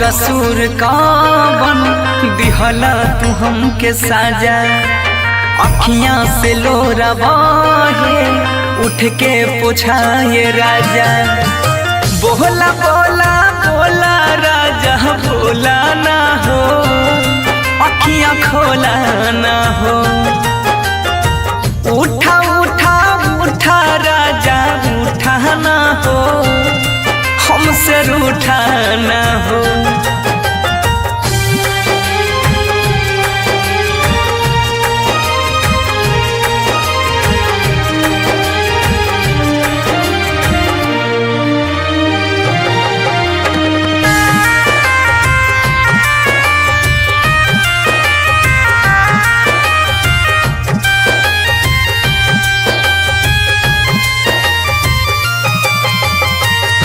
कसूर कौन दिहला तू हमके साजा। अखियां से लोरा बहे उठ के पूछाए राजा। बोला बोला बोला राजा बोला ना हो, अखियां खोला ना हो। उठा उठा उठा राजा उठा ना हो, हमसे रूठा ना हो।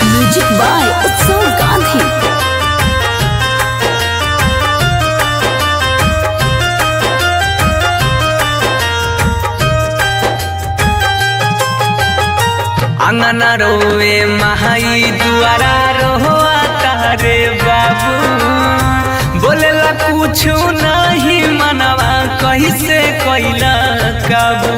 म्यूजिक बाय उत्सव गांधी। अंगना रोवे महाई दुआरा रोआ तारे बाबू। बोलेला कुछ नहीं मनवा कैसे कैला काबू।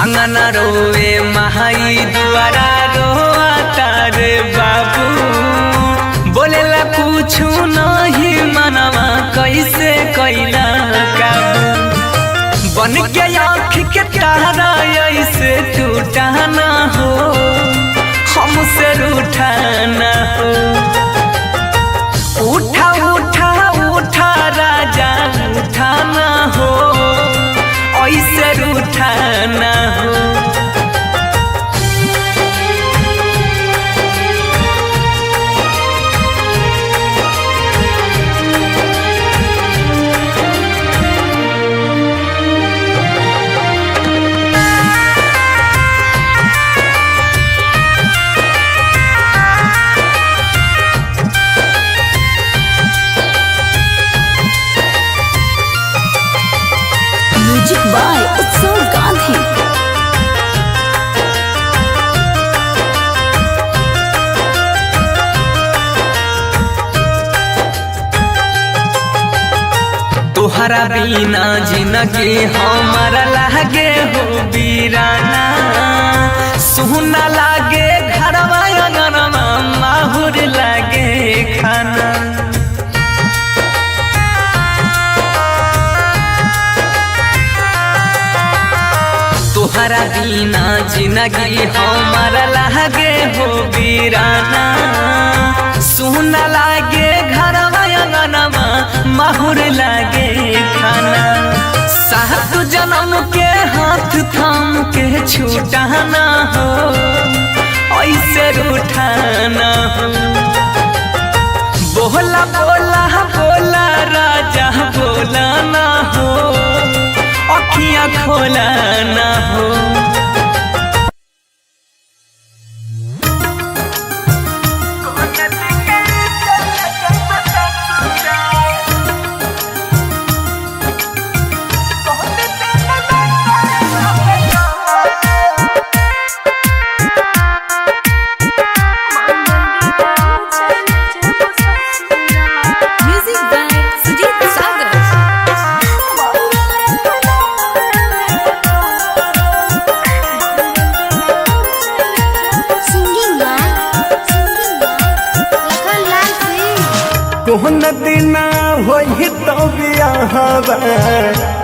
अंगना रोवे महाई दुआरा रोआ तारे बाबू। बोलेला कुछ नहीं मनवा कैसे कैला काबू। बन के आँख के तारा ऐसे टूटा ना हो, हमसे रूठा ना हो। उठा उठा उठा राजा उठा ना हो, ऐसे रूठा ना हो। म्यूजिक बाय उत्सव गांधी। तोहरा बिना जिंदगी हमारा लागे हो बीराना। सुना लागे घरवा अंगनवा माहुर लागे खाना। तोहरा बिना जिंदगी हमारा लागे हो बीराना। सुना लागे घरवा अंगनवा माहुर लागे खाना। सात जन्म के हाथ थाम के छूटा ना हो, ऐसे रूठा ना हो। बोला बोला बोला राजा बोला ना हो, अखियां खोला ना हो। Music by Sujeet Sagar. कोहन दिन होई तो बियाहवा,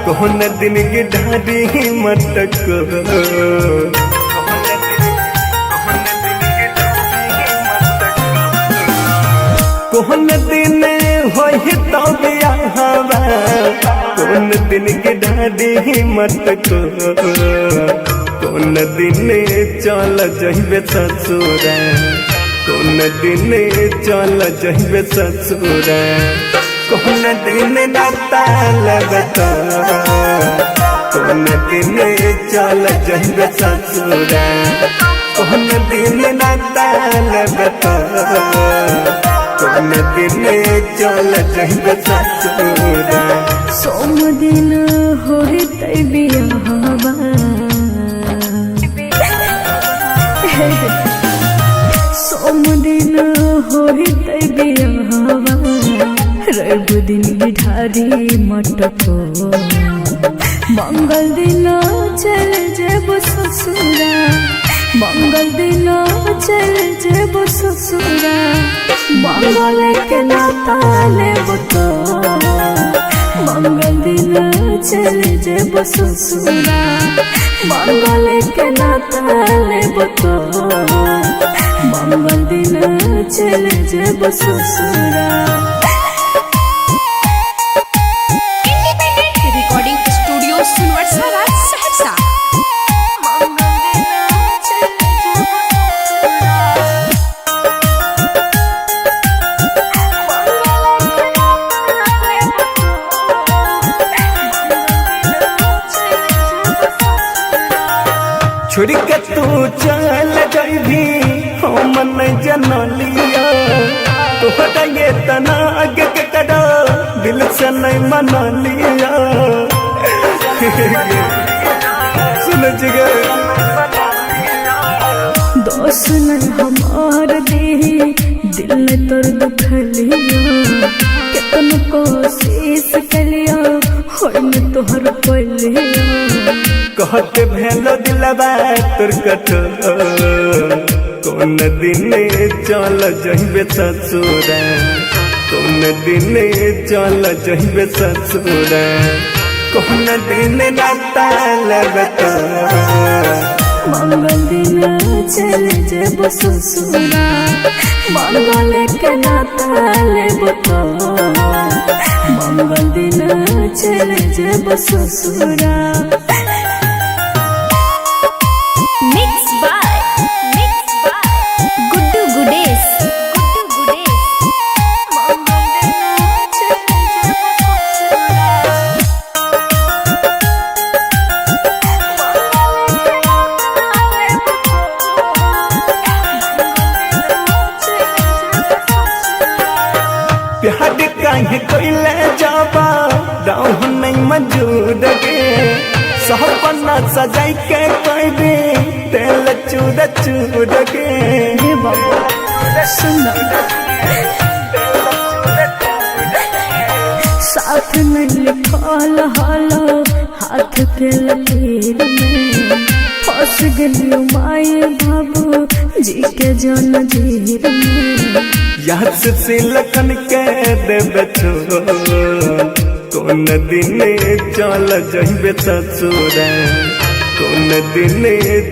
कोहन दिन की ढाडी मटक। कोहन दिन होई तो बियाहवा, कोहन दिन की ढाडी मटक। कोन दिन चल जइबे ससुरा, कोन दिन चल जइबे ससुरा। कोन दिन नाता लगता, कोन दिन चल जइबे ससुरा। कोन दिन नाता लगता, कोन दिन चल जइबे ससुरा। सोम दिन होई तै बियाहवा, सोम दिन होते बियाहवा रब दिन बिठारी मटको मंगल दिन चल जेब ससुरा मंगल दिन चल जेब ससुरा मंगल के नाता लेब तो मंगल दिन चल जेब ससुरा मंगल के नाता लेब तो मंगल दिन चल जेब ससुरा। रिकॉर्डिंग स्टूडियो सुनवरसारा सहरसा। छोड़ के तू चल जाबी हम नहीं जनलिया तोहरा ये तना आगे के कड़ा दिल से नहीं मना लिया सुन जिगर दोस्त नहीं हमार दे दिल ने तोर दुखलिया कितन कोशिश कलिया होय में तोहर पलिया कहते भेलो दिलवा तोर कठोर कौन दिन चल जहिबे ससुरा कौन दिन चल जहिबे ससुरा कौन दिन नाता लेबे तो मंगल दिन चल जेब ससुरा मंगल के नाता लेब तो मंगल दिन चल जेब ससुरा। Mix by Guddu Gudesh. प्यार काहे कोइले जाबा दाह नहीं मजूद के सपना सजाई के कोई भी तेल चूद चूद के हे बाबा सुन साथ में लिखल हालो हाथ के लकीर में फंस गलियो माए बाबू जी के जन जीर में याद से लखन के देबे छो कौन दिन चल जहिबे ससुरा कौन दिन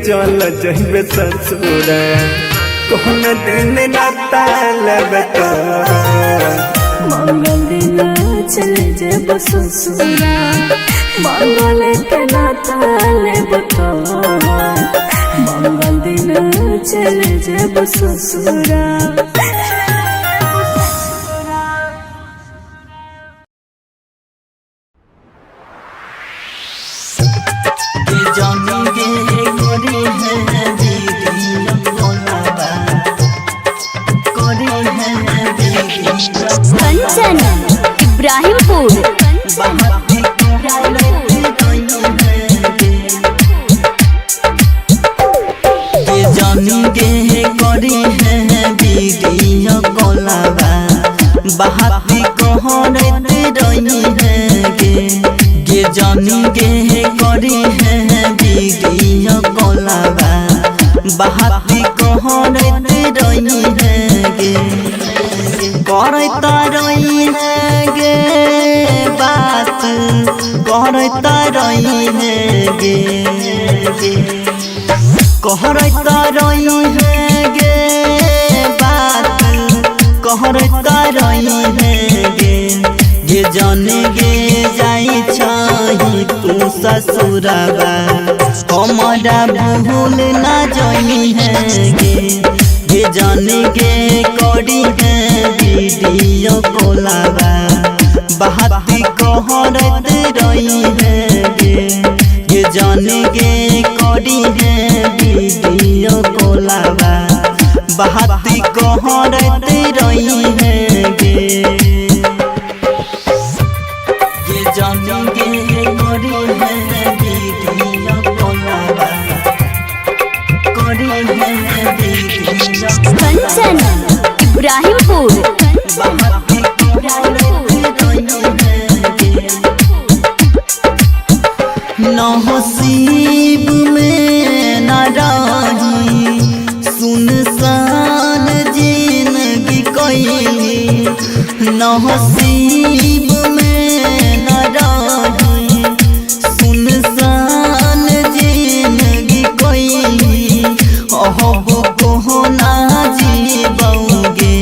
चल जहिबे ससुरा कौन दिन नाता लेबे तो मंगल दिन चल जेब ससुरा मंगल के नाता लेब तो मंगल दिन चल जेब ससुरा। कंचन इब्राहिमपुर। जानी गे करी है वीडियो कॉलवा बहाती कहरते रही है गे जानी गे करी है वीडियो कॉलवा बहाती कहरते रही है गे करता रही है गे बात करता रही है गे कहरता रही है गे बात कहरता रही है गे जाने गे जाई छही तू ससुरबा हमारा भूल ना जाई है गे जाने गे करी है वीडियो कॉलवा बहाती कहरते रही है गे जाने गे करी है वीडियो कॉलवा बहाती कहरते रही है गे जाने गे करी है वीडियो कॉलवा करी है इब्राहिमपुर। नसीब में न रही सुनसान जिंदगी कोई, नसीब में न रही सुनसान जिंदगी कोई, अब को ना जीवोगे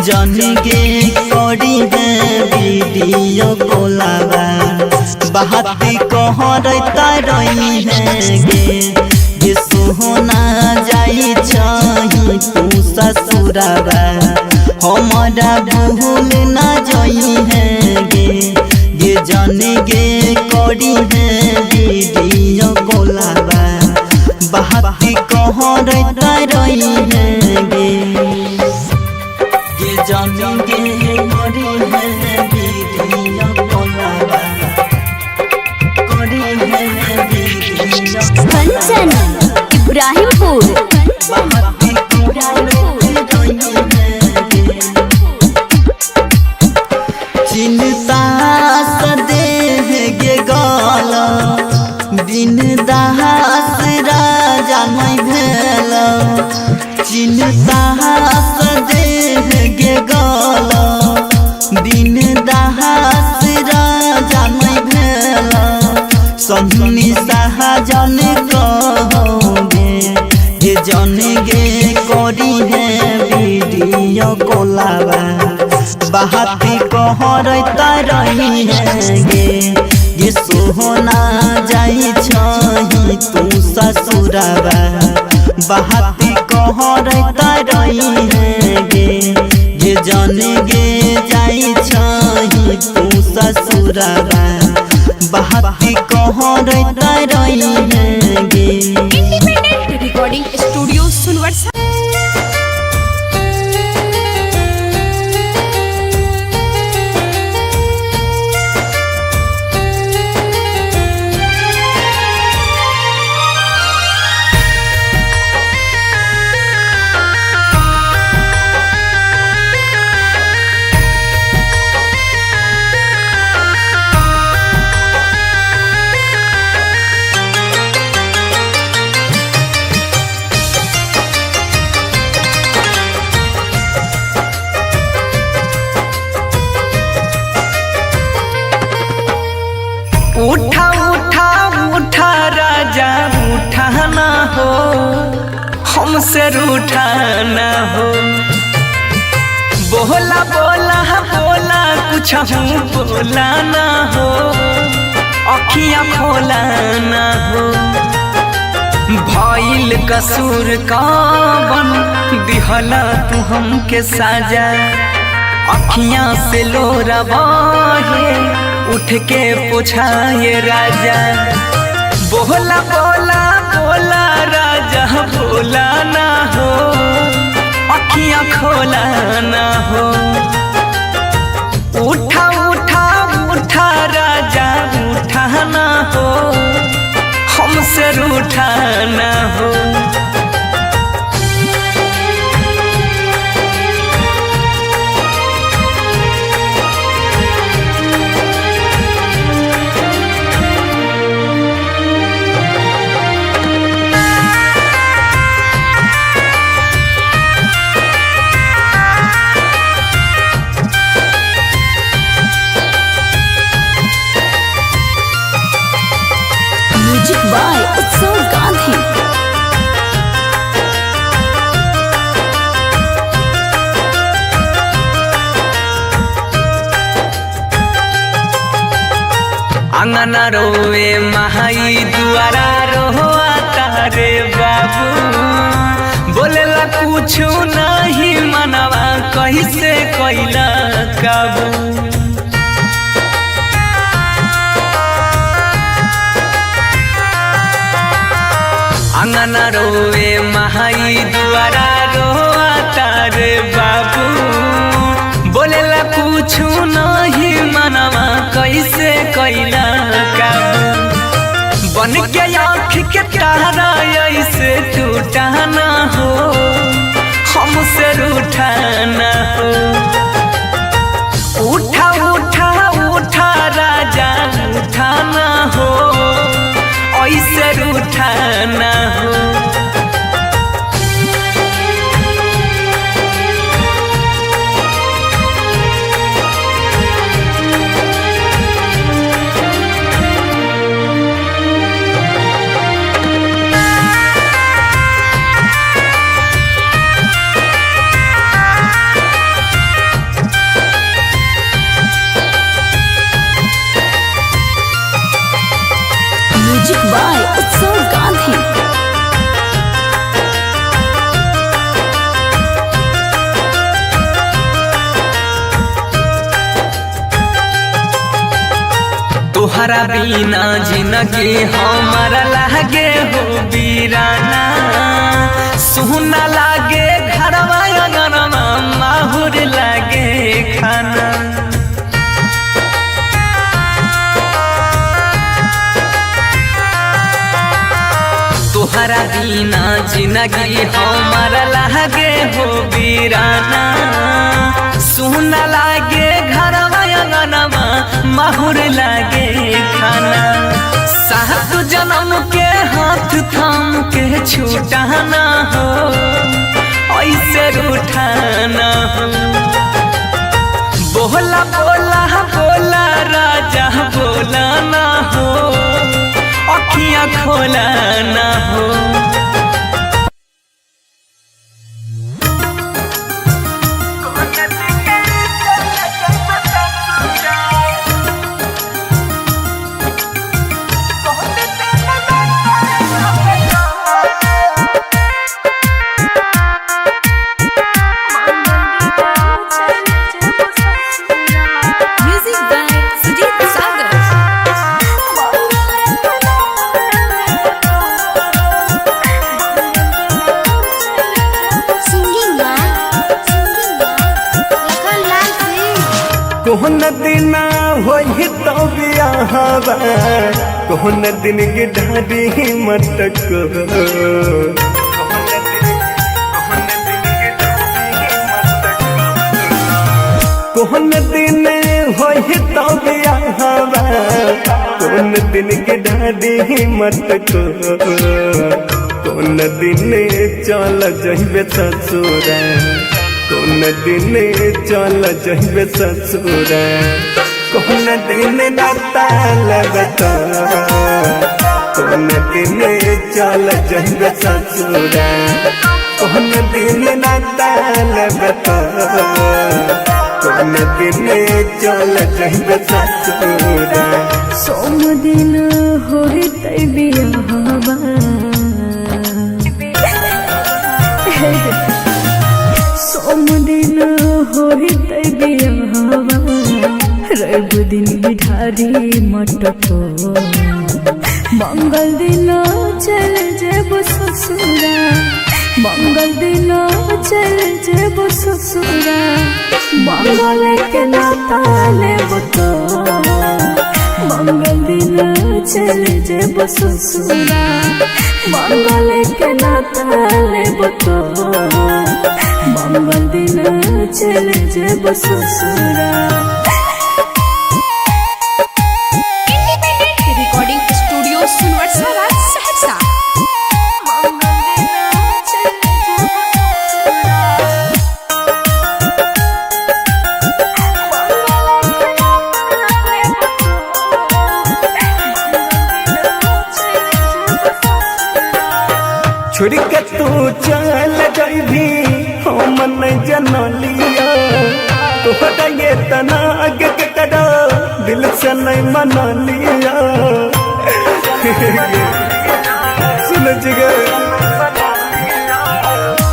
जानेंगे करी है वीडियो कोलाबा, बात कहता रही है गे सोना जाई छही तू ससुराबा, हमारा भूल ना जाई है गे जाने गे करी है वीडियो कोलाबा, बात कहता रही है गे जाने गे करी है वीडियो कोलाबा। कंचन इब्राहिमपुर। चिंता सदेह गे गाला बिन दास राजा नहीं भेल, चिंता सदेह गे गाला बिन दास राजा नहीं भेल, सन्नी शाहजन कहोगे ये जाने गे करी है वीडियो कोलाबा, बात कहता रही है गे सोना जाई छही तू ससुराबा, बात कहता रही है गे जाने गे जाई छही तू ससुराबा, बात कहता रही है गे। Independent recording studio Sunwarsha. उठा उठा उठा राजा उठा ना हो, हमसे रूठा ना हो, बोला बोला बोला कुछ बोला ना हो, अखियाँ खोला ना हो, भइल कसूर कवन दिहला तू हमके साजा, अखियाँ से लोरा बहे उठ के पूछाए राजा, बोला बोला बोला राजा बोला ना हो, अखियाँ खोला ना हो, उठा उठा उठा राजा उठा ना हो, हमसे रूठा ना हो। म्यूजिक बाय उत्सव गांधी। अंगना रोवे महाई दुआरा रोआ तारे बाबू, बोलेला कुछ नहीं मनवा कैसे कैला काबू, अंगना रोवे महाई दुआरा रोआ तारे बाबू, बोलेला कुछ नहीं मनवा कैसे कैला काबू, बन के आँख के तारा ऐसे टूटा ना हो, हमसे रूठा ना हो। उठा उठा उठा राजा उठा ना हो, ऐसे रूठा ना हो। म्यूजिक बाय उत्सव गांधी। तोहरा बिना जिंदगी हमारा लागे हो वीराना। सुना लागे घरवा अंगनवा, माहुर लागे खाना। तोहरा बिना जिंदगी हमारा लागे हो वीराना। सुना लागे घरवा अंगनवा, माहुर लागे खाना। सात जन्म के हाथ थाम के छूटाना हो, ऐसे रूठाना हो। बोला बोला बोला राजा बोला ना हो, अखियाँ खोला ना हो। Music by Sujeet Sagar. Singing Lakhan Lal Singh. कोहन दिन होई तो बियाहवा, कोहन दिन गिढ़ारी मटक। कोहन दिन होई तो बियाहवा, कोहन दिन गिढ़ारी मटक। कोन दिन चल जइबे ससुरा, कोन दिन चल जइबे ससुरा। कोन दिन नाता लगता, कोन दिन चल जइबे ससुरा। कोन दिन नाता लगता, कोन दिन चल जइबे ससुरा। सोम दिन होते बियाहवा, सोम दिन होते बियाहवा। रवि दिन बिठारी मटको, मंगल दिन चल जेबो ससुरा। मंगल दिन चल जेबो ससुरा। मंगल के नाता लेबो तो, मंगल दिन चल जेबो ससुरा। मंगल के नाता लेबो तो, मंगल दिन चल जेबो ससुरा। Recording studio Sunwarsa Saharsa. छोड़ के तू चल जइभी हम नहीं जनलिया। तोहरा ये तना आगे के कदा दिल से नहीं मनलिया। सुन जिगे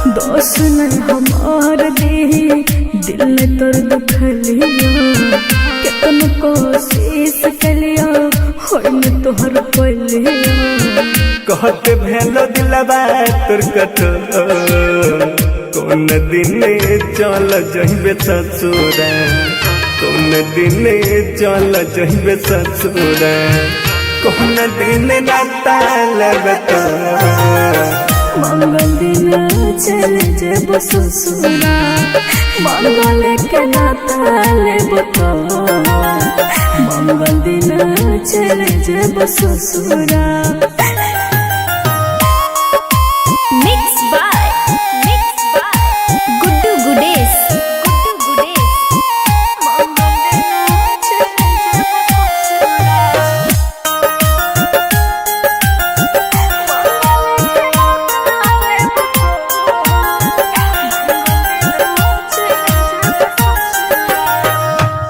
दोस्त नहीं हमार दी, दिल ने तोर दुखलिया। कितन कोशिश कलिया, होई न तोहर पलिया। कहत भेलो दिलवा तोर कठोर। कोन दिन चल जइबे ससुरा, कोन दिन चल जइबे ससुरा। कोन दिन नाता लगता, मंगल दिन चले जेब ससुरा मंगल के नाता लेब तो मंगल दिन चले जेब ससुरा Mixed by Guddu Gudes.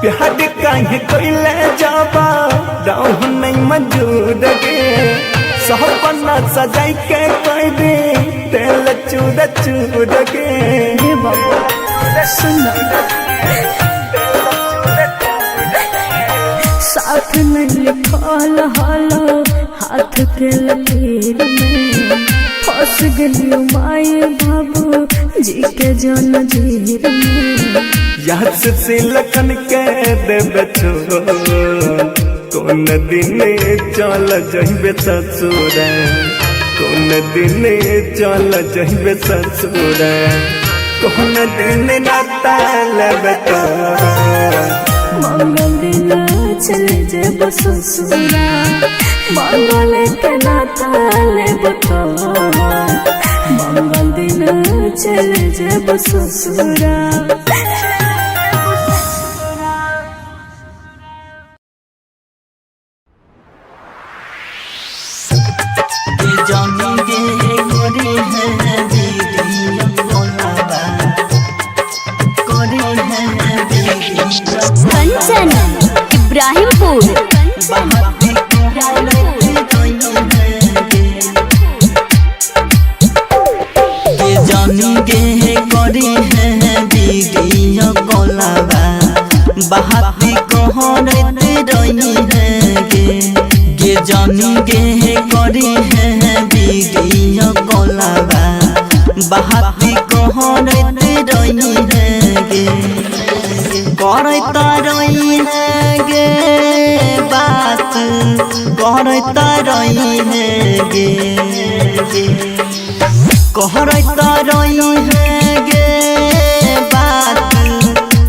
प्यार काहे कोइले जाबा रहु नहीं मंजूर गे सपना सजाई के कोई दे तेल चूर चूर गे हे बाबा सुन साथ में लिखल हलो हाथ के लकीर में फंस गलियो माए बाबू जी के जन जीर में याद से लखन के देबे छोड़ कौन दिन चल जइबे ससुर कौन दिन चल जइबे ससुर कौन दिन नाता लेबे तो मंगल दिन चले जेब ससुरा मंगल के नाता लेब तो मंगल दिन चले जेब ससुरा Kanchan, Ibrahimpur. जानी गे करी है बीगिया कोलाबा बहाती कहरत रही है गे जानी गे करी है बीगिया कोलाबा बहाती कहरत रही है गे करता रही है गे बात करता रही है गे कहरता रही है गे बात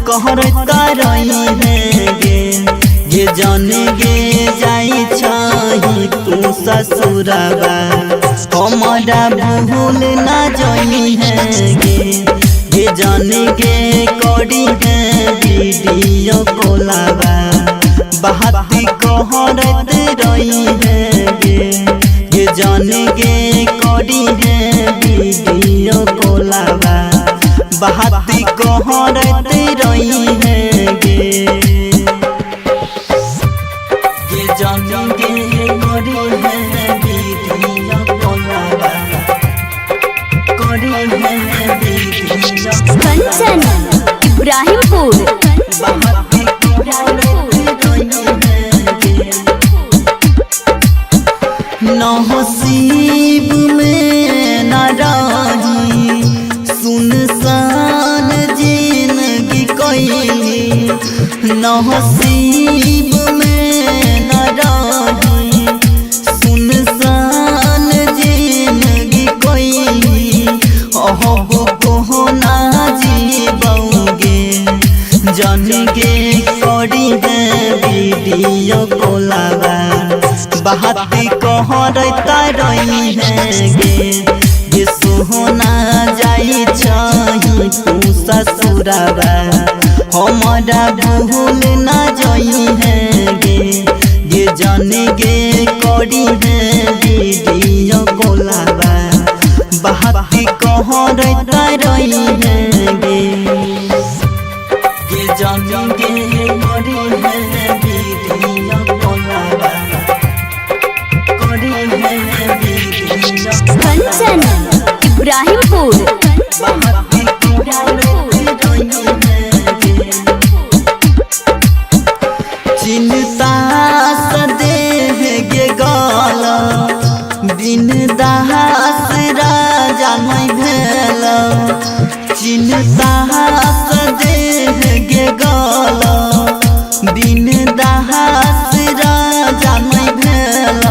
कहरता रही है गे जाने गे जाई छही तू ससुराबा हमारा भूल ना जाई है गे जाने गे करी है वीडियो कोलाबा बहाती कहरत रही है गे जाने गे करी है वीडियो कोलाबा बहाती कहरत रही है गे जाने गे करी है वीडियो कोलाबा करी है वीडियो Kanchan, Ibrahimpur. बहाती कहरत रही है गे नसीब में न रही सुनसान जिंदगी कोई नसीब में न रही सुनसान जिंदगी कोई अहब को ना जीबोगे जान गे करी है वीडियो कोलाबा बहाती कहरता रही है गे सोहना जाई छही तू ससुराबा हमारा भूल ना जाई है गे जाने गे करी है वीडियो कोलाबा बहाती कहरता रही है गे जाने गे करी है वीडियो कोलाबा Kanchan, Ibrahimpur. चिंता सदे गे गाला बिन दास राजा नहीं भेल चिंता सदे गे गाला बिन दास राजा नहीं भेल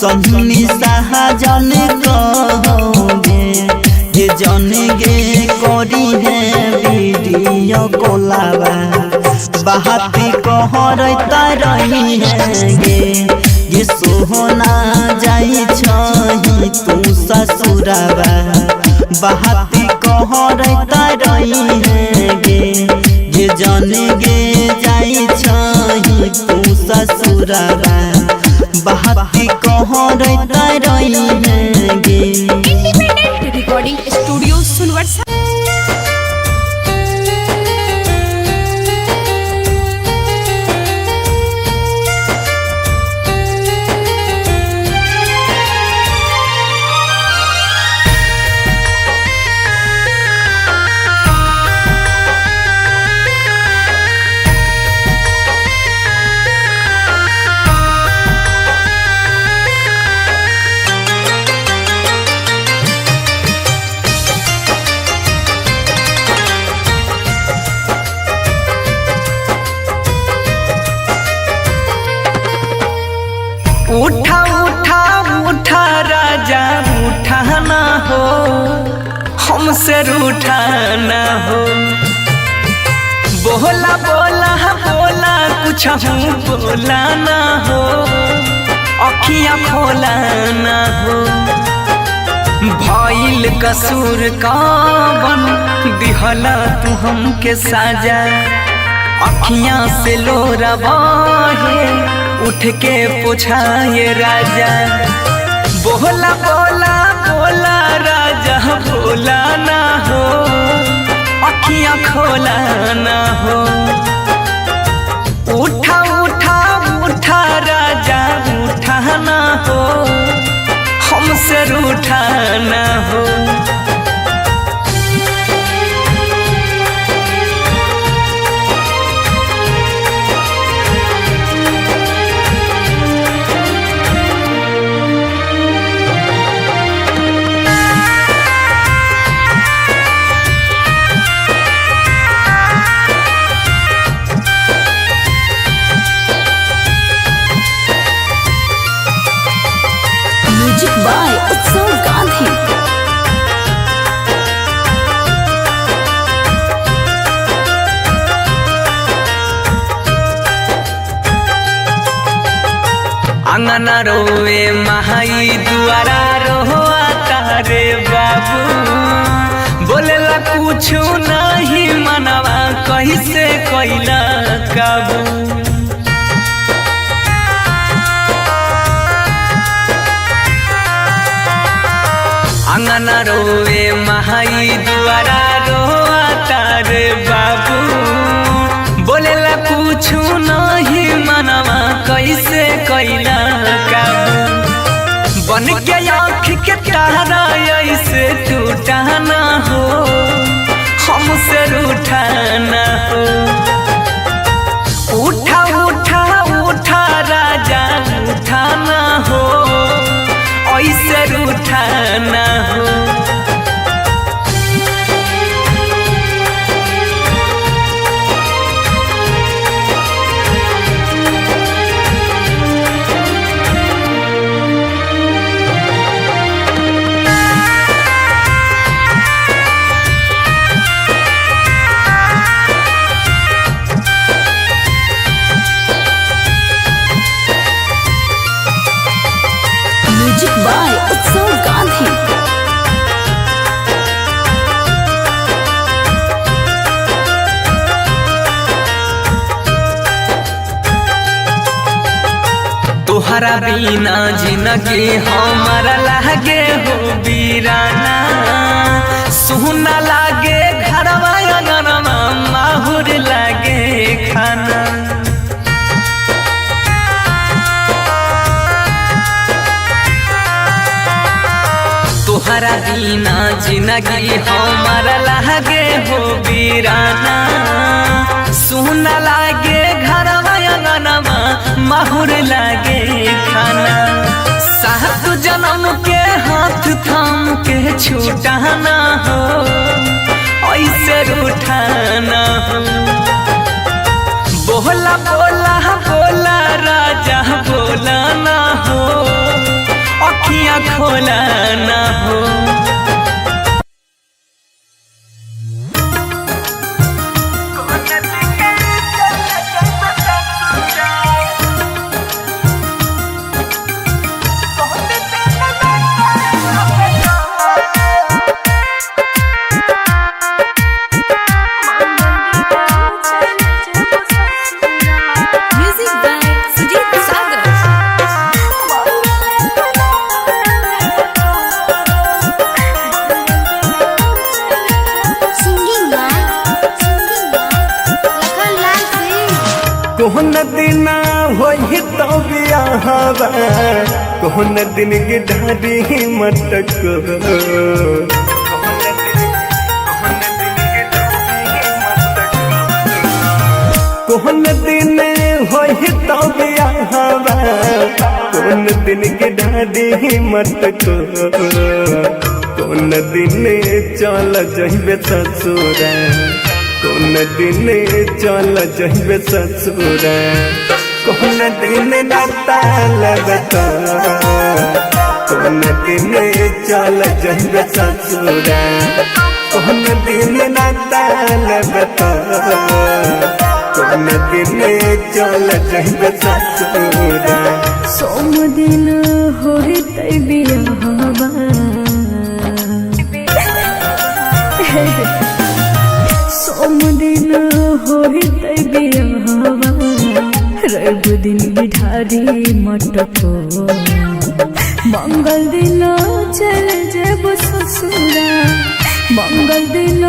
संगी सहजन कहोगे जन गे करी है वीडियो कोलाबा बाती कहर रही है गे सोहना जाई छही तू ससुराबा बाती कहर रही है गे जन गे जाई छही तू ससुराबा बाती कहर रही है गे। Independent recording studio Sunwarsha. उठा उठा उठा राजा उठा ना हो हमसे रूठा ना हो बोला बोला बोला कुछ हूँ बोला ना हो अखियाँ खोला ना हो भइल कसूर कवन दिहला तू हमके साजा अखियाँ से लोरा बहे उठ के पूछाए राजा बोला बोला बोला राजा बोला ना हो अखियाँ खोला ना हो उठा उठा उठा राजा उठा ना हो हमसे रूठा ना हो। म्यूजिक बाय उत्सव गांधी। अंगना रोए महाई दुआरा रोआ तारे बाबू बोलेला कुछ नहीं मनवा कैसे कैला काबू अंगना रोए महाई दुआरा रोआ तारे बाबू बोलेला कुछ नहीं मनवा कैसे कैला काबू बन के आँख के तारा ऐसे टूटा ना हो हमसे रूठा ना हो उठा उठा उठा राजा उठा ना हो ऐसे रूठा ना हो। म्यूजिक बाय उत्सव गांधी। तोहरा बिना जिंदगी हमारा लागे हो बीराना सुना लागे घरवा अंगनवा माहुर लागे खाना तोहरा बिना जिंदगी हमारा लागे हो बीराना सुना लागे घरवा अंगनवा माहुर लागे खाना सात जन्म के हाथ थाम के छूटा ना हो ऐसे रूठा ना हो बोला बोला बोला राजा बोला ना हो अखियाँ खोला ना हो। कौन दिन होई तो बियाहवा कौन दिन की ढाडी मटक कौन दिन होई तो बियाहवा कौन दिन की ढाडी मटक कौन दिन चल जइबे ससुरा कौन दिन चल जइबे ससुरा कौन दिन नाता लगता कौन दिन चल जइबे ससुरा कौन दिन नाता लगता कौन दिन चल जइबे ससुरा सोम दिन होई तै बियाहवा सोम दिन होई तै बियाहवा रवि दिन बिठारी मटको मंगल दिन चल जेब ससुरा मंगल दिन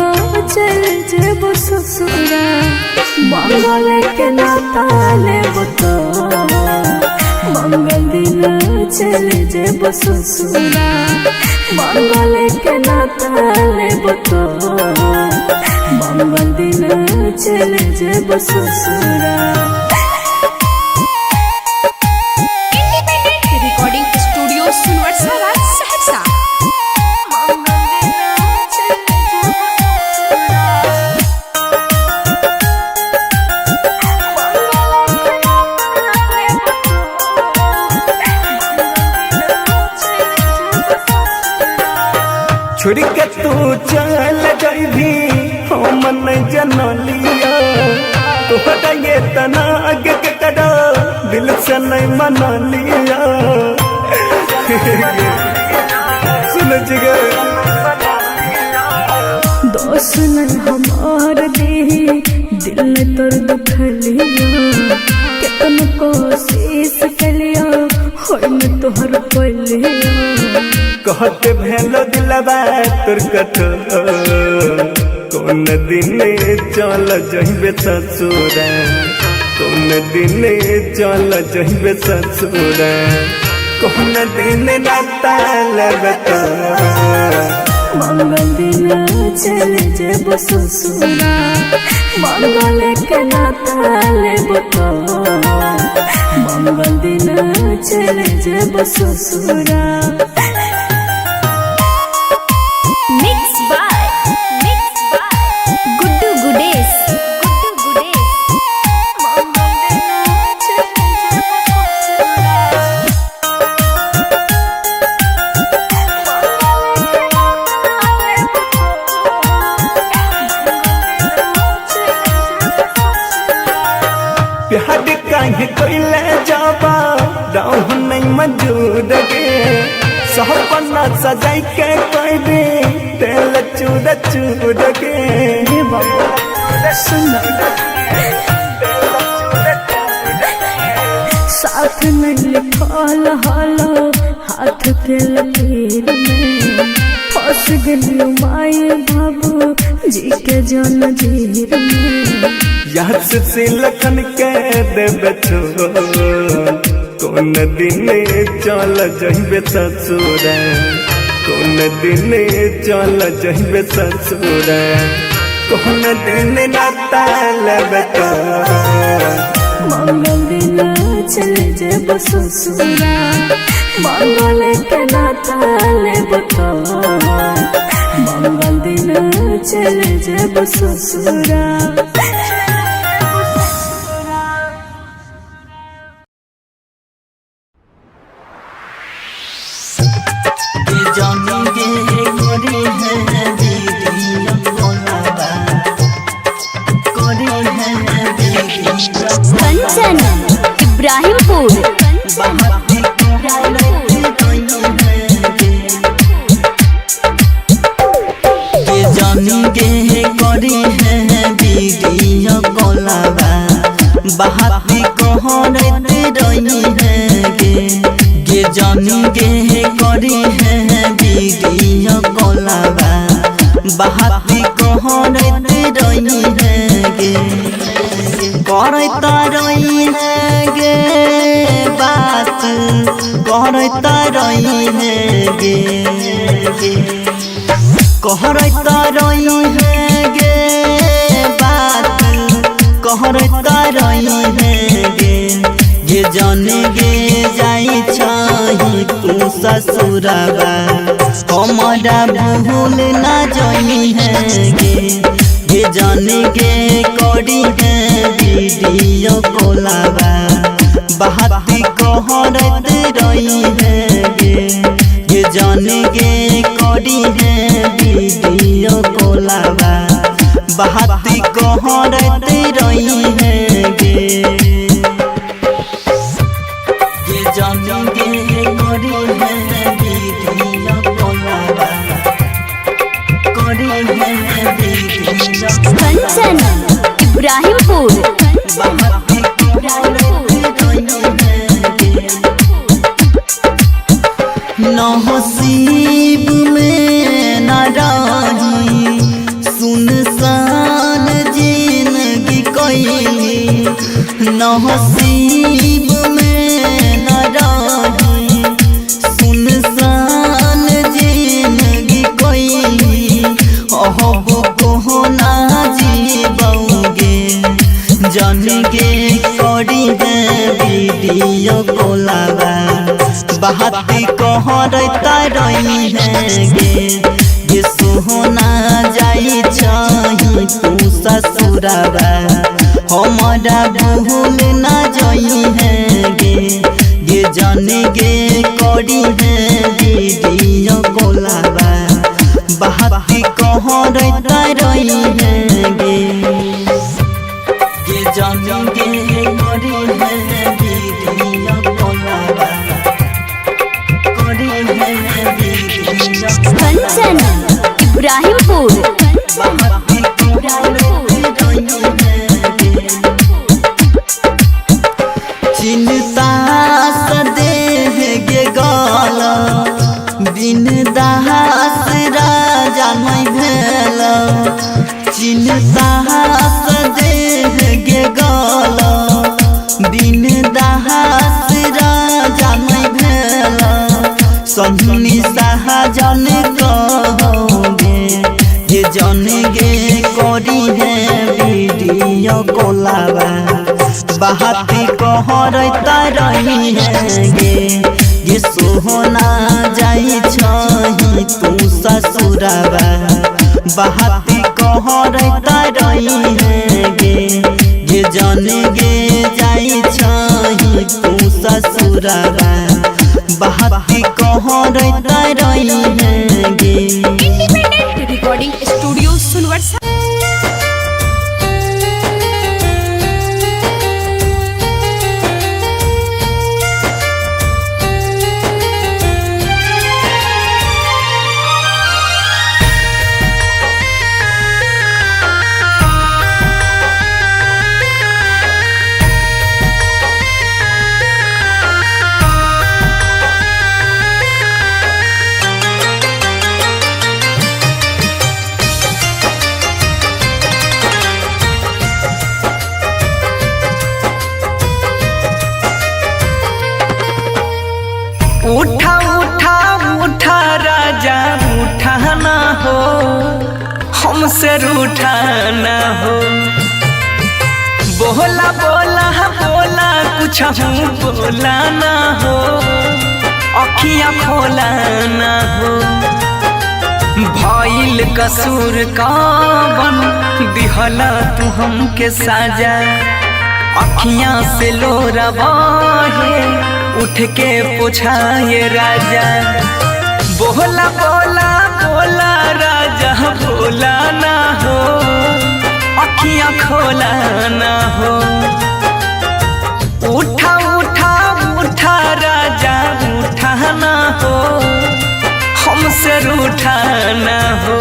चल जेब ससुरा मंगल के नाता लेब तो मंगल दिन चल जेब ससुरा मंगल के नाता लेब तो मंगल दिन चल जेब ससुरा। Recording studio Sunwarsa Saharsa. छोड़ के तू चल जइभी हम नहीं जनलिया तोहरा ये तना आगे के कड़ा दिल से नहीं मनलिया सुन जिगर दोस्त न हमार दे दिल ने तोर दुखलिया कितन कोशिश कलिया होय न तोहर पलिया कहते भेलो दिलबा तोर कठोर कौन दिन चल जइबे ससुरा कौन दिन चल जइबे ससुरा कौन दिन नाता लगता मंगल दिन चल जेब ससुरा मंगल के नाता लेब तो मंगल दिन चल जेब ससुरा। Mix by Guddu Gudesh. प्यार काहे कोइले जाबा राह नहीं मौजूद गे सपना सजाई के कोई दे तेल चूड़ चूड़ के हे बाबा सुन साथ में लिखल हालो हाथ के लकीर में फंस गई माए बाबू जी के जन जीर में याद से लखन के देबे छो कौन दिन चल जइबे ससुरा कौन दिन चल जइबे ससुरा कौन दिन नाता लगता मंगल दिन चल जेब ससुरा मंगल के नाता लेब तो मंगल दिन चल जेब ससुरा। कंचन इब्राहिमपुर। जानी गे करी है वीडियो कॉलवा बहाती कहरत रही है गे जानी गे करी है वीडियो कॉलवा बहाती कहरत रही है गे करता रही कहरता रही है गे कहरता रही है गे बात कहरता रही है गे जाने गे जाई छही तू ससुरबा हमारा भूल ना जाई है गे जाने गे करी है वीडियो कॉलबा बात कहरत रही है गे जाने गे करी है वीडियो कॉलबा बात कहरत रही है गे जाने गे करी है वीडियो कॉलबा करी है वीडियो कंचन इब्राहिमपुर नसीब में न रही सुनसान जिंदगी कोई नसीब में न रही सुनसान जिंदगी कोई अब को ना जीबोगे जान गे करी है वीडियो कॉलबा बात कहरता रही है गे सोहना जाई छही तू ससुरबा हमारा भूल ना जाई है गे जाने गे करी है वीडियो कॉलबा बात कहरता रही है गे जाने गे करी है वीडियो कॉलबा कंचन इब्राहिमपुर चिंता सदेह गे गल बिन दास राजा नहीं भेल चिंता सदेह गे गल बिन दास राजा नहीं भेल सन्नी सहजन कहोगे ये जन गे करी है वीडियो कॉलबा बात कहरता रही है गे सोहना जाई छही तू ससुरबा बात कहरता रही है गे जन गे जाई छही तू ससुरबा बात कहरता रही है गे इंडिपेंडेंट रिकॉर्डिंग स्टूडियो सुनवर्सा उठा उठा उठा राजा उठा ना हो हमसे रूठा ना हो बोला बोला बोला कुछ बोला ना हो अखियाँ खोला ना हो भइल कसूर कवन दिहला तू हमके साजा अखियाँ से लोरा बहे उठ के पूछाए राजा बोला बोला बोला राजा बोला ना हो अखियाँ खोला ना हो उठा उठा उठा राजा उठा ना हो हमसे रूठा ना हो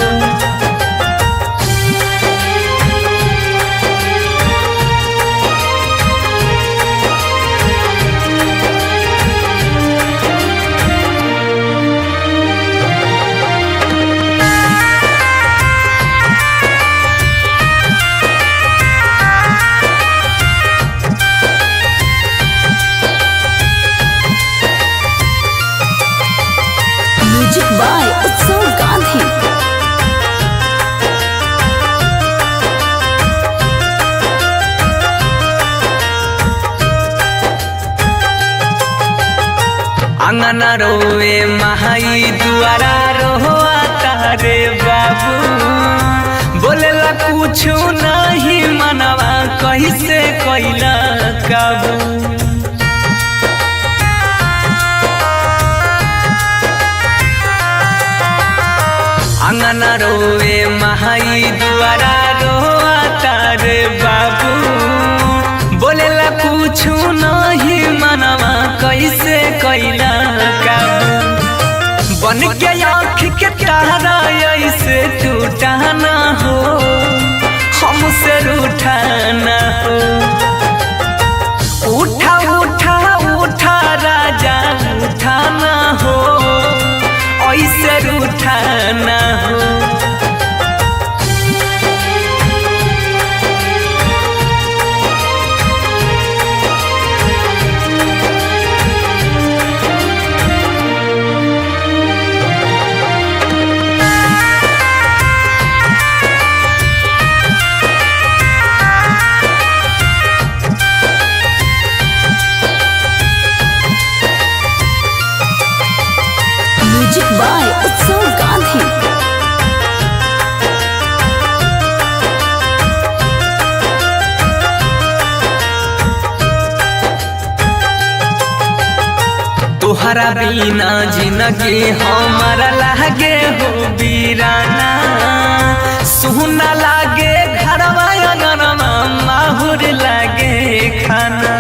म्यूजिक बाय उत्सव गांधी। अंगना रोए महाई दुआरा रोआ तारे बाबू बोलेला कुछ नहीं मनवा कैसे कैला काबू अंगना रोए महाई दुआरा रोआ तारे बाबू बोलेला कुछ नहीं मनवा कैसे कैला काबू बन के आँख के तारा ऐसे टूटा ना हो हमसे रूठा ना हो उठा उठा उठा राजा उठा ना हो ऐसे रूठा ना हो म्यूजिक बाय उत्सव गांधी। तोहरा बिना जिंदगी हमारा लागे हो बीराना सुना लागे घरवा अंगनवा माहुर लागे खाना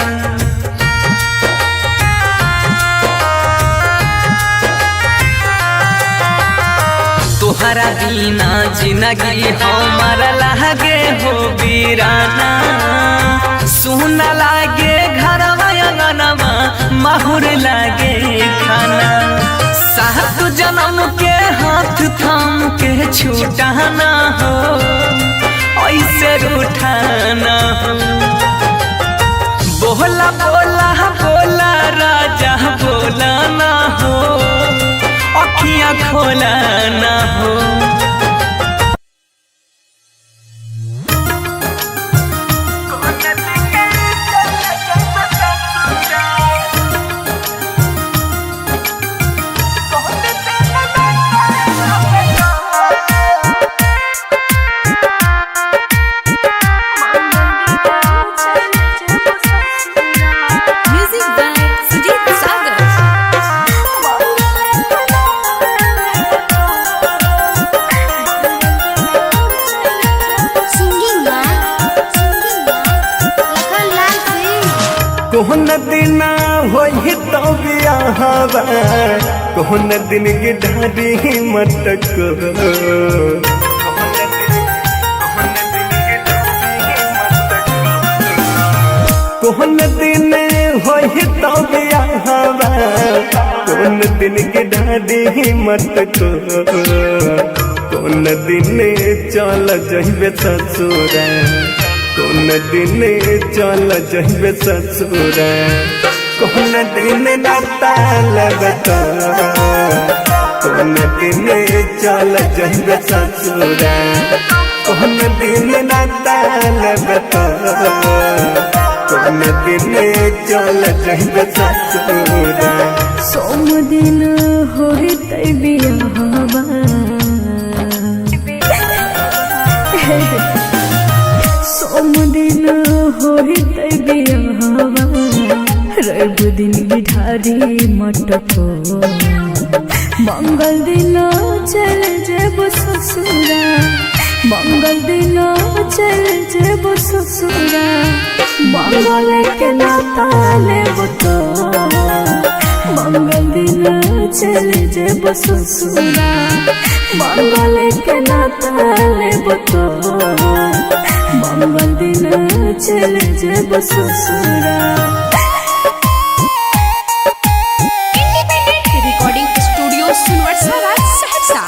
तोहरा बिना जिंदगी हमारा लागे हो बीराना सुना लागे घरवा अंगनवा माहुर लागे खाना सात जन्म के हाथ थाम के छूटा ना हो ऐसे रूठा ना हो बोला बोला बोला राजा बोला ना हो अखियाँ खोला ना हो म्यूजिक बाय सुजीत सागर। कोहन दिन होई तो बियाहवा कोहन दिन की ढारी मटक कोहन दिन होई तो बियाहवा कोहन दिन की ढारी मटक कोन दिन चल जइबे ससुरा कोन दिन चल जइबे ससुरा कोन दिन नाता लगता कोन दिन चल जइबे ससुरा कोन दिन नाता लगता कोन दिन चल जइबे ससुरा सोम दिन होई तै बियाहवा सोम दिन होई तै बियाहवा रवि दिन बिठारी मटको मंगल दिन चल जेब ससुरा मंगल दिन चल जेब ससुरा मंगल के नाता लेब तो मंगल दिन चल जेब ससुरा मंगल के नाता लेब तो मंगल दिन चल जेब ससुरा। रिकॉर्डिंग स्टूडियो सुनवर्सरा सहरसा।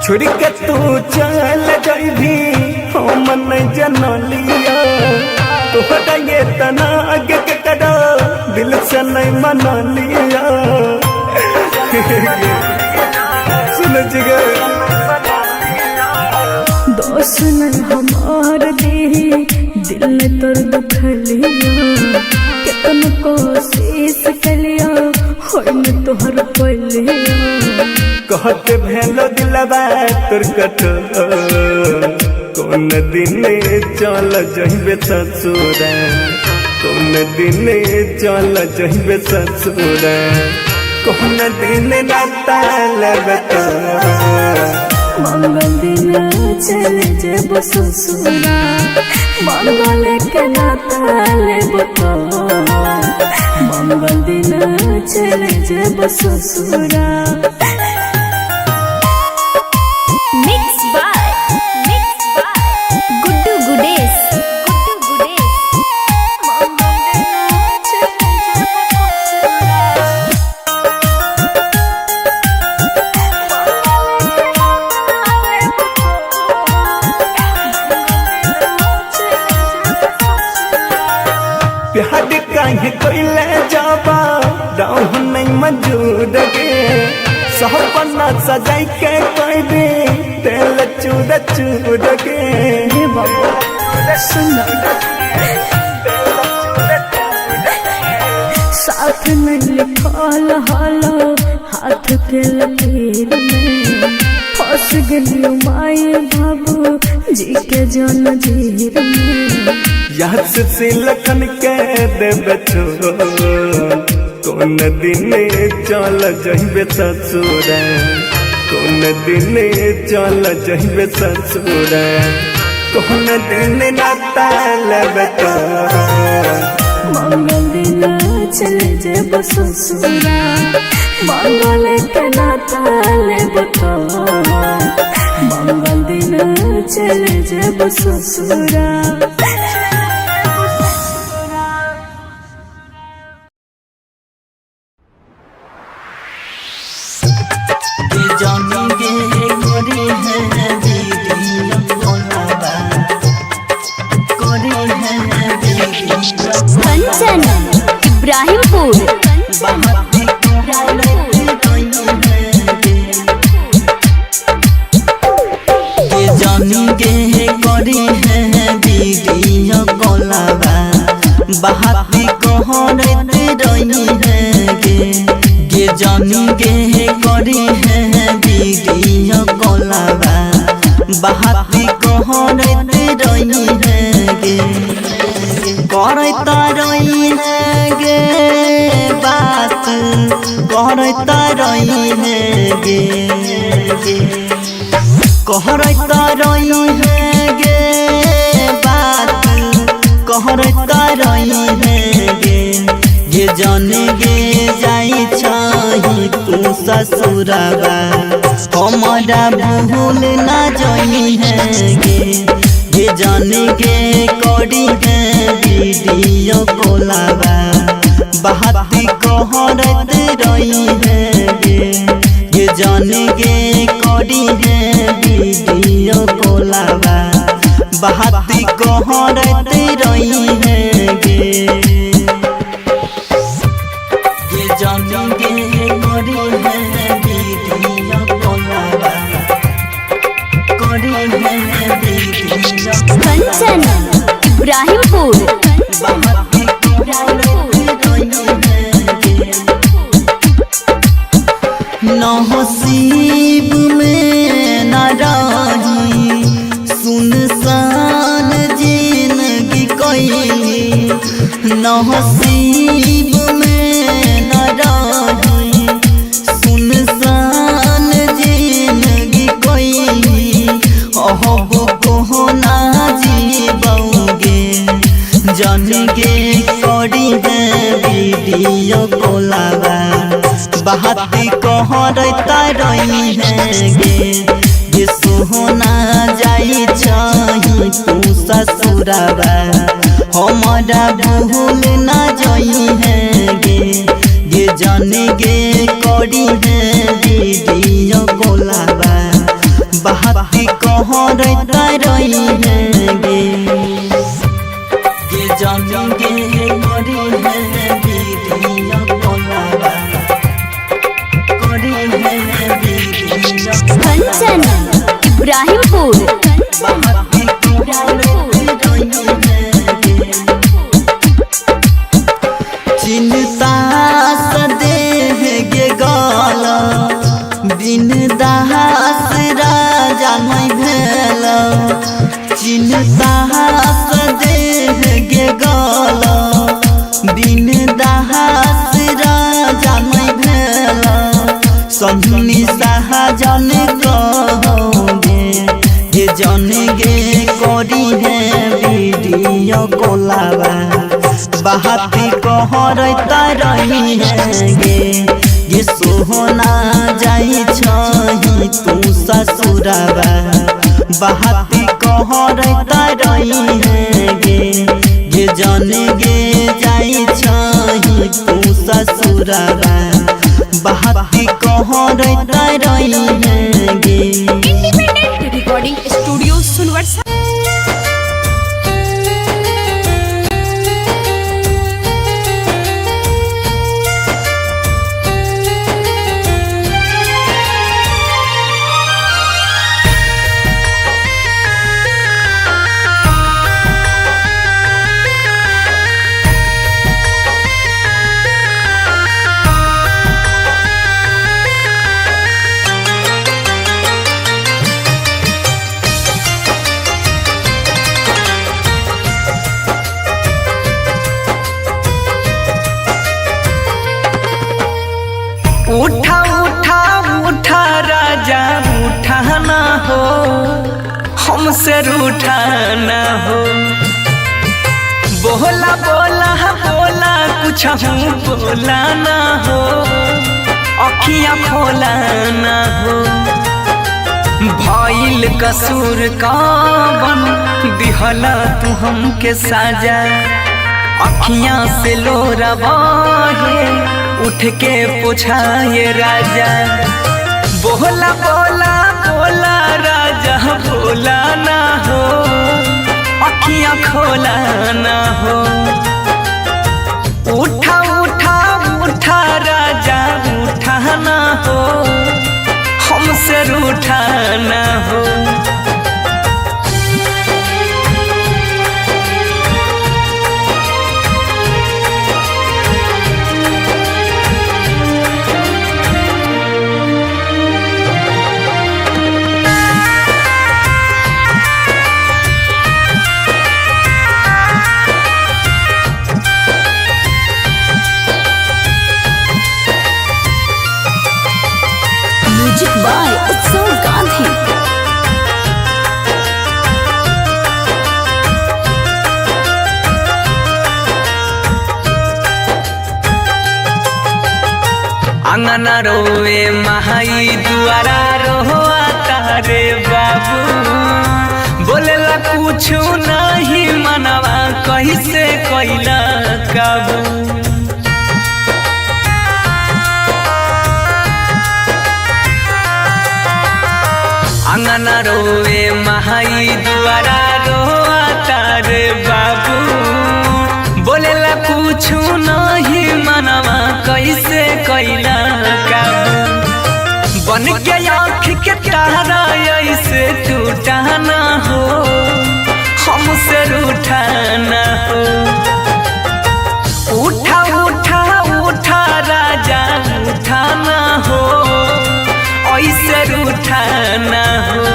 छोड़ के तू चल जाइबी हम नहीं जनलिया तोहरा ये तना आगे के कदा दिल से नहीं मनलिया सुन जिगर दोस्त नहीं हमार देही दिल में तोर दुखलिया कितन कोशिश कलिया होय न तोहर पलिया कहते भेलो दिलवा तोर कठोर कौन दिन चल जहिबे ससुरा कौन दिन चल जहिबे ससुरा कौन दिन नाता लेबे मंगल दिन चले जेब ससुरा मंगल के नाता लेब तो मंगल दिन चले जेब ससुरा Mixed by Guddu Gudes. प्यार काहे कोइले जाबा दाह नहीं मौजूद गे सपना सजाई के कोई दे तेल चूड़ चूड़ के हे बाबा सुन साथ में लिखल हालो हाथ के लकीर में फंस गई माई बाबू जी के जन जीर में याद से लखन के देबे कौन दिन चल जहिबे ससुरा कौन दिन चल जहिबे ससुरा कौन दिन नाता लेबे मंगल दिन चले जेब ससुरा मंगल के नाता लेब तो मंगल दिन चले जेब ससुरा Kanchan, Ibrahimpur. बहाती कहरते रही है गे जानी गे करी है वीडियो कॉलवा बहाती कहरते रही है गे करता रही है गे बात करता रही है गे कहरता रही है गे बात कहरता रही है गे जाने गे जाई छही तू ससुरवा हमारा भूल ना जाई है गे जाने गे करी है वीडियो कॉलवा बहाती कहरत रही है गे जाने गे करी है वीडियो कॉलवा बहाती कहरत रही है गे जाने गे करी है वीडियो कॉलवा करी है वीडियो Kanchan, Ibrahimpur. नसीब में न रही सुनसान जिंदगी कोई नसीब में न रही सुनसान जिंदगी कोई अब को ना जीबोगे जान गे करी है वीडियो कॉलवा बहाती कहरता रही है गे सोहना जाई छही तू ससुरवा हमारा भूल ना जाई है गे जाने गे करी है वीडियो कॉलवा बहाती कहरता रही है गे जानेंगे करी है वीडियो कॉलवा करी है वीडियो कंचन इब्राहिमपुर बहाती कहरता रही है चिंता सदेह गे गाला बिन दास राजा नहीं भेल चिंता सदेह गे गाला बिन दास राजा नहीं भेल सन्नी सहजन कहोगे ये जन गे करी है वीडियो कॉलवा बहाती कहरता रही है गे सोहना जाई छही तू ससुरवा बहाती कहरता रही है गे जन गे जाई छही तू ससुरवा बहाती कहरता रही है गे इंडिपेंडेंट रिकॉर्डिंग स्टूडियो सुनवर्षा। उठा उठा उठा राजा उठाना हो हमसे रूठाना हो बोला बोला बोला कुछ बोला ना हो अखियाँ खोलाना हो भइल कसूर कावन दिहला तू हमके साजा अखियाँ से लोरा बहे उठ के पूछाए राजा बोला बोला बोला राजा बोला ना हो अखियाँ खोला ना हो उठा उठा उठा राजा उठाना हो हमसे रूठाना हो म्यूजिक बाय उत्सव गांधी। अंगना रोवे महाई दुआरा रोआ तारे बाबू बोलेला कुछ नहीं मनवा कैसे कैला काबू अंगना रोवे महाई दुआरा रोआ तारे बाबू बोलेला कुछ नहीं मनवा कैसे कैला काबू बन के आँख के तारा ऐसे टूटाना हो हमसे रूठाना हो उठा उठा उठा राजा उठाना हो ऐसे रूठाना हो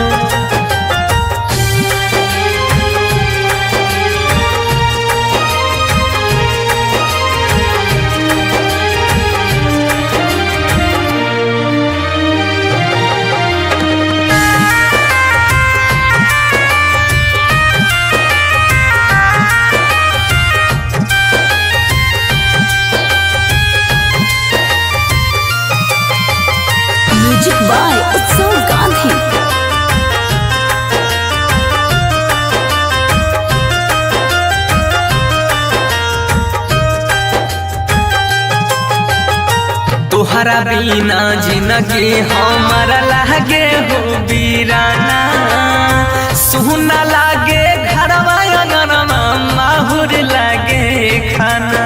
म्यूजिक बाय उत्सव गांधी। तोहरा बिना जिंदगी हमारा लागे हो बीरा वीराना सुना लागे घरवा अंगनवा माहुर लागे खाना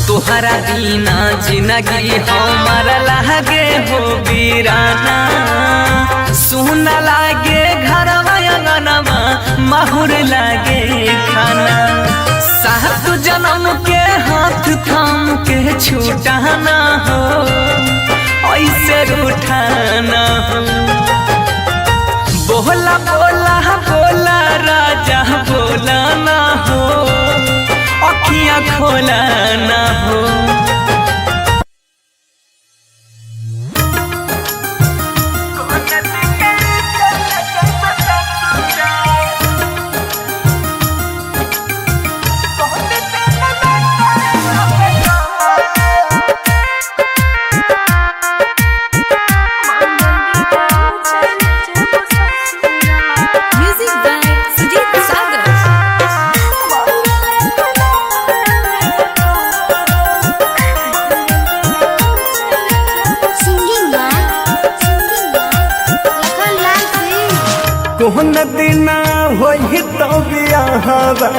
तोहरा बिना जिंदगी हमारा लागे हो वीराना सुना लागे घरवा अंगनवा माहुर लागे खाना सात जन्म के हाथ थाम के छूटाना हो ऐसे रूठाना हो बोला बोला बोला राजा बोला ना हो अखियाँ खोला ना हो कोहन दिन होई तो बियाहवा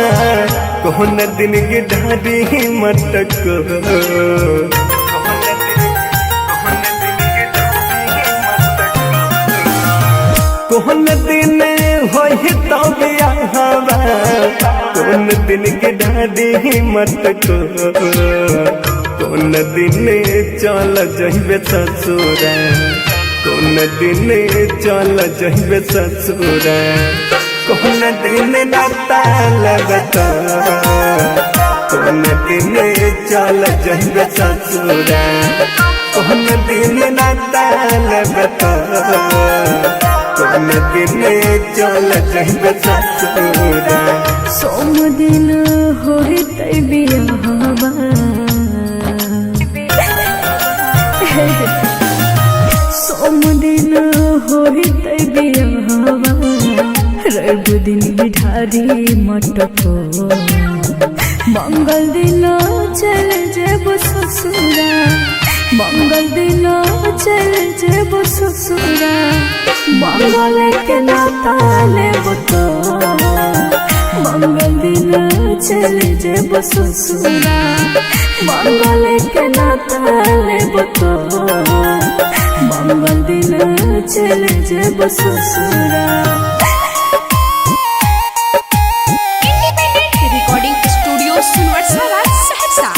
कोहन दिन की ढाडी मटक कोहन दिन होई तो बियाहवा कोहन दिन की ढाडी मटक कोन दिन चल जइबे ससुरा कौन दिन चल जइबे ससुरा कौन दिन नाता लगता कौन दिन चल जइबे ससुरा कौन दिन नाता लगता कौन दिन चल जइबे ससुरा सोम दिन होई बियाहवा सोम दिन होई बियाहवा रब दिन बिठारी मटको मंगल दिन चल जेब ससुरा मंगल दिन चल जेब ससुरा मंगल के नाता लेब तो मंगल दिन चल जेब ससुरा मंगल के नाता लेब तो मंगल दिन चल जेब ससुरा रिकॉर्डिंग स्टूडियो सुनवरसाला सहरसा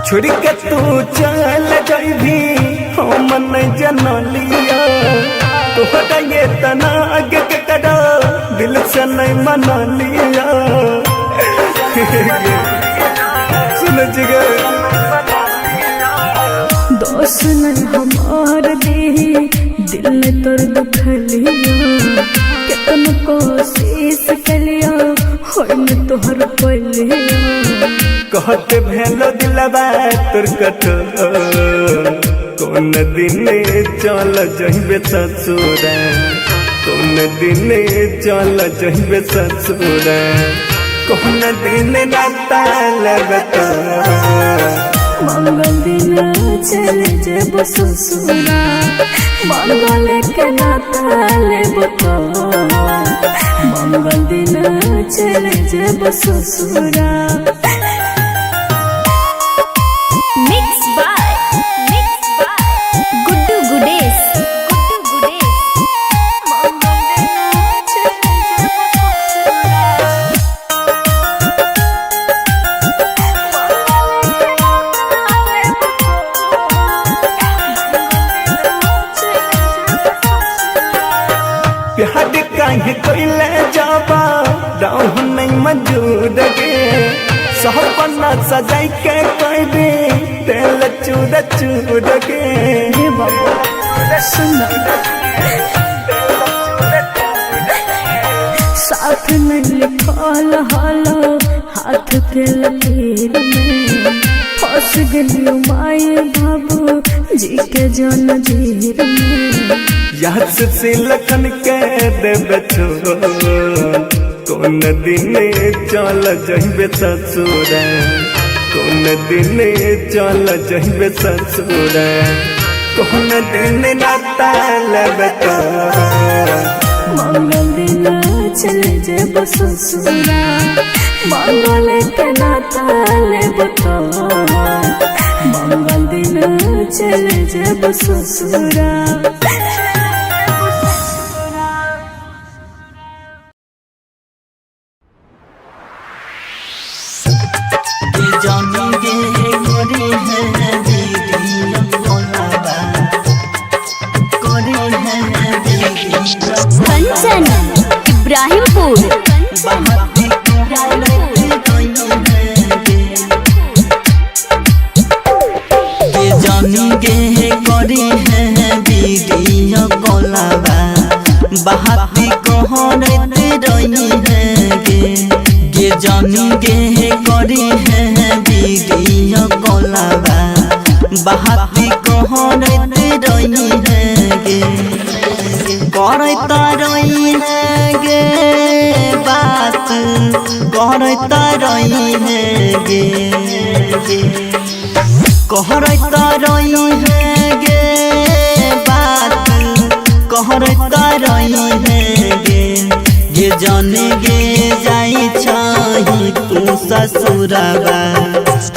छोड़ के तू चल जइभी हम नहीं जनलिया तोहरा ये तना आगे के कड़ा दिल से नहीं मनलिया सुन जिगे दोस्त नहीं हमार दे दिल ने तोर दुखलिया कितन कोशिश कलिया होई न तोहर पलिया कहते भेलो दिलवा तोर कठोर कौन दिन चल जइबे ससुरा कौन दिन चल जइबे ससुरा कौन दिन नाता लगता मंगल दिन चल जेब ससुरा मंगल के नाता लेब तो मंगल दिन चल जेब ससुरा मिक्स बाय गुड्डू गुडेश प्यार काहे कोइले जाबा राह नहीं मजूद गे सपना सजाई के कोई दे तेल चूद चूद के हे बाबा सुन साथ में लिखल हाल हाथ के लकीर में फंस गलियो माए बाबू जी के जंजीर में। याद से लखन के देवे छोड़ कौन दिन चल जइबे ससुर, कौन दिन चल जइबे ससुर, कौन दिन नाता लेबे मंगल दिन चले जेब ससुरा, मंगल के नाता लेब तो मंगल दिन चले जेब ससुरा। कंचन इब्राहिमपुर। जानी गे करी है वीडियो कॉलवा बहाती कहरत रही है गे जानी गे करी है वीडियो कॉलवा बहाती कहरत रही है गे करता रही है गे बात करता रही है गे कहरता रही है गे बात कहरता रही है गे जाने गे जाई छही तू ससुरबा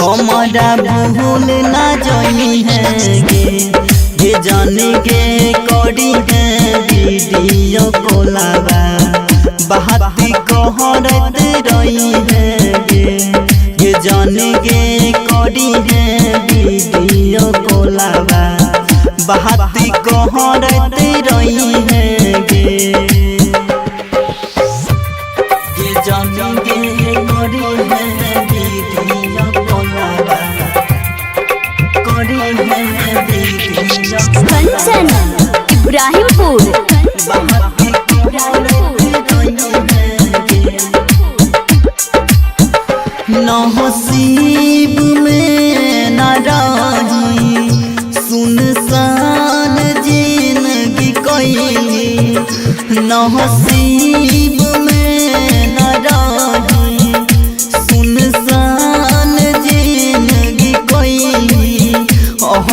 हमारा भूल ना जाई है गे जाने गे करी है वीडियो कॉलवा बहाती कहरत रही है गे जाने गे करी है वीडियो कॉलवा बहाती कहरत रही है गे जाने गे करी है वीडियो कॉलवा करी है वीडियो कंचन इब्राहिमपुर। नसीब में न रही सुनसान जिंदगी कैली, नसीब में न रही सुनसान जिंदगी कैली, अब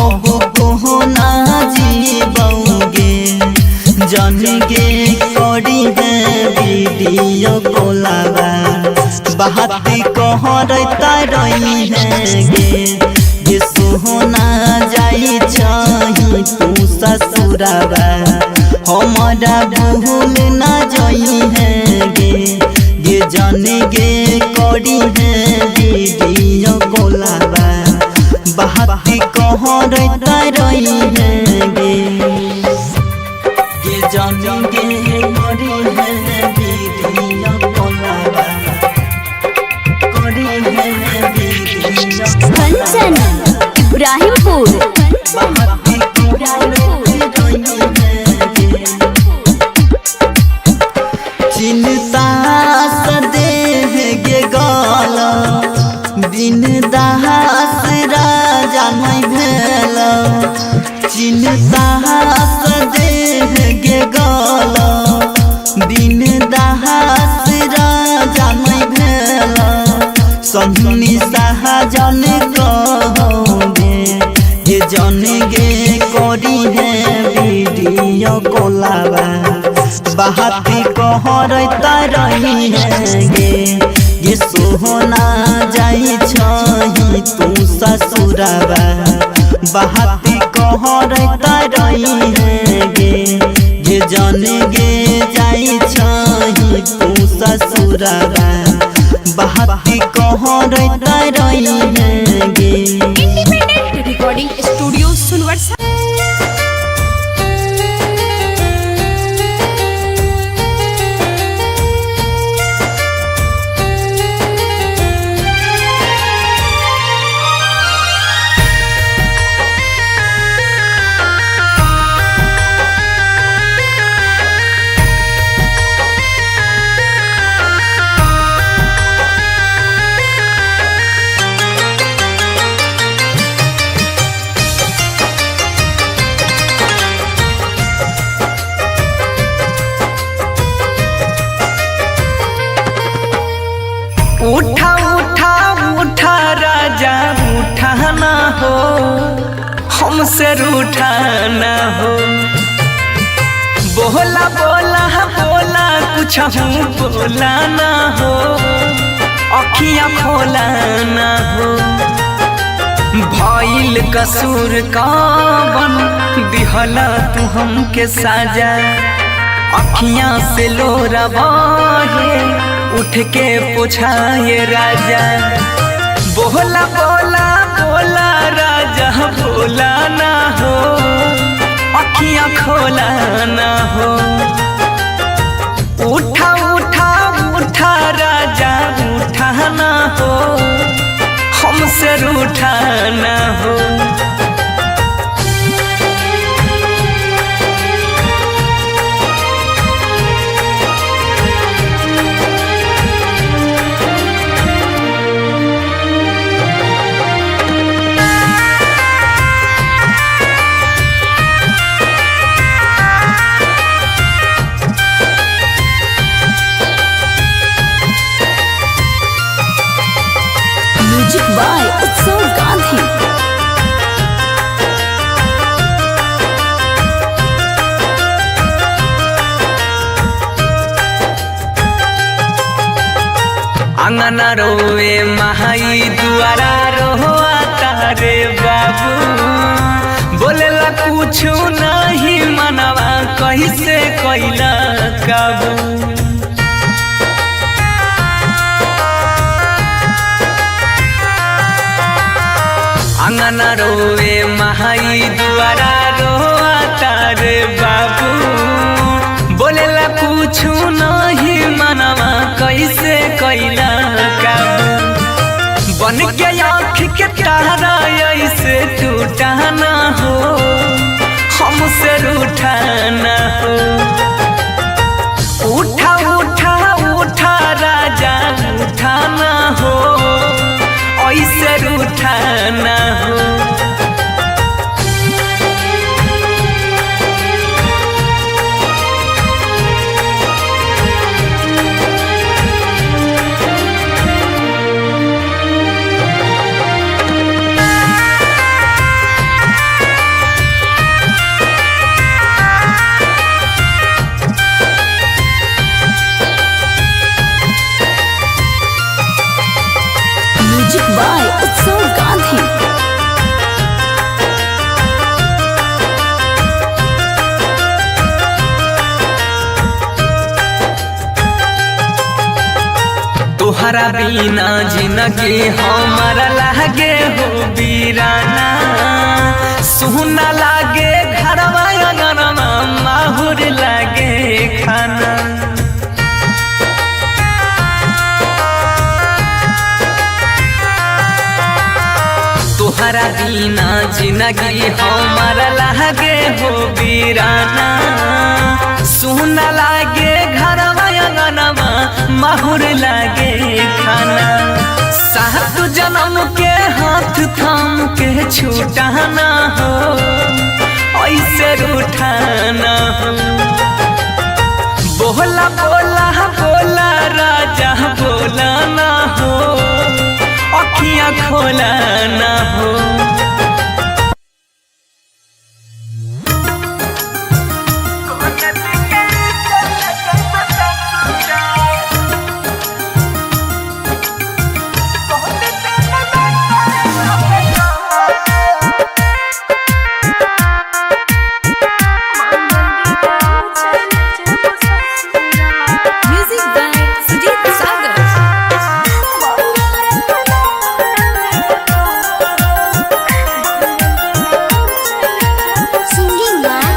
को ना जीबोगे जान गे करी है वीडियो कॉलवा बहाती कहरता रही है गे सोहना जाई छही तू ससुरबा हमारा भूल ना जाई है गे जाने गे करी है वीडियो कॉलवा बहाती कहरता रही है गे जाने गे करी है वीडियो कॉलवा कंचन इब्राहिमपुर। चिंता सदे गे गल बिन दास राजा नहीं भेल, चिंता सदे गे गल बिन दास राजा नहीं भेल, सन्नी सहजन कहोगे गे जन गे करी है वीडियो कॉलवा बहाती कहरता रही है गे सोहना जाई छही तू ससुरबा बहाती कहरता रही है गे जन गे जाई छही तू ससुरबा बहाती कहरता रही है गे। Independent recording studio Sunwarsha. हमसे रूठाना हो। बोला बोला बोला कुछ बोला ना हो, अखियाँ खोला ना हो। भइल कसूर कवन दिहला तू हमके साजा, अखियाँ से लोरा बहे उठ के पूछाए राजा। बोला बोला बोला राजा बोला ना हो, अखियाँ खोला ना हो। उठा उठा उठा राजा उठा ना हो, हमसे रूठा ना हो। म्यूजिक बाय उत्सव गांधी। अंगना रोए महाई दुआरा रोआ तारे बाबू, बोलेला कुछ नहीं मनवा कैसे कैला काबू। अंगना रोए महाई दुआरा रोआ तारे बाबू, बोलेला कुछ नहीं मनवा कैसे कैला काबू। बन के आँख के तारा ऐसे टूटा ना हो, हमसे रूठा ना हो। उठा उठा उठा राजा उठा ना हो, ऐसे रूठा ना हो। म्यूजिक बाय उत्सव गांधी। तोहरा बिना जिंदगी हमारा लागे हो वीराना, सुना लागे घरवा अंगनवा माहुर लागे खाना। तोहरा बिना जिंदगी हमारा लागे हो वीराना, सुना लागे घरवा अंगनवा माहुर लागे खाना। सात जन्म के हाथ थाम के छूटा ना हो, ऐसे रूठा ना हो। बोला बोला बोला राजा बोला ना हो, अखियाँ खोला ना हो। Music by Sujeet Sagar. Singing by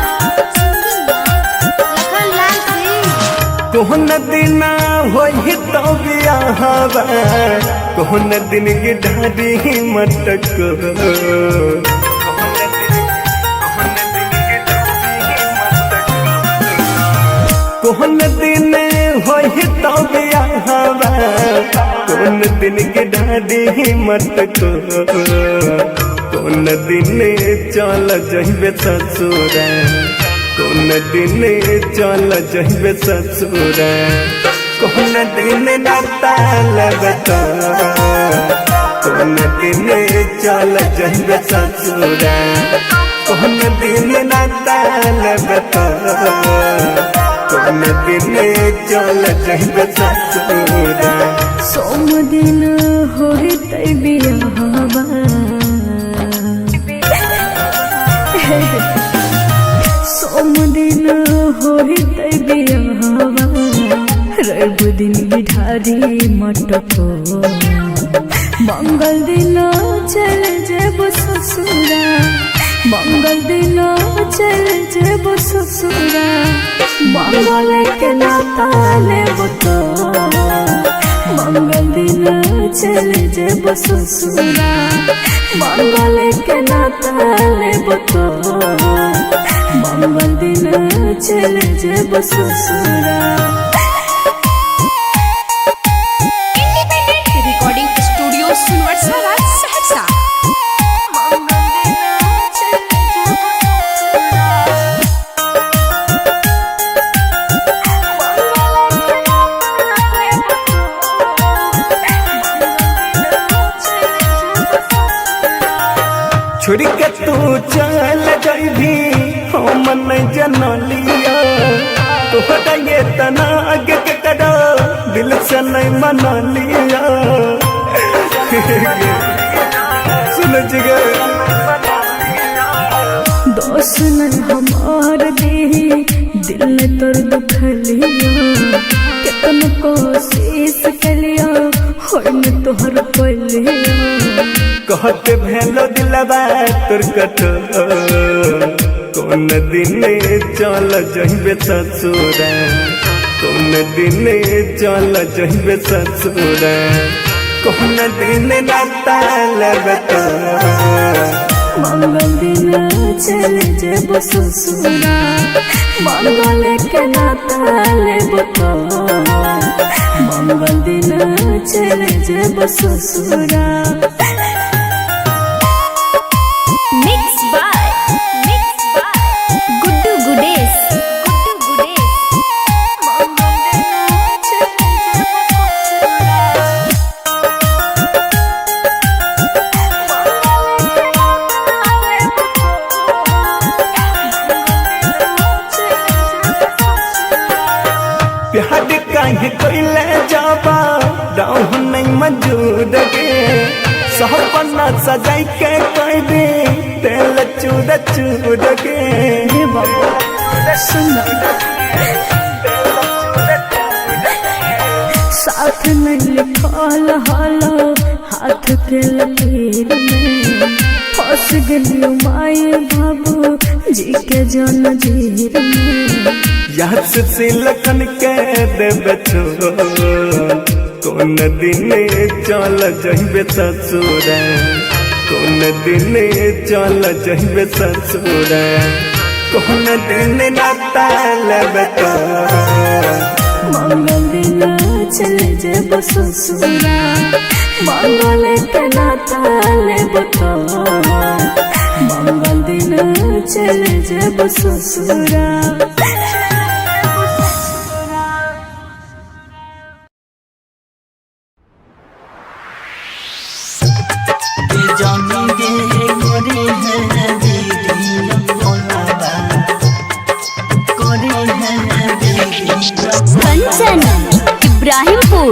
Lakhan Lal Singh. कोहन दिन होई तो बियाहवा, कोहन दिन की ढाडी मटक। कोहन दिन होई तो बियाहवा, कोहन दिन की ढाडी मटक। कोन दिन चल जइबे ससुरा, कोन दिन चल जइबे ससुरा। कोन दिन नाता लगता, कोन दिन चल जइबे ससुरा। कौन दिन नाताल बता कौन दिन चल जइबे ससुरा सोम दिन होते बियाहवा सोम दिन होते बियाहवा रवि दिन बिठारी मटको मंगल दिन चल जेब ससुरा मंगल दिन चल जेब ससुरा मंगल के नाता लेब तो मंगल दिन चल जेब ससुरा मंगल के नाता लेब तो मंगल दिन चल जेब ससुरा। रिकॉर्डिंग स्टूडियो सुनवरसाला सहरसा। छोड़ के तू चल जइभी हम नहीं जनलिया तोहरा ये तना आगे के करो दिल से नहीं मनलिया सुन जिगर दोस्त नहीं हमार दी दिल ने तोर दुखलिया कितन कोशिश कलिया होय न तोहर पलिया कहते भेलो दिलवा तोर कठोर कौन दिन चल जइबे ससुरा कौन दिन चल जइबे ससुरा कौन दिन नाताल बता मंगल दिन चल जेब ससुरा मंगल के नाता लेब तो मंगल दिन चल जेब ससुरा। Mix by Guddu Gudesh. प्यार काहे कोइले जाबा दाऊ नहीं मजूद के सपना सजाई के कोई दे तेल चूड़ चूड़ के हे बाबा सुन साथ नहीं लिखल हालो हाथ के लकीर में फंस गलियो माए बाबू जी के जन जीर में याद से लखन के देबे छोड़ कौन दिन चल जइबे ससुरा कौन दिन चल जइबे ससुरा कौन दिन नाताल बता मंगल दिन चल जेब ससुरा मंगल के नाता लेब तो मंगल दिन चल जेब ससुरा। कंचन इब्राहिमपुर।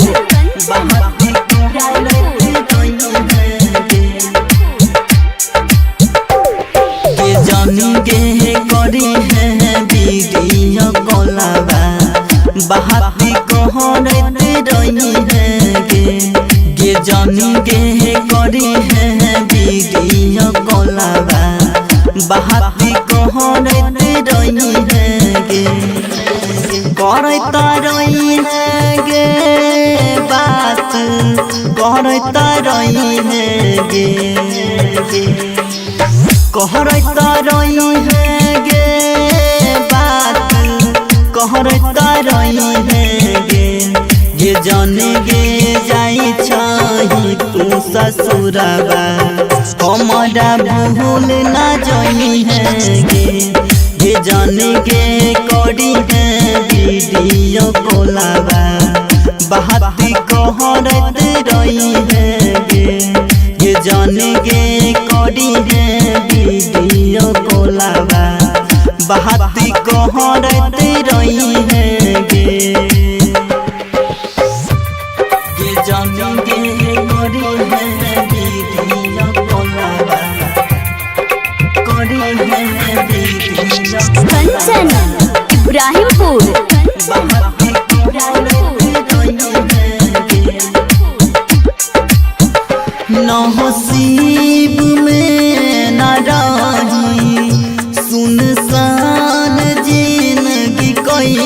जानी गे करी है वीडियो कॉलवा बहाती कहरत रही है गे जानी गे करी है वीडियो कॉलवा बहाती कहरत रही है गे करता रही है गे बात करता रही है गे कहरता रही है गे बात कहरता रही है गे जाने गे जाई छही तू ससुरबा हमारा भूल ना जाई है गे जाने गे करी है वीडियो कॉलवा बहाती कहरत रही है गे जाने गे करी है वीडियो कॉलवा बात कहरते रही है गे जाने गे करी है वीडियो कॉलवा करी है वीडियो कंचन इब्राहिमपुर नसीब में न रही सुनसान जिंदगी कोई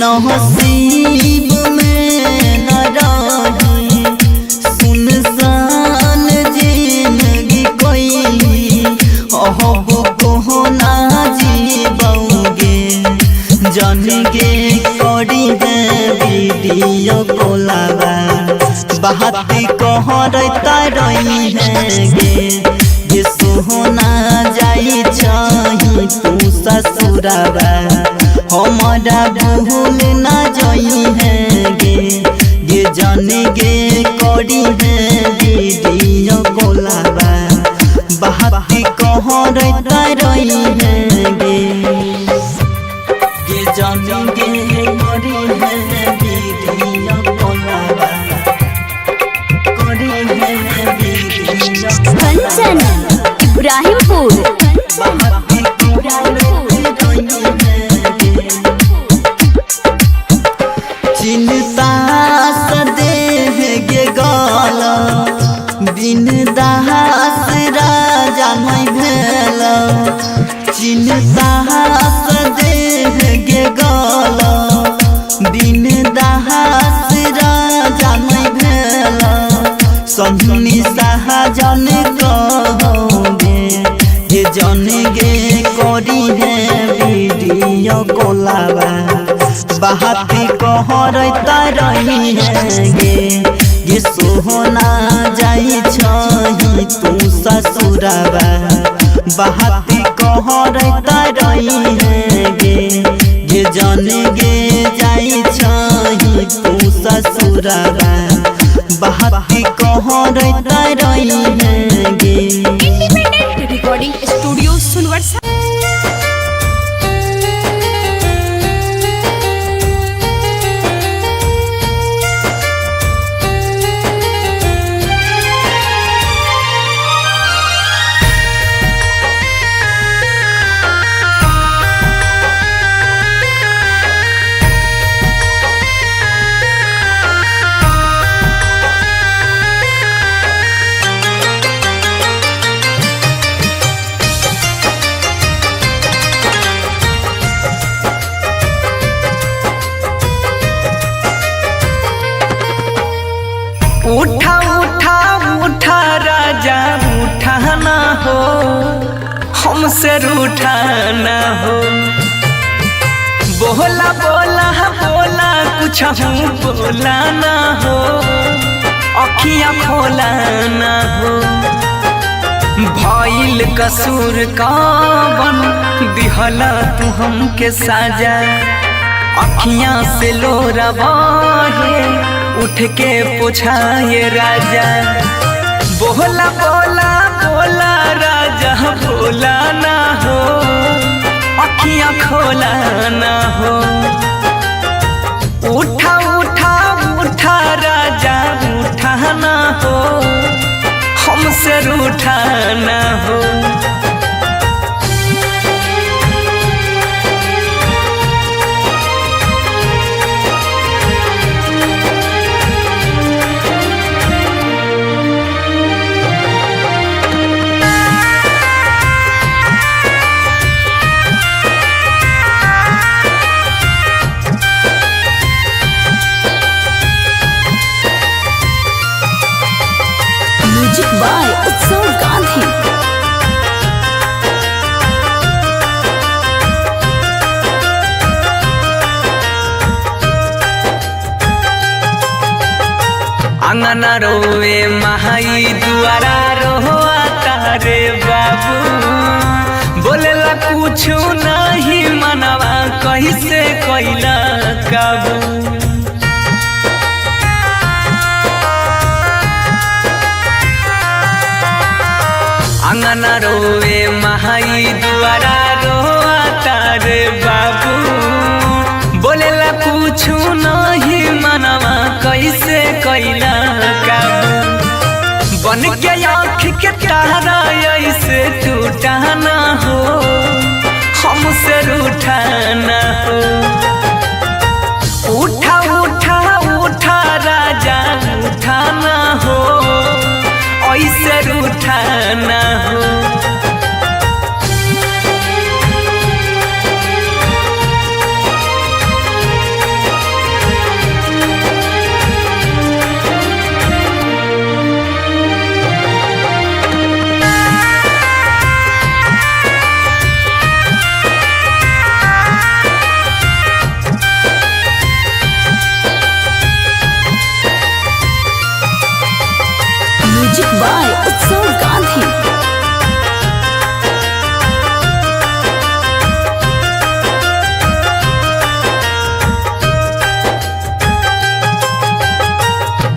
नसीब में न रही सुनसान जिंदगी कोई अब को ना जीवोगे जानेगे करी है वीडियो कॉलवा बात कहरता रही है गे सोहना जाई छही तू ससुराबा हमारा भूल ना जाई है गे जाने गे करी है वीडियो कॉलवा बात कहरता रही है गे जाने गे करी है वीडियो कॉलवा कंचन इब्राहिमपुर चिंता सदेह गे गाला बिन दास राजा नहीं भेल चिंता सदेह गे गाला बिन दास राजा नहीं भेल सन्नी सहजन कहोगे ये जाने गे करी है वीडियो कॉलवा बात कहरता रही है गे सोहना जाई छही तू ससुराबा बात कहरता रही है गे जाने गे जाई छही तू ससुराबा बात कहरता रही है गे इंडिपेंडेंट रिकॉर्डिंग स्टूडियो सुनवर्षा उठा उठा उठा राजा उठा ना हो हमसे रूठा ना हो बोला बोला बोला कुछ बोला ना हो अखियाँ खोला ना हो भइल कसूर कवन दिहला तू हमके साजा अखियाँ से लोरा बहे उठ के पूछाए राजा बोला बोला बोला राजा बोला ना हो अखियाँ खोला ना हो उठा उठा उठा राजा उठा ना हो हमसे रूठा ना हो म्यूजिक बाय उत्सव गांधी अंगना रोवे महाई दुआरा रोआ तारे बाबू बोलेला कुछ नहीं मनवा कैसे कैला काबू अंगना रोवे महाई दुआरा रोआ तारे बाबू बोलेला कुछु नहीं मनवा कैसे कैला काबू बन के आँख के तारा ऐसे टूटा ना हो हमसे रूठा ना हो उठा उठा उठा राजा उठा ना हो ऐसे रूठा ना हो म्यूजिक बाय उत्सव गांधी।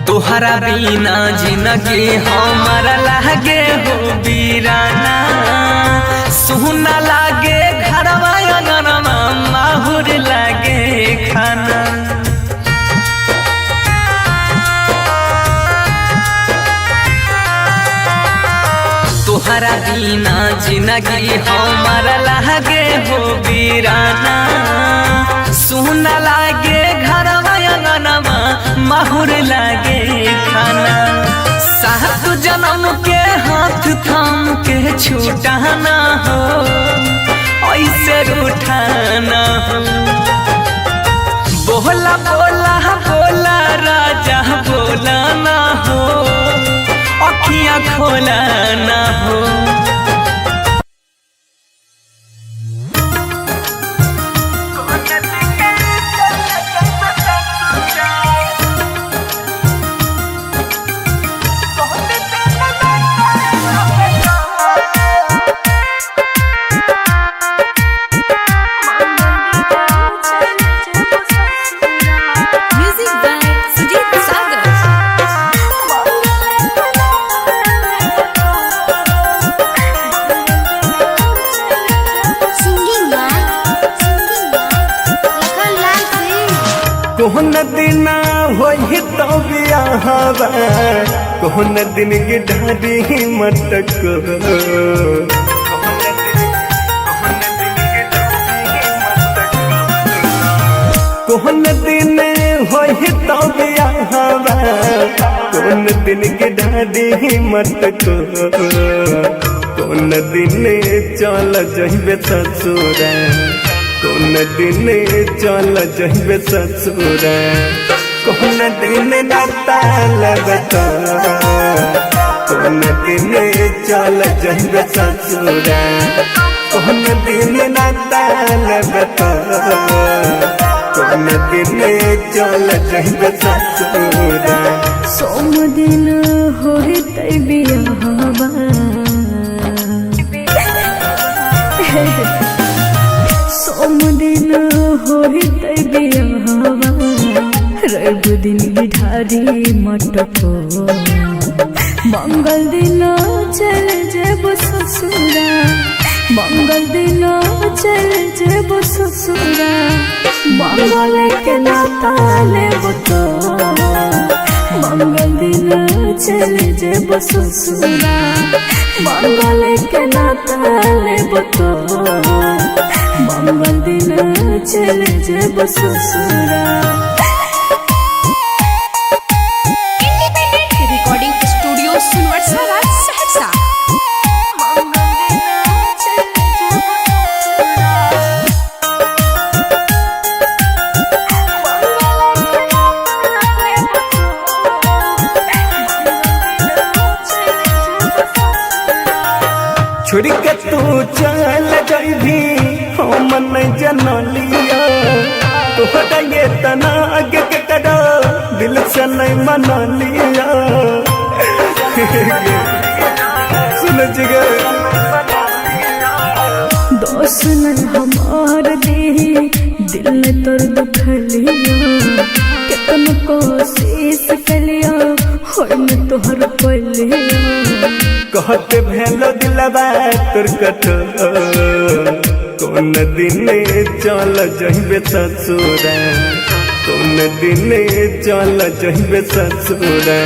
तोहरा बिना जिंदगी हमारा लागे हो बीराना सुना लागे घरवा अंगनवा माहुर लागे खाना तोहरा बिना जिंदगी हमारा लागे हो बीराना सुना लागे घरवा अंगनवा माहुर लागे खाना सात जन्म के हाथ थाम के छूटा ना हो ऐसे रूठा ना हो बोला बोला बोला राजा बोला ना हो अखियाँ खोला ना हो music by Sujeet Sagar. Singing by Lakhan Lal Singh. कोहन दिन होई तो बियाहवा कोहन दिन के ढारी मटक कोहन दिन होई तो बियाहवा कोहन दिन के ढारी मटक कोन दिन चल जइबे ससुरा कोन दिन चल जइबे ससुरा कोन दिन नाता लगता कोन दिन चल जइबे ससुरा कोन दिन नाता लगता कोन दिन चल जइबे ससुरा सोम दिन होई तै बियाहवा सोम दिन होई तै बियाहवा रवि दिन बिठारी मटको मंगल दिन चल जेब ससुरा मंगल दिन चल जेब ससुरा मंगल के नाता लेब तो मंगल दिन चल जेब ससुरा मंगल के नाता लेब तो मंगल दिन चल जेब ससुरा। Independent recording studio Sunwarsa Saharsa. छोड़ के तू चल जाइबी हम नहीं जनलिया तोहरा ये तना आगे के कड़ा दिल से नहीं मनलिया सुन जिगर दोस्त न हमार दे दिल तोर दुखलिया कितन कोशिश कलिया होई न तोहर पहले कहते भेलो दिलवा तोर कठोर कौन दिन चल जहिबे ससुरा कौन दिन चल जहिबे ससुरा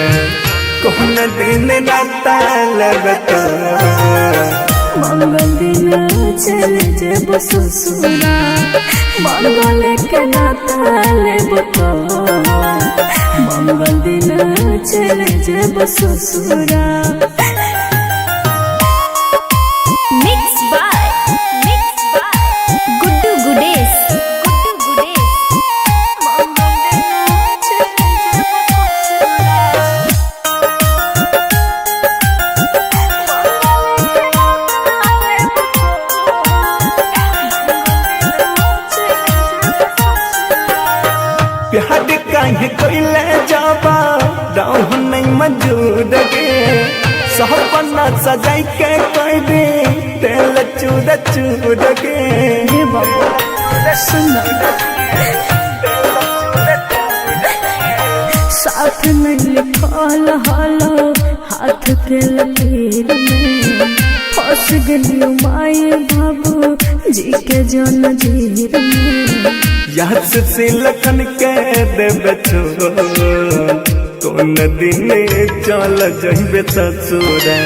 कौन दिन नाता लेबे तो मंगल दिन चले जेब ससुरा मंगल के नाता लेब तो मंगल दिन चले जेब ससुरा Mixed by Guddu Gudes. प्यार काहे कोइले जाबा राह नहीं मौजूद गे सपना सजाई के कोई भी तेल चूद चूद गे रे बाबा सुन साथ में लिखल हलो हाथ के लकीर में फंस गलियो माए बाबू जी के जन जीर में याद से लखन के देबे छोड़ कौन दिन चल जहिबे ससुरा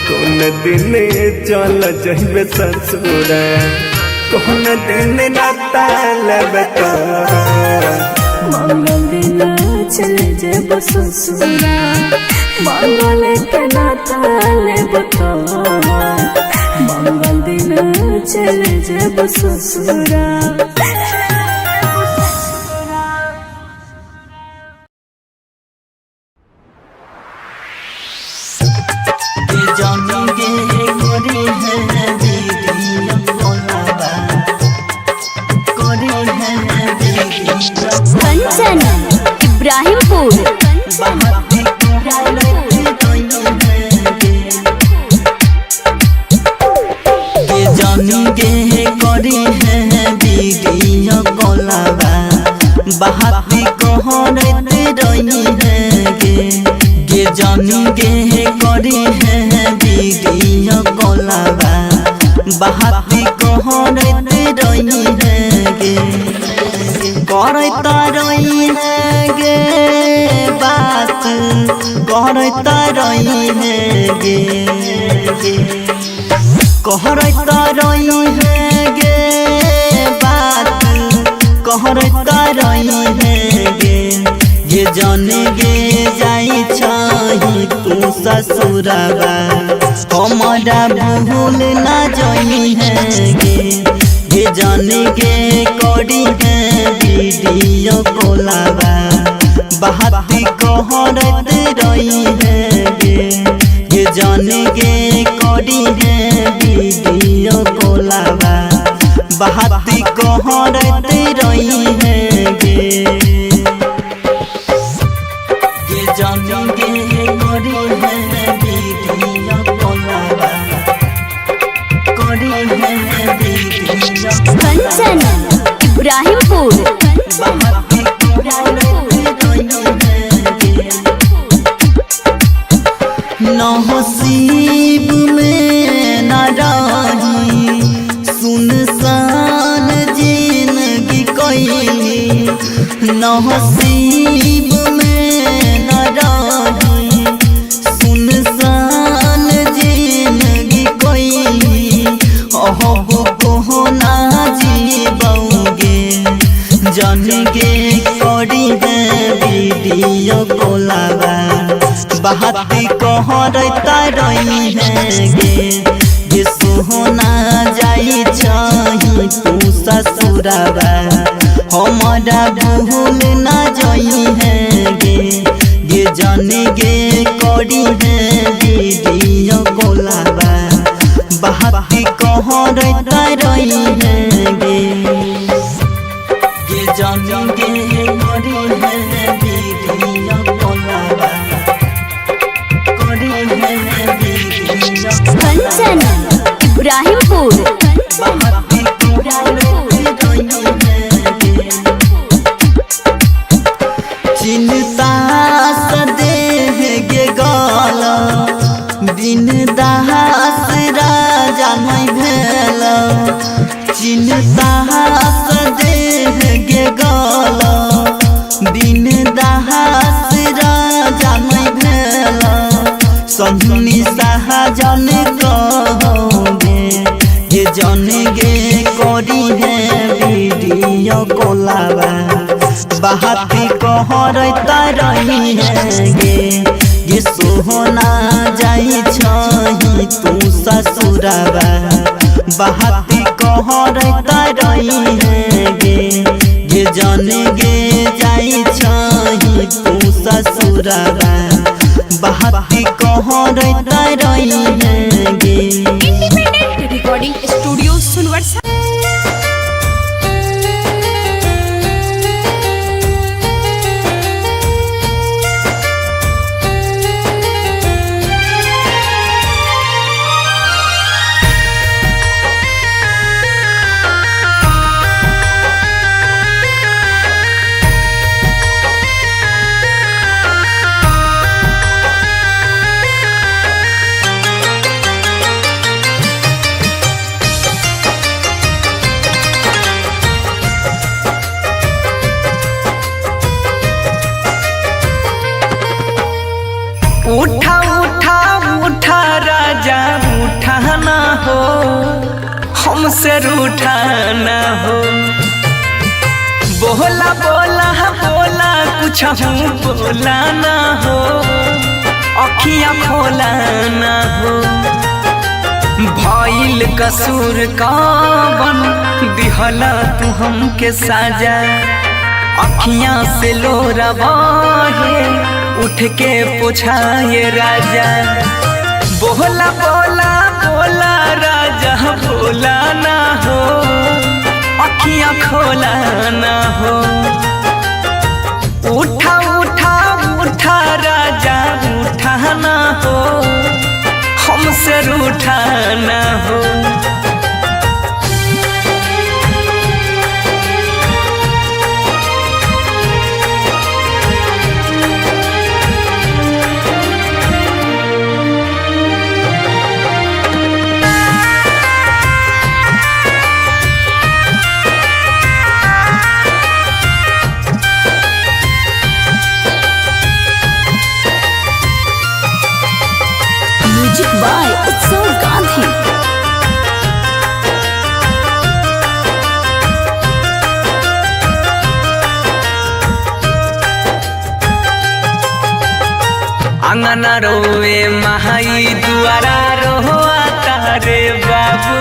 कौन दिन चल जहिबे ससुरा कौन दिन नाता लेबे तो मंगल दिन चले जेब ससुरा मंगल के नाता लेब तो मंगल दिन चले जेब ससुरा Kanchan, Ibrahimpur. बहाती कहरत रही है गे जानी गे करी है वीडियो कॉलवा बहाती कहरत रही है गे करता रही है गे बात करता रही है गे कहरता रही है गे बात कहरता रही है गे ये जाने गे जाई छही तू ससुरवा हमारा भूल ना जाई है गे ये जाने गे करी है वीडियो कॉलवा बहाती कहरत रही है गे ये जाने गे करी है वीडियो कॉलवा बहाती कहरत रही है गे ये जाने गे करी है वीडियो कॉलवा करी है वीडियो Kanchan, Ibrahimpur. बहाती कहरत रही है गे नसीब में न रही सुनसान जिंदगी कोई नसीब में न रही सुनसान जिंदगी कोई अहब को ना जीबोगे जान गे करी है वीडियो कॉलवा बहाती कहरता रही है गे सोहना जाई छही तू ससुरवा हमारा भूल ना जाई है गे जाने गे करी है वीडियो कॉलवा बहाती कहरता रही है गे जाने गे करी है वीडियो कॉलवा Kanchan, Ibrahimpur. चिंता सदेह दिन दास राजा नहीं भेल चिन्ता देह गे गल दिन दास राजा नहीं भेल सन्नी सहजन कहोगे ये जन गे करी है वीडियो कोलाबा बाती कहरता रही है गे सोहना जाई छही तू ससुराबा बाती कहरता रही है गे जन गे जाई छही तू ससुराबा बाती कहरता रही है गे। Independent recording studio Sunwarsha. उठा उठा उठा राजा उठाना हो हमसे रूठाना हो बोला बोला बोला कुछ बोला ना हो अखियाँ खोलाना हो भइल कसूर कवन दिहला तू हमके साजा अखियाँ से लोरा बहे उठ के पूछाए राजा बोला बोला बोला राजा बोला ना हो अखियाँ खोला ना हो उठा उठा उठा राजा उठाना हो हमसे रूठाना हो म्यूजिक बाय उत्सव गांधी। अंगना रोवे महाई दुआरा रोआ तारे बाबू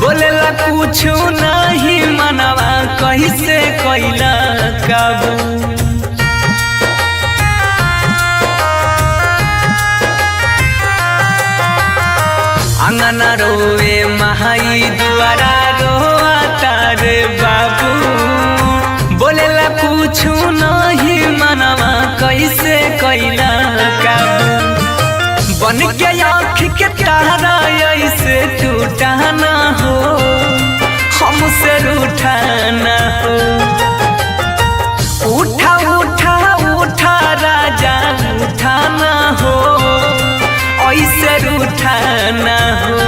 बोलेला कुछ नहीं मनवा कैसे कैला काबू अंगना रोवे महाई दुआरा रोआ तारे बाबू बोलेला कुछ नहीं मनवा कैसे कैला काबू बन के आँख के तारा ऐसे टूटाना हो हमसे रूठाना हो उठा उठा उठा राजा उठाना हो ऐसे रूठाना हो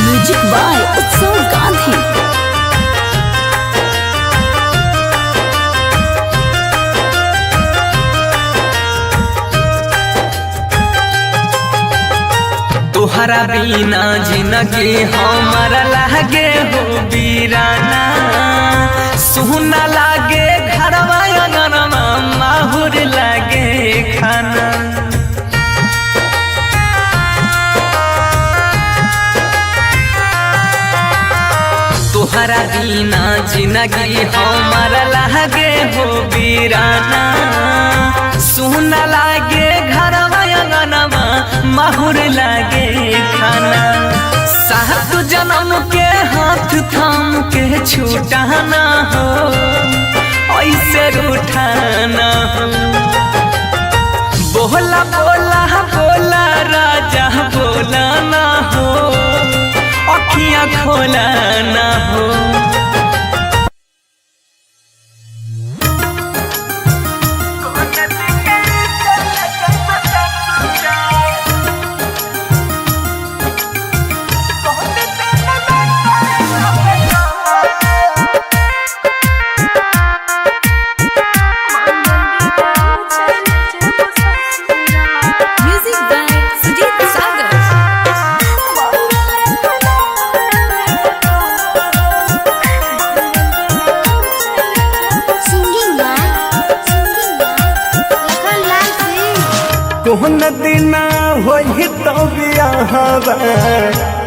म्यूजिक बाय उत्सव गांधी। तोहरा बिना जिंदगी हमारा लागे हो बीराना सुना लागे घरवा अंगनवा माहुर लागे खाना तोहरा बिना जिंदगी हमारा लागे हो बीराना सुना लागे घरवा अंगनमा माहुर लागे खाना। सात जन्म के हाथ थाम के छूटाना हो ऐसे रूठाना हो। बोला बोला बोला राजा बोला ना हो अखियाँ खोला ना हो। कोहन दिन होई तो बियाहवा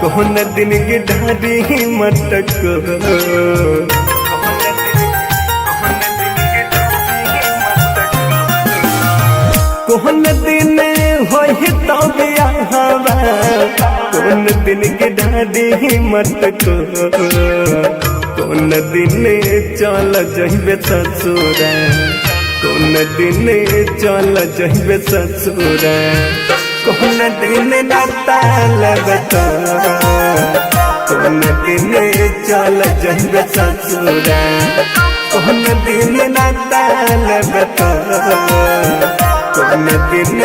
कोहन दिन की ढारी मटक। कोहन दिन होई तो बियाहवा कोहन दिन की ढारी मटक। कोन दिन चल जइबे ससुरा कोन दिन चल जइबे ससुरा। कोन दिन नाता लगता कोन दिन चल जइबे ससुरा। कोन दिन नाता लगता कोन दिन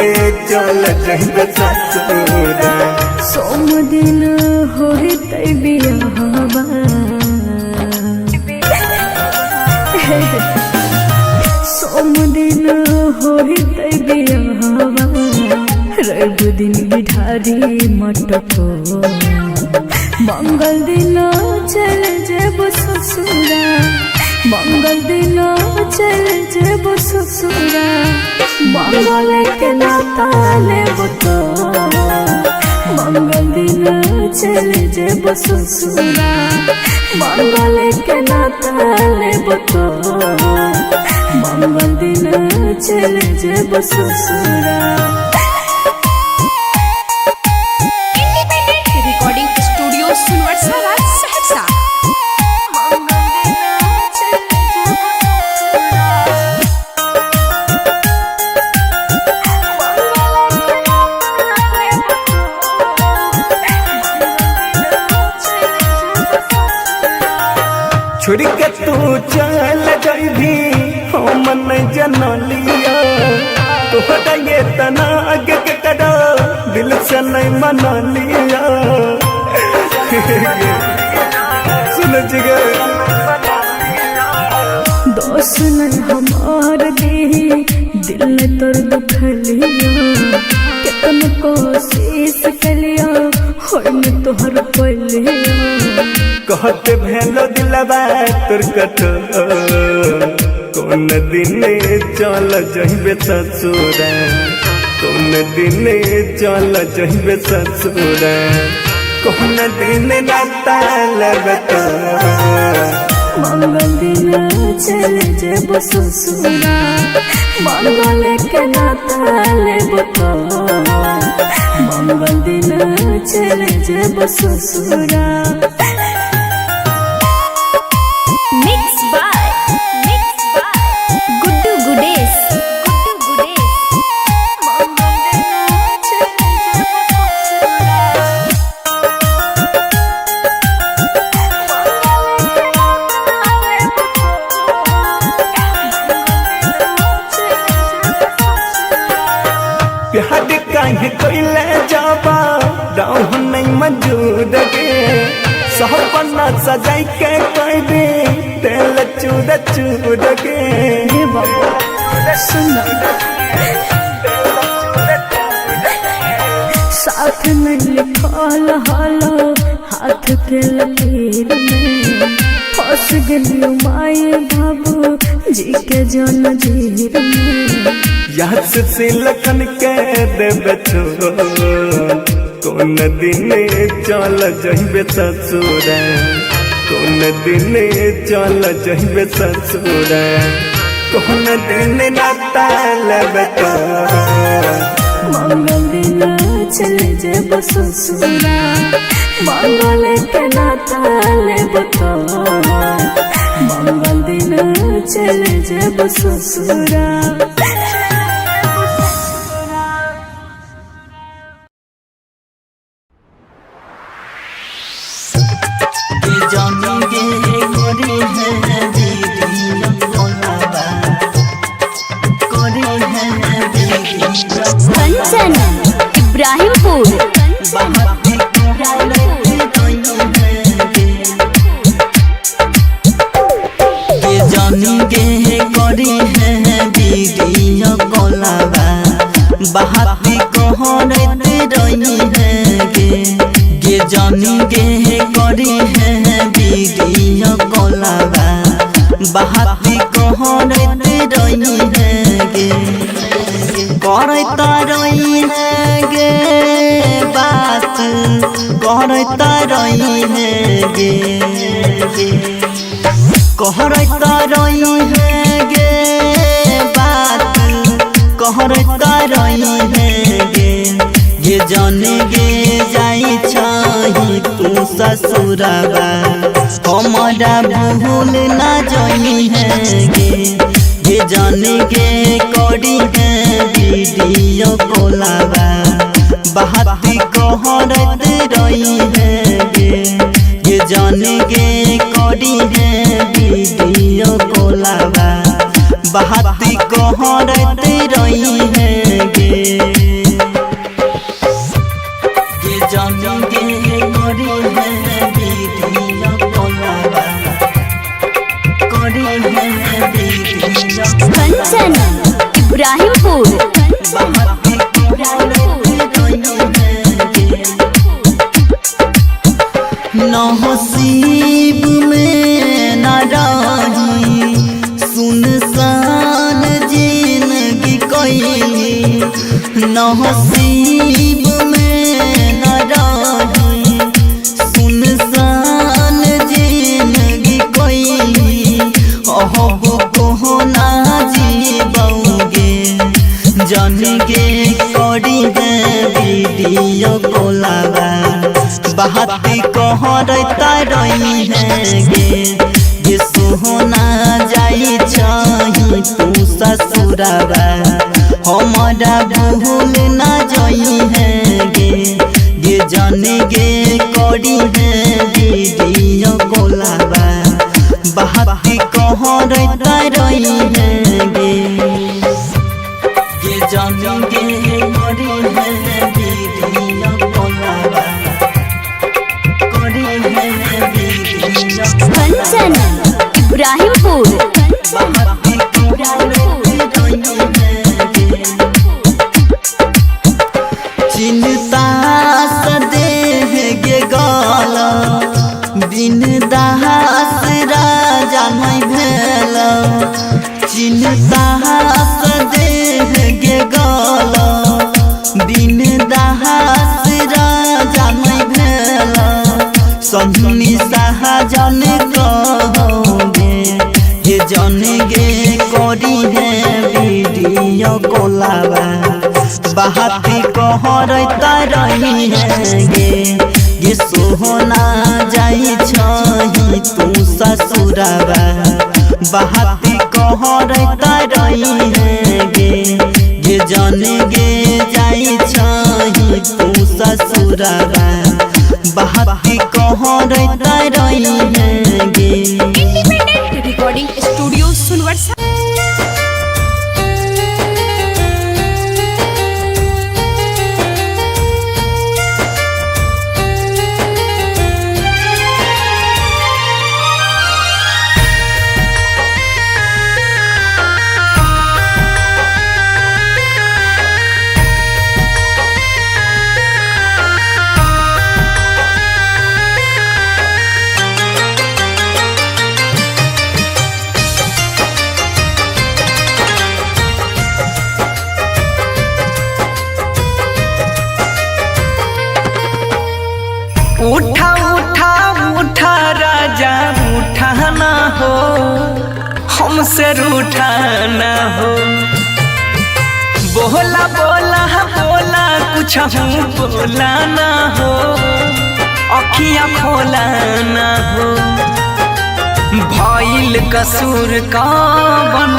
चल जइबे ससुरा। सोम दिन होते बियाहवा सोम दिन होते बियाहवा रवि दिन बिठारी मटको। मंगल दिन चल जेब ससुरा मंगल दिन चल जेब ससुरा। मंगल के नाता लेब तो मंगल दिन चल जेब ससुरा। मंगल के नाता लेब तो मंगल दिन चल जेब ससुरा। Recording studio Sunwarsha Saharsa. छोड़ के तू चल जाइबी हम नहीं जनलिया। तोहरा ये तना आगे के करो दिल से नहीं मना लिया। सुन जिगे दोस्त नहीं हमार दे दिल तोर दुखलिया। कितन कोशिश कलिया होय में तोहर पलिया। कहते भेलो दिलवा तोर कटो कोन दिन चल जइबे ससुरा। कोन दिन चल जइबे ससुरा। कोन दिन नाता लगता मंगल दिन चल जेब ससुरा। मंगल के नाता लेब तो मंगल दिन चल जेब ससुरा। Mix by Guddu Gudesh. प्यार काहे कोइले जाबा राह नहीं मंजूर गे। सपना सजाई के कोई दे तेल चूर चूर गे। हे बाबा सुन साथ में लिखल हालो हाथ के लकीर में। फंस गलियो माए बाबू जी के जन जीर में। याद से लखन के देबे छोड़ कोन दिन चल जइबे ससुरा। कोन दिन चल जइबे ससुरा। कोन दिन नाता लेबे तो मंगल चले जब ससुरा मंगल के नाता ले बतो मंगल दिन चले जब ससुरा कंचन इब्राहिमपुर जानी गे करी है दीदी कोलाबा बहाती कहरत रही है गे जानी गे करी है दीदी कोलाबा बहाती कहरत रही है गे करता रही है गे बात करता रही है गे कहरता रही है गे बात कहरता रही है गे जाने गे जाई छही तू ससुराबा हमारा भूल ना जाई है गे जाने गे करी है वीडियो कोलाबा बहाती कहरत रही है गे जाने गे करी है वीडियो कोलाबा बहाती कहरत रही है गे जाने गे करी है वीडियो कोलाबा करी है वीडियो कंचन इब्राहिमपुर नसीब में न रही सुनसान जिंदगी कैली नसीब में न रही सुनसान जिंदगी कैली अहब को ना जीबोगे जान गे करी है वीडियो कोलाबा बहाती कहरता रही है गे सोहना जाई छही तू ससुराबा हमारा भूल ना जाई है गे जाने गे करी है वीडियो कोलाबा बहाती कहरता रही है गे जाने गे करी है वीडियो कोलाबा कंचन इब्राहिमपुर चिंता सदे गे गाला बिन दास राजा नहीं भेल चिंता सदे गे गाला बिन दास राजा नहीं भेल सन्नी शाहजन कहोगे जन गे करी है वीडियो कोलाबा बहाती कहरता रही है गे सोहना जाई छही तू ससुराबा बहाती कहरता रही है गे जन गे जाई छही तू ससुराबा बहाती कहरता रही है गे इंडिपेंडेंट रिकॉर्डिंग स्टूडियो सुनवर्षा उठा उठा उठा राजा उठा ना हो हमसे रूठा ना हो बोला बोला बोला कुछ बोला ना हो अखियाँ खोला ना हो भइल कसूर कवन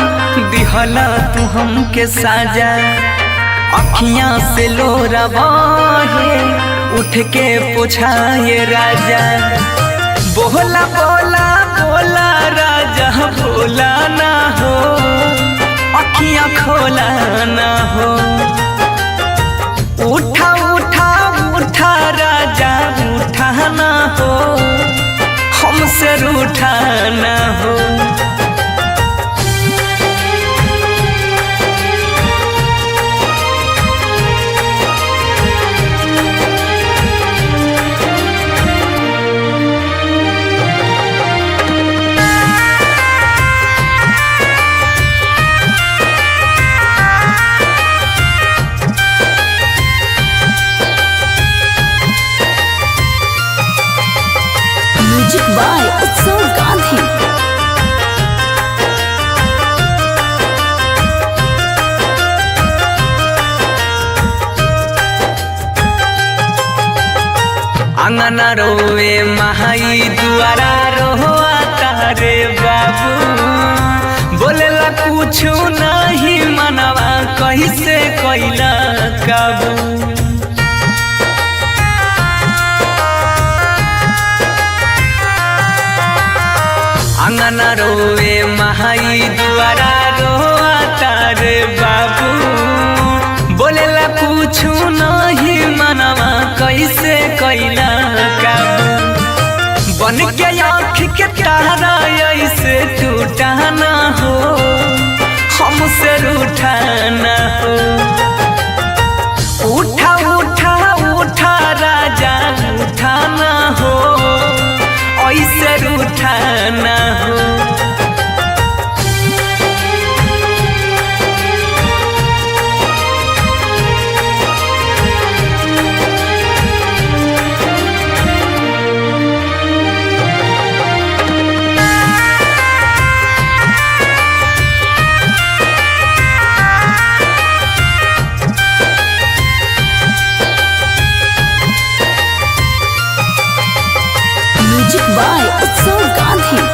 दिहला तू हमके साजा अखियाँ से लोरा बहे उठ के पोछाए राजा बोला बोला बोला राजा बोला ना हो अखियाँ खोला ना हो उठा उठा उठा राजा उठा ना हो हमसे रूठा ना हो म्यूजिक बाय उत्सव गांधी। अंगना रोए महाई दुआरा रोआ तारे बाबू बोलेला कुछ नहीं मनवा कैसे कैला काबू अंगना रोए महाई दुआरा रोआ तारे बाबू बोलेला कुछ नहीं मनवा कैसे कैला काबू बन के आँख के तारा ऐसे टूटा ना हो हमसे रूठा ना हो उठा उठा उठा राजा उठा ना हो ऐसे रूठा ना हो म्यूजिक बाय उत्सव गांधी।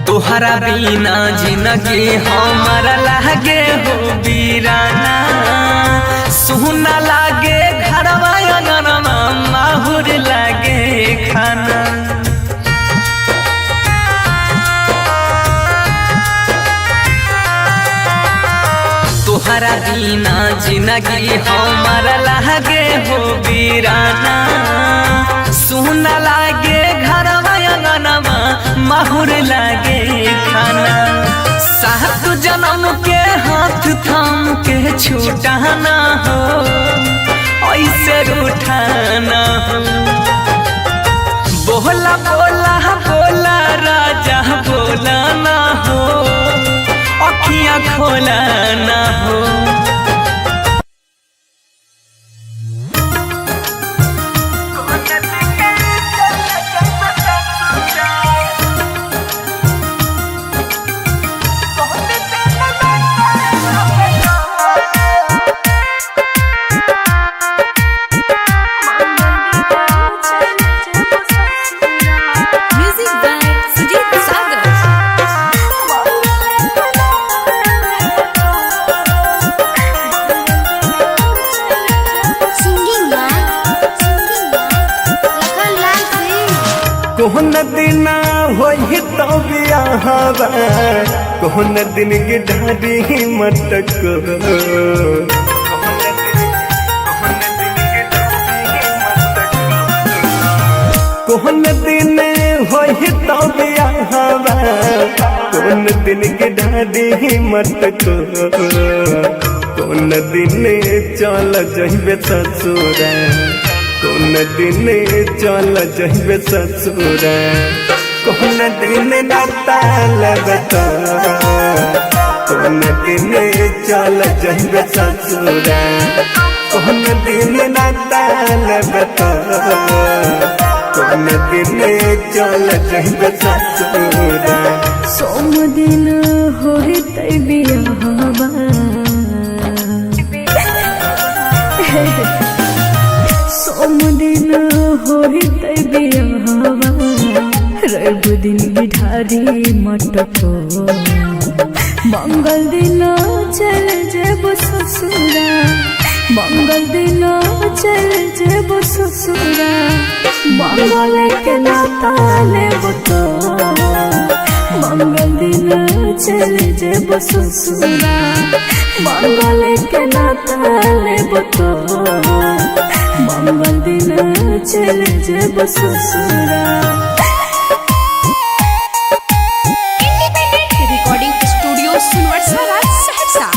तोहरा बिना जिंदगी हमारा लागे हो बीराना सुना लागे घरवा अंगनमा माहुर लागे खाना तोहरा बिना जिंदगी हमारा लागे हो बीराना सुना लागे घरवा अंगनमा माहुर लागे खाना सात जन्म के हाथ थाम के छूटा ना हो ऐसे रूठा ना हो बोला बोला बोला राजा बोला ना हो अखियाँ खोला ना हो music by Sujeet Sagar. Singing by Lakhan Lal Singh. कोहन दिन होई तो बियाहवा कोहन दिन की ढारी मटक कोहन दिन होई तो बियाहवा कोहन दिन की ढारी मटक कोन दिन चल जइबे ससुरा कोन दिन चल जइबे ससुरा कोन दिन नाता लगता कोन दिन चल जइबे ससुरा कोन दिन नाता लगता कौन दिन चल जइबे ससुरा सोम दिन होते बियाहवा सोम दिन होते बियाहवा रवि दिन बिठारी मटको मंगल दिन चल जेब ससुरा मंगल दिन चल जेब ससुरा मंगल के नाता लेब तो मंगल दिन चल जेब ससुरा मंगल के नाता लेब तो मंगल दिन चल जेब ससुरा। रिकॉर्डिंग स्टूडियो सुनवर्षा राज सहरसा।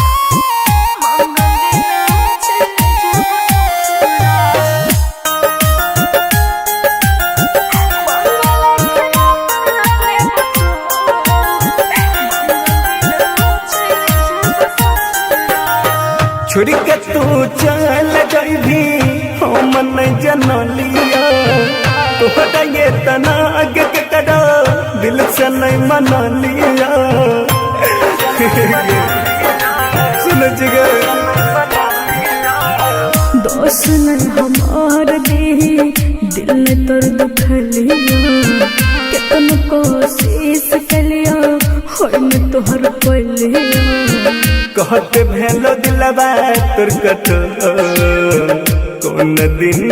छोड़ के तू चल जइभी हम नहीं जनलिया तोहरा ये तना आगे के करो दिल से नहीं मनलिया सुन जिगर दोस्त नहीं हमार दे दिल ने तोर दुखलिया कितन कोशिश कलिया होय में तोहर पलिया कहते भेलो दिलवा तोर कठो कौन दिन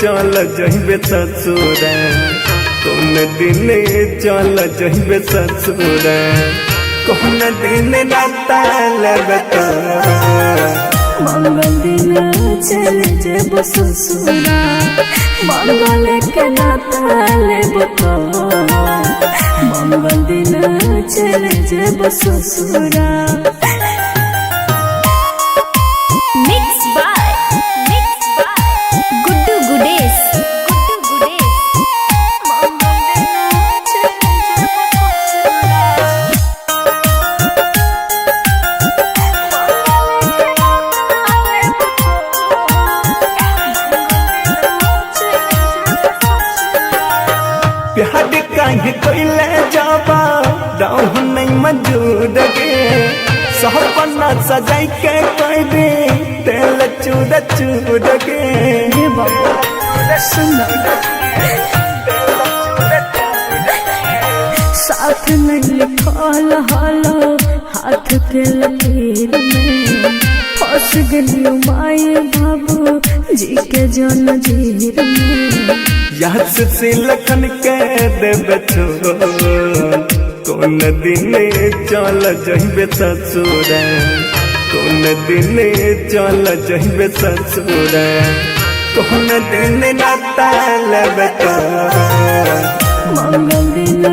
चल जइबे ससुरा कौन दिन चल जइबे ससुरा कौन दिन नाता लेबे तो मंगल दिन चल जेब ससुरा मंगल के नाता लेब तो मंगल दिन चल जेब ससुरा। Mix by Guddu Gudesh. प्यार काहे कोइले जाबा राह नहीं मंजूर गे सपना सजाई के कोई दे तेल चूर चूर गे हे बाबा सुना साथ नहीं लिखल हालो हाथ के लकीर में फंस गलियो माए बाबू जी के जन जीर में याद से लखन के देबे छो कौन दिन चल जइबे ससुरा कौन दिन चल जइबे ससुरा कौन दिन नाता लेबे तो मंगल दिन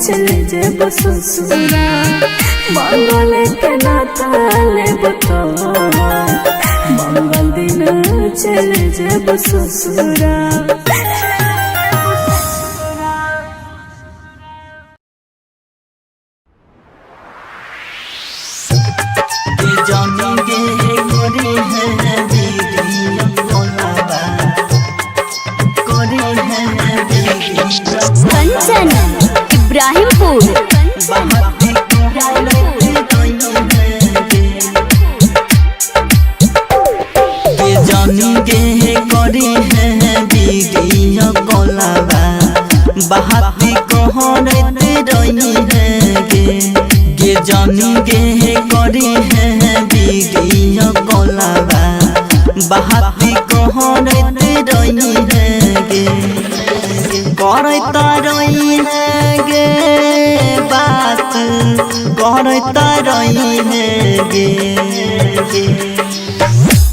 चल जेब ससुरा मंगल के नाता लेब तो मंगल दिन चल जेब ससुरा। जानी गे करे है वीडियो कोलाबा करे है वीडियो कंचन इब्राहिमपुर। बाहती कोहरे ये जानी गे करे है वीडियो कोलाबा बाहती कोहरे रही है गे जानी गे करे है वीडियो कोलाबा बाहती कोहरे रही है गे करता रही है गे बात करता रही है गे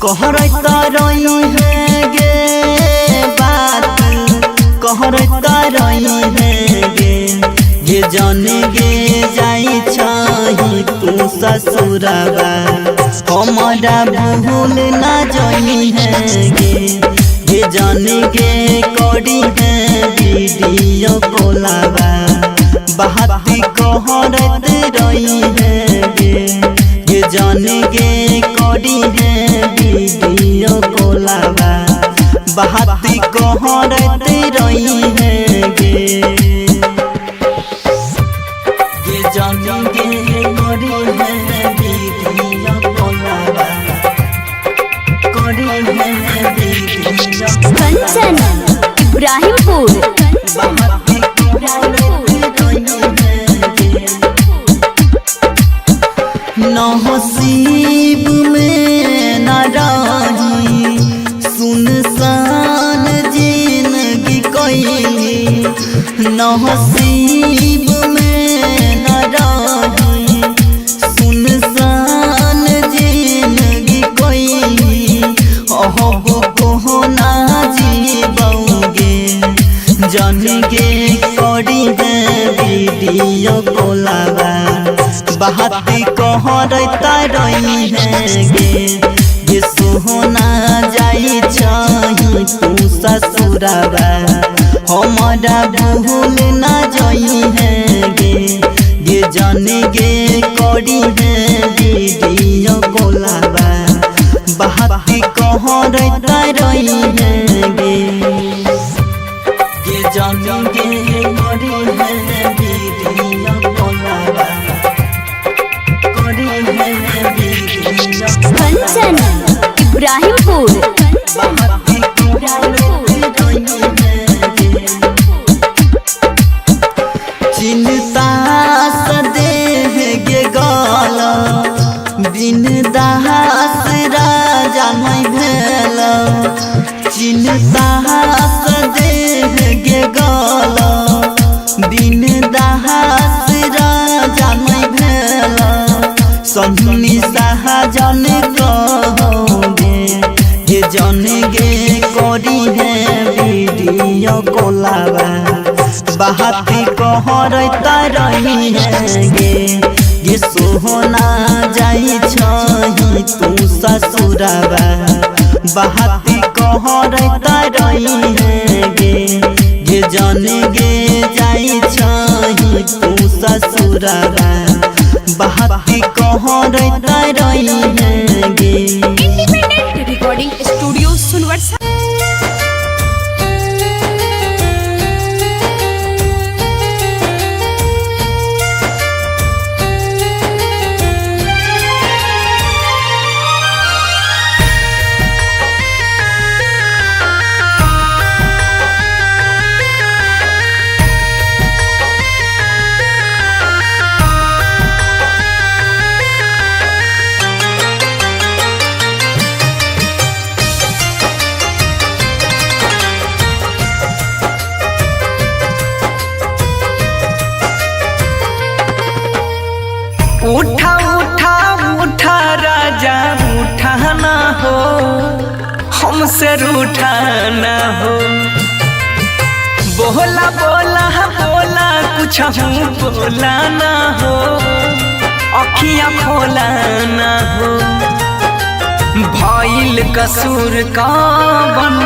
कहता रही है गे बात कहता रही है गे ये जाने गे जाई छही तू ससुराबा हमारा भूल ना जाई है गे ये जाने गे करी है वीडियो कोलाबा बाहती कहरत रही है गे ये जाने गे करी है वीडियो कोलाबा बाहती कहरत रही है ये जानी गे करी है वीडियो कॉलवा करी है वीडियो कंचन इब्राहिमपुर नसीब में न रही सुनसान जिंदगी कोई नसीब में न रही सुनसान जिंदगी कोई अहब को ना जीवोगे जानेंगे करी है वीडियो कॉलवा बाती कहरता रही है ये सोहना जाई छही तू ससुराबा हमारा भूल ना जाई है ये जाने गे करी है वीडियो कॉलवा बाती कहरता रही है ये जाने गे करी है वीडियो कॉलवा कंचन इब्राहिमपुर चिंता सदेह गे गाला बिन दास राजा नहीं भेल चिंता सदेह गे गाला बिन दास राजा नहीं भेल सन्नी सहजन कहोगे ये जाने गे करी है वीडियो कॉलवा बाती कहरता रही है ये सोहना जाई छही तू ससुराबा बाती कहरता रही है ये जाने गे जाई छही तू ससुराबा बाती कहरता रही है इंडिपेंडेंट रिकॉर्डिंग स्टूडियो सुनवर्सा उठा उठा उठा राजा उठाना हो हमसे रूठाना हो बोला बोला बोला कुछ बोला ना हो अखियाँ खोलाना हो भइल कसूर कावन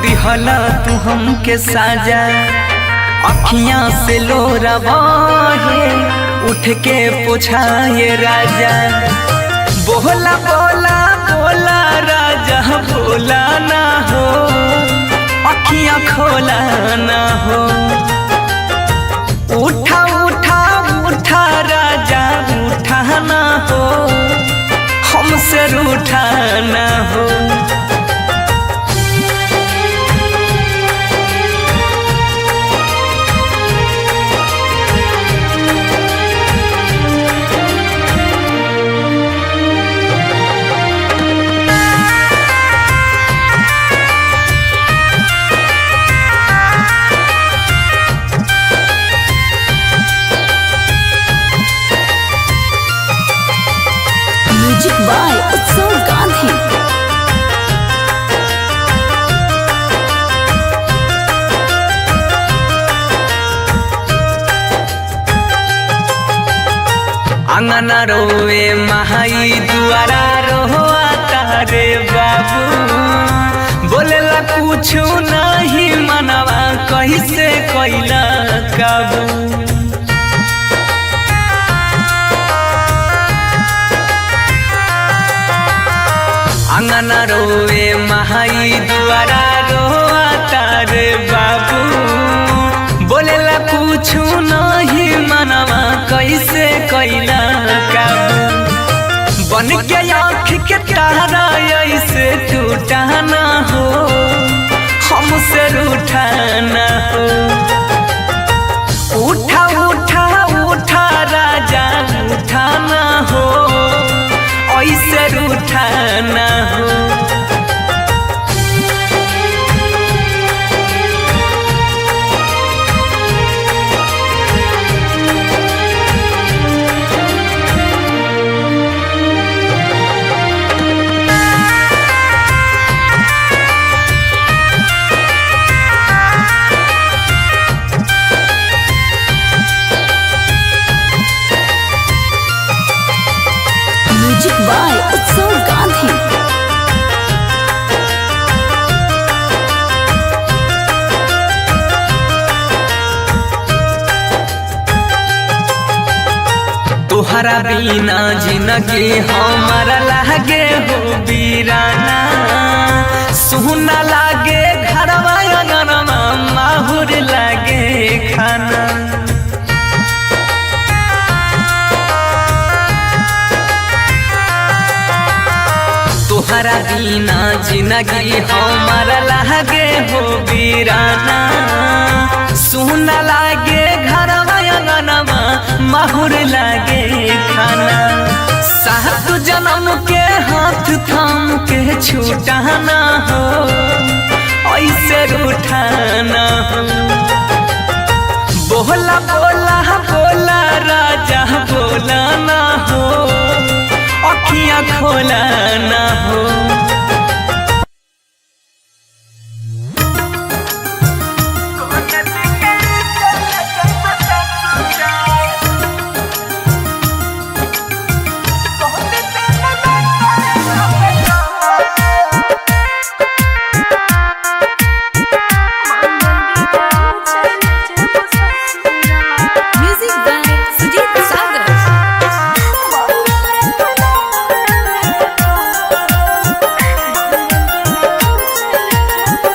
दिहला तू हमके साजा अखियाँ से लोरवा है उठ के पूछाए राजा बोला बोला बोला राजा बोला ना हो अखियाँ खोला ना हो उठा उठा उठा राजा उठाना हो हमसे रूठाना हो म्यूजिक बाय उत्सव गांधी अंगना रोए महाई दुआरा रोआ तारे बाबू बोलेला कुछ नहीं मनवा कैसे कैला काबू अंगना रोए महाई दुआरा रोआ तारे बाबू बोले कैला काबू बन के आँख के तारा ऐसे टूटा ना हो हमसे रूठा ना हो उठा उठा उठा राजा उठा ना हो ऐसे रूठा ना हो म्यूजिक बाय उत्सव गांधी। तोहरा बिना जिंदगी हमारा लागे हो बीराना सुना लागे घरवा अंगनवा माहुर लागे खाना तोहरा बिना जिंदगी हमारा लागे हो बीराना सुना लागे घरवा अंगनवा माहुर लागे खाना सात जन्म के हाथ थाम के छूटा ना हो ऐसे रूठा ना हो बोला बोला बोला राजा बोला ना हो अखियाँ खोला ना हो music by Sujeet Sagar.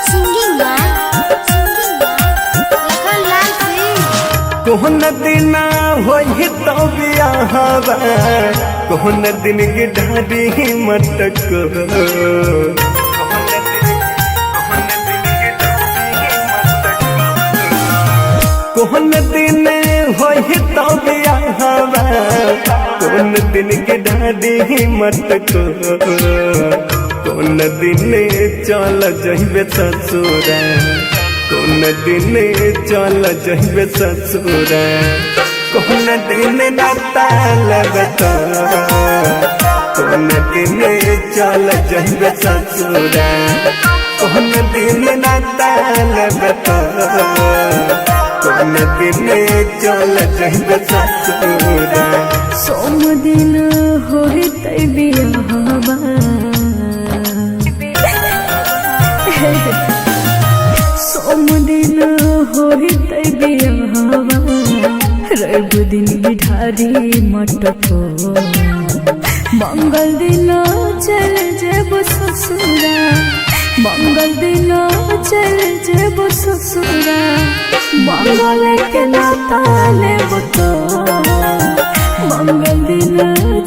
Singing Lakhan Lal Singh. कोहन दिन होई तो बियाहवा कोहन दिन की ढाडी मटक कोहन दिन होई तो बियाहवा कोहन दिन की ढाडी मटक कोन दिन चल जइबे ससुरा कोन दिन चल जइबे ससुरा कोन दिन नाता लगता कोन दिन चल जइबे ससुरा कोन दिन नाता लगता कोन दिन चल जइबे ससुरा सोम दिन होई तै बियाहवा सोम दिन होई तै बियाहवा रवि दिन बिठारी मटको मंगल दिन चल जेब ससुरा मंगल दिन चल जेब ससुरा मंगल के नाता लेब तो मंगल दिन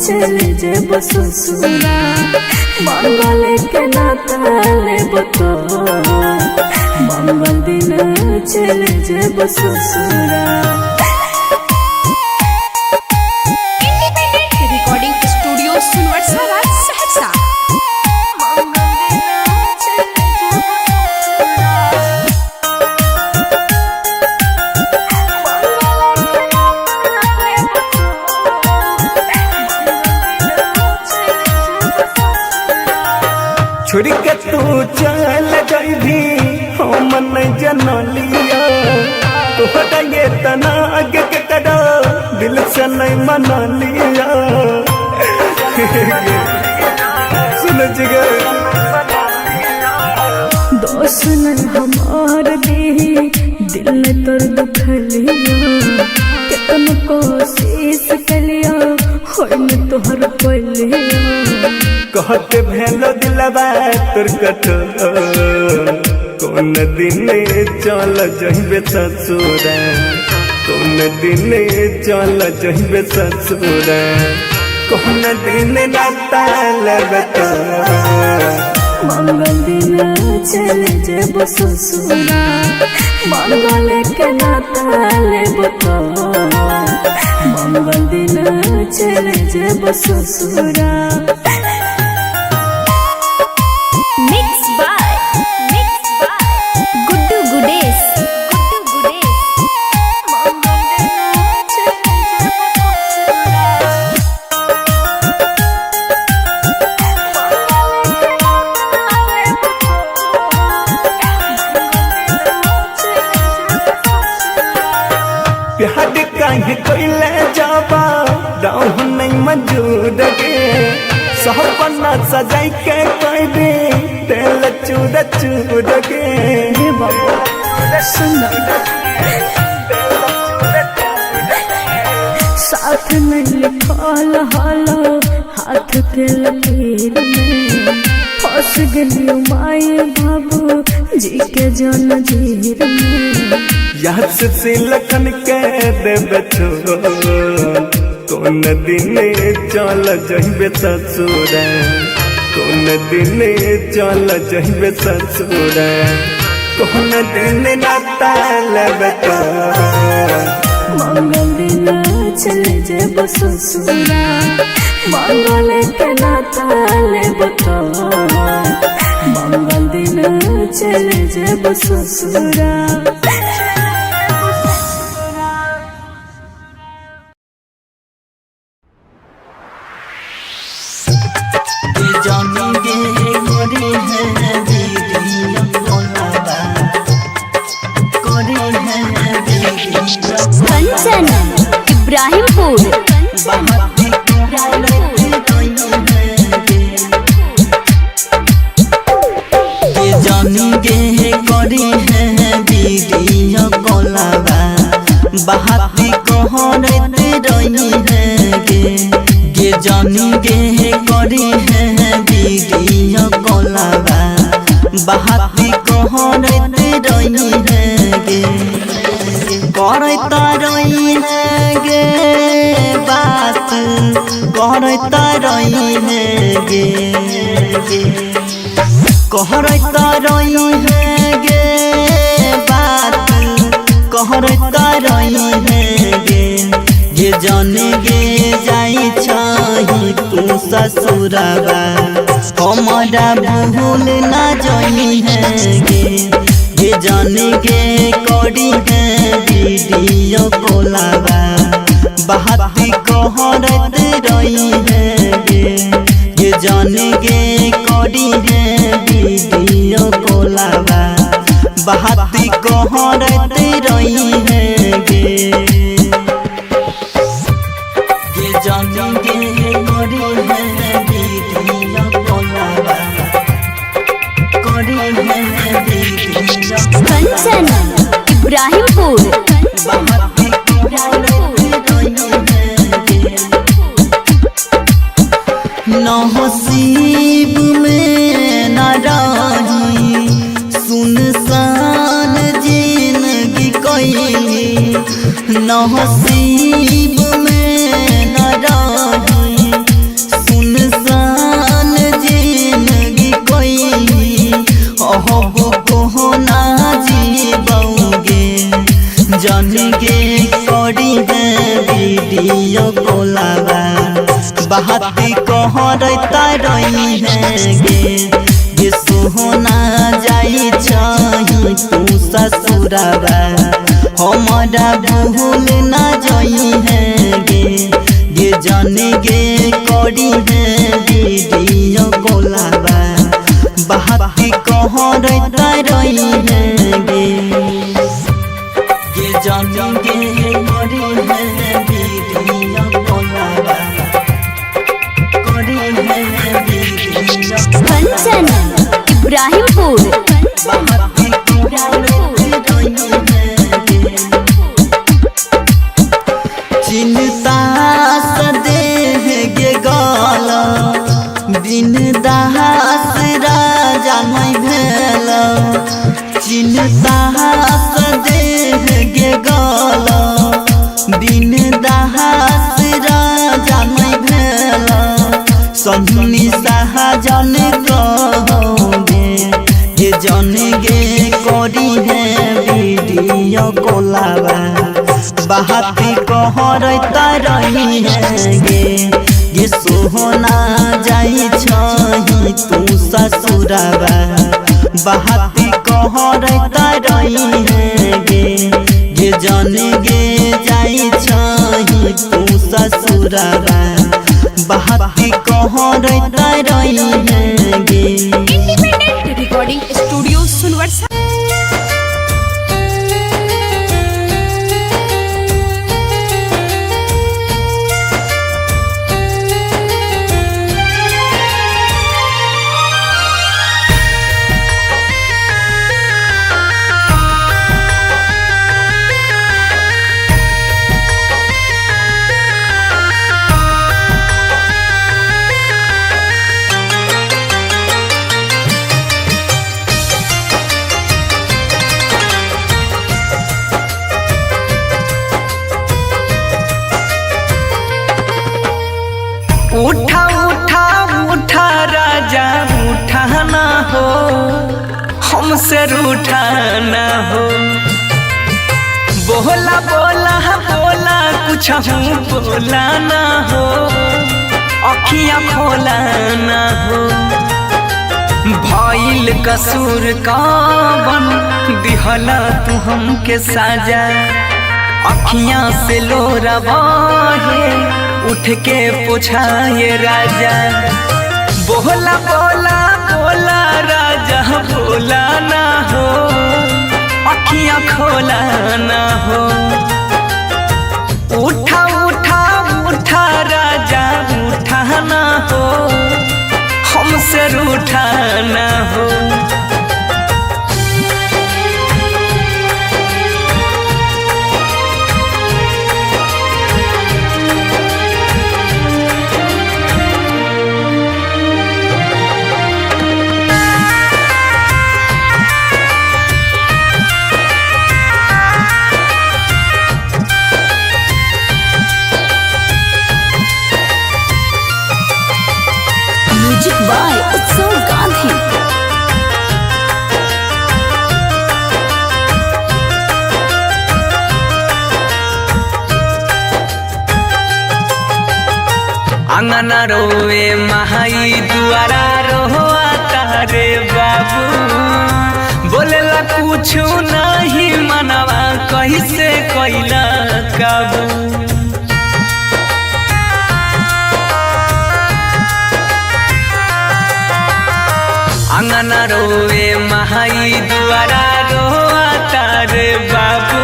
चल जेब ससुरा मंगल के नाता लेब तो मंगल दिन चल जेब ससुरा। इंडिपेंडेंट रिकॉर्डिंग स्टूडियो सुनवर्सरा सहरसा। छोड़ के तू चल जइभी हम नहीं जनलिया तोहरा ये तना आगे के कड़ा दिल से नहीं मनलिया सुन जिगर दोस्त न हमार दे दिल ने तोर दुखलिया कितन कोशिश कलिया होय न तोहर पलिया कहते भेलो दिलवा तोर कठोर कोन दिन चल जइबे ससुरा कौन दिन चल जइबे ससुर कौन दिन नाता लेबे मंगल दिन चले जेब ससुरा मंगल के नाता लेब तो मंगल दिन चले जेब ससुरा Mixed by Guddu Gudes. प्यार काहे कोइले जाबा दाह नहीं मौजूद गे सपना सजाई के कोई भी तेल चूड़ चूड़ गे हे बाबा सुन साथ में लिखल हलो हाथ के लकीर में फंस गई माए बाबू जी के जंजीर में याद से लखन के देबे कौन दिन चल जइबे ससुर कौन दिन चल जइबे ससुर कौन दिन नाता लेबे मंगल दिन चले जेब ससुरा मंगल के नाता लेब तो मंगल दिन चले जेब ससुरा Kanchan, Ibrahimpur. बहाती कहरते रही है गे जानी गे करी है वीडियो कॉलवा बहाती कहरते रही है गे करता रही है गे बात करता रही है गे कहरता रही है गे बात कहरता रही है गे जाने गे जाई छही तू ससुरबा हमारा भूल ना जाई है गे जाने गे करी है वीडियो कॉलवा बहाती कहरत रही है गे जाने गे करी है वीडियो कॉलवा बहाती कहरत रही है गे जाने गे करी है वीडियो कॉलवा करी है वीडियो Kanchan, Ibrahimpur. बहाती कहरत रही है नसीब में न रही सुनसान जिंदगी कोई नसीब में न रही सुनसान जिंदगी कोई अब को ना जीबोगे जान गे करी है वीडियो कॉलवा बहाती कहरता रही है गे सोहना जाई छही तू ससुरबा हमारा भूल ना जाई है गे जाने गे करी है वीडियो कॉलवा बहाती कहरता रही है गे जाने गे करी है वीडियो कॉलवा Kanchan, Ibrahimpur. चिंता सदेह गे गाल बिन दास राजा नहीं भेल चिंता सदेह गे गाल दिन दहास राजा नहीं भेला सन्नी शाहजन कहोगे ये जन गे करी है वीडियो कोलाबा बाती कहरता रही है गे सोहना जाई छही तू ससुराबा बाती कहरता रही है गे जन गे जाई छही तू ससुराबा बाती कहरता रही है गे। Independent recording studio Sunwarsha. उठा उठा उठा राजा उठा ना हो हमसे रूठा ना हो बोला बोला बोला कुछ बोला ना हो अखियाँ खोला ना हो भइल कसूर कवन दिहला तू हमके साजा अखियाँ से लोरा बहे उठ के पूछाए राजा बोला बोला बोला राजा बोला ना हो अखियाँ खोला ना हो उठा उठा उठा राजा उठा ना हो हमसे रूठा ना हो। म्यूजिक बाय उत्सव गांधी। अंगना रोवे महाई दुआरा रोआ तारे बाबू बोलेला कुछ नहीं मनवा कैसे कैला काबू अंगना रोवे महाई दुआरा रोआ तारे बाबू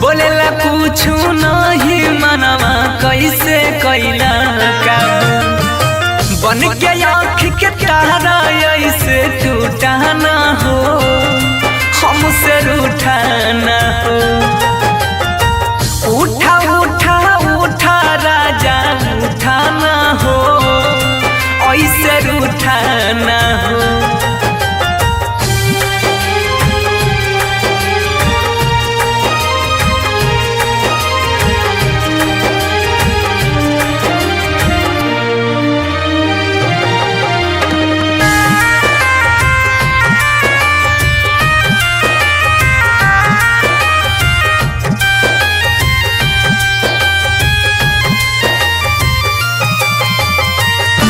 बोलेला कुछ नहीं मनवा कैसे कैला काबू बन के आँख के तारा ऐसे टूटा ना हो हमसे रूठा ना हो उठा उठा उठा राजा उठा ना हो ऐसे रूठा ना हो।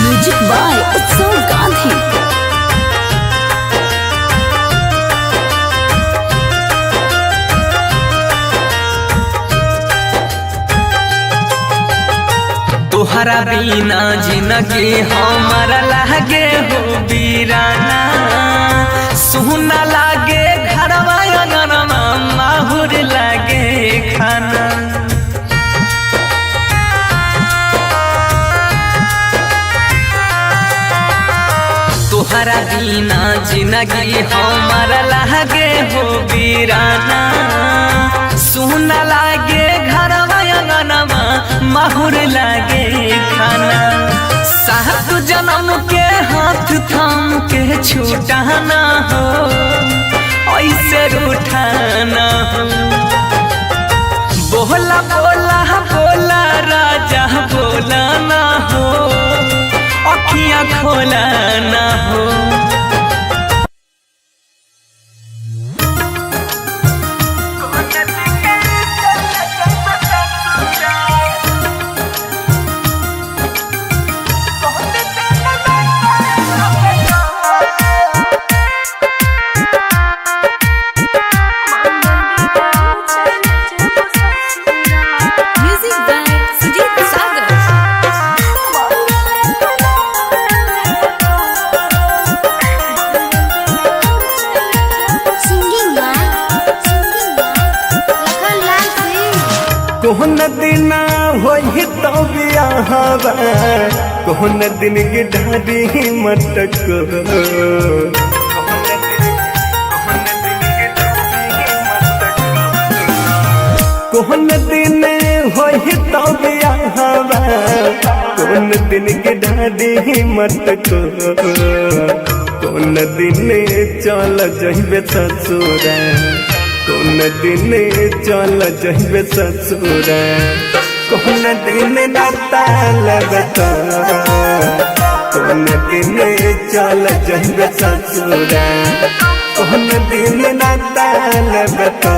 म्यूजिक बाय उत्सव गांधी। तोहरा बिना जिंदगी हमारा लागे हो बीराना सुना लागे घरवा अंगनवा माहुर लागे खाना तोहरा बिना जिंदगी हमारा लागे हो बीराना सुना लागे घरवा अंगनवा माहुर लागे खाना सात जन्म के हाथ थाम के छूटा ना हो ऐसे रूठा ना हो बोला बोला बोला राजा बोला ना हो अखियां खोला ना हो। Music by Sujeet Sagar. Singing Lakhan Lal Singh. कोहन दिन होई तो बियाहवा कोहन दिन गिढ़ारी मटक कोहन दिन होई तो बियाहवा कोहन दिन गिढ़ारी मटक कोन दिन चल जइबे ससुरा कोन दिन चल जइबे ससुरा कोन दिन नाता लगता कोन दिन चल जइबे ससुरा कोन दिन नाता लगता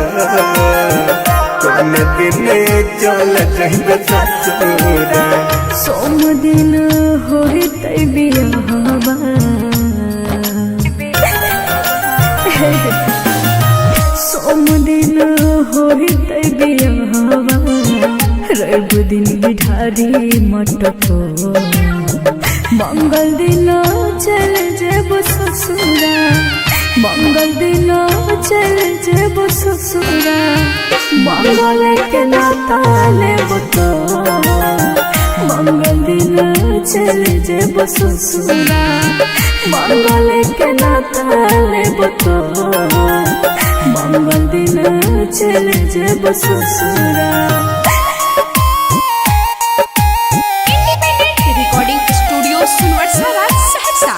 कोन दिन चल जइबे ससुरा। सोम दिन होई तै बियाहवा सोम दिन होई तै बियाहवा रवि दिन बिठारी मटको मंगल दिन चल जेब ससुरा मंगल दिन चल जेब ससुरा मंगल के नाता लेब तो मंगल दिन चल जेब ससुरा मंगल के नाता लेब तो मंगल दिन चल जेब ससुरा। Recording studio Sunwarsa Saharsa.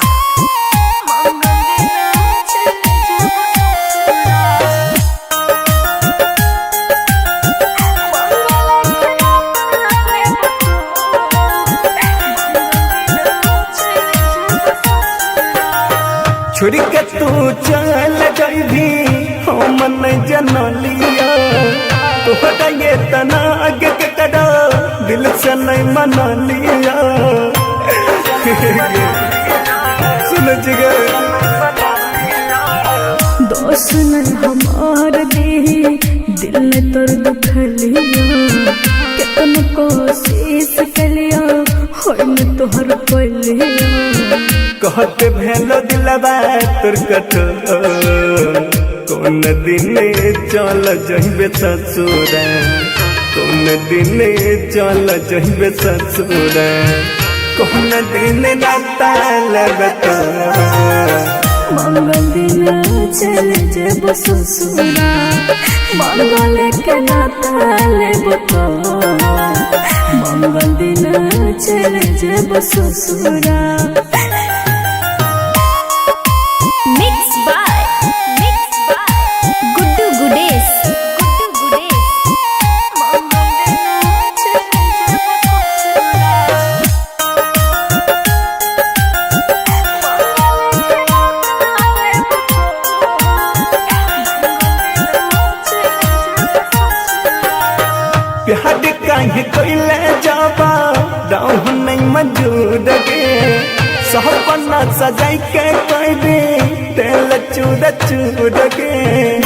छोड़ी के तू चल जइभी हम नहीं जनलिया तोहरा ये तना आगे के कड़ा दिल से नहीं मनलिया सुन जिगे दोस्त न हमार दी दिल ने तोर दुखलिया कितन कोशिश कलिया होय न तोहर पलिया कहते भेलो दिलबा तोर कठोर कोन दिन चल जइबे ससुरा कोन दिन चल जइबे ससुरा कोन दिन नाता लगता मंगल दिन चल जेब ससुरा मंगल के नाता लेब तो मंगल दिन चल जेब ससुरा। Mix by Guddu Gudesh. प्यार काहे कोइले जाबा दाऊ नहीं मजूद के सपना सजाई के कोई दे तेल चूद चूद के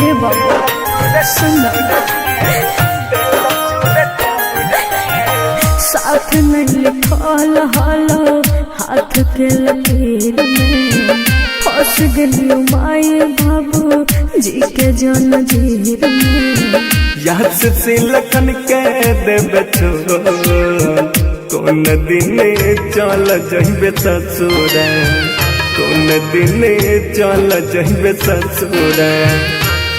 हे बाबा सुन साथ में लिखल हालो हाथ के लकीर में फंस गलियो माए बाबू जी के जन जीर में याद से लखन के देबे छोड़ कोन दिन चल जइबे ससुरा कोन दिन चल जइबे ससुरा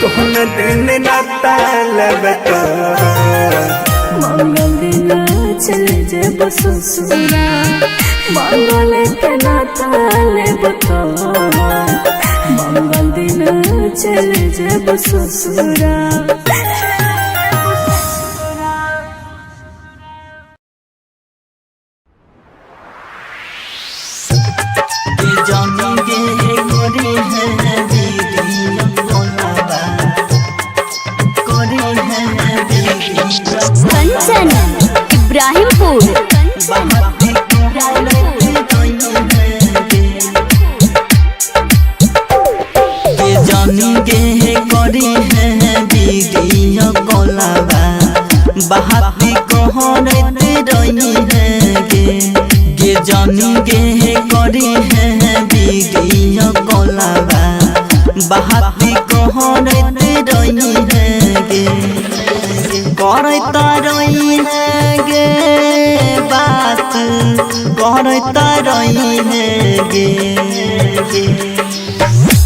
कोन दिन नाता लेबे तो मंगल दिन चल जेब ससुरा मंगल के नाता लेब तो मंगल दिन चल जेब ससुरा। करी है वीडियो कॉलवा करी है वीडियो कंचन इब्राहिमपुर जानी गे करी है वीडियो कॉलवा बात कहरते रही है गे जानी गे करी है वीडियो कॉलवा बात कहरते रही है गे करता रही है गे बात करता रही है गे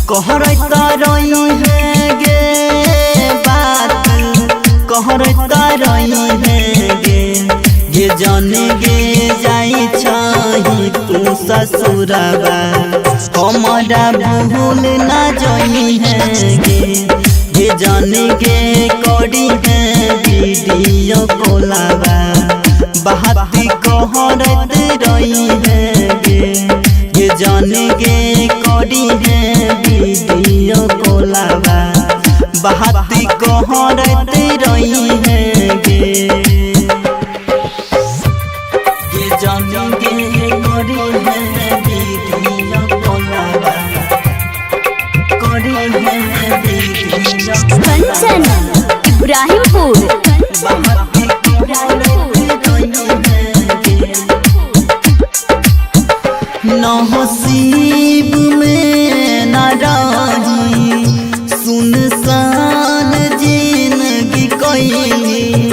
कहरता रही है गे बात कहरता रही है गे जाने गे जाई छही तू ससुरबा हमारा भूल ना जाई है गे जाने गे करी है वीडियो कॉलवा बात कहरते रही है गे जाने गे करी है वीडियो कॉलवा बात कहरते रही है गे जाने गे करी है वीडियो कॉलवा करी है वीडियो कंचन इब्राहिमपुर नसीब में न रही सुनसान जिंदगी कैली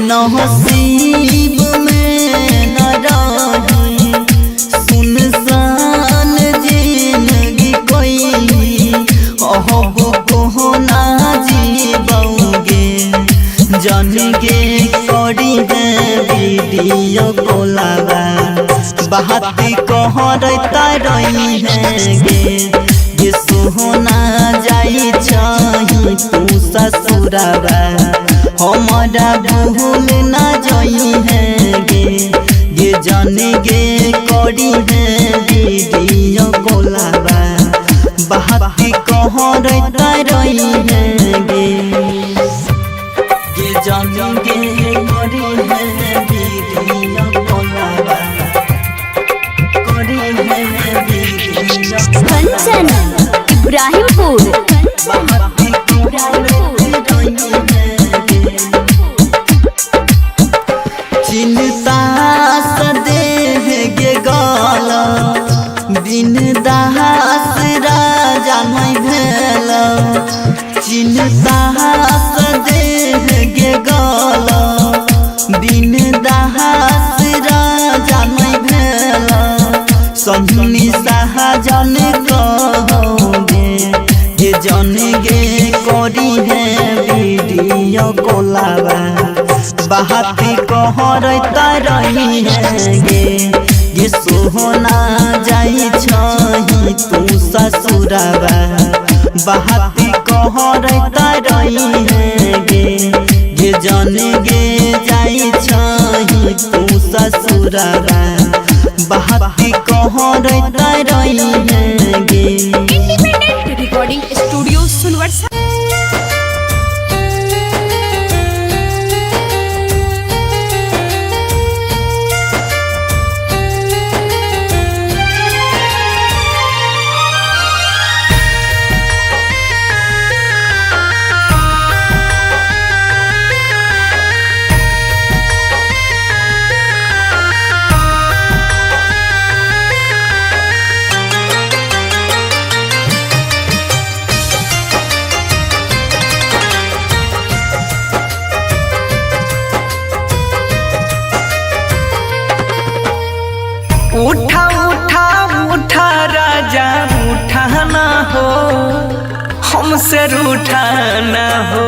नसीब में न रही सुनसान जिंदगी कैली अहब को ना जीबोगे जन गे करी है वीडियो कॉलवा बात कहरता रही है गे सोहना जाई छही तू ससुरबा हमारा भूल ना जाई है गे जाने गे करी है वीडियो कॉलवा बात कहरता रही है गे जाने गे करी है वीडियो कॉलवा कंचन इब्राहिमपुर चिंता सदेह गे गाला बिन दास राजा नहीं भेल चिंता सदेह गे गाला बिन दास राजा नहीं भेल सन्नी सहजन कहोगे जन गे करी है वीडियो कॉलवा बात कहरता रही है गे सोहना जाई छही तू ससुरबा बात कहरता रही है गे जन गे जाई छही तू ससुरबा बात कहरता रही है गे इंडिपेंडेंट रिकॉर्डिंग स्टूडियो सुनवर्षा उठा उठा उठा राजा उठा ना हो हमसे रूठा ना हो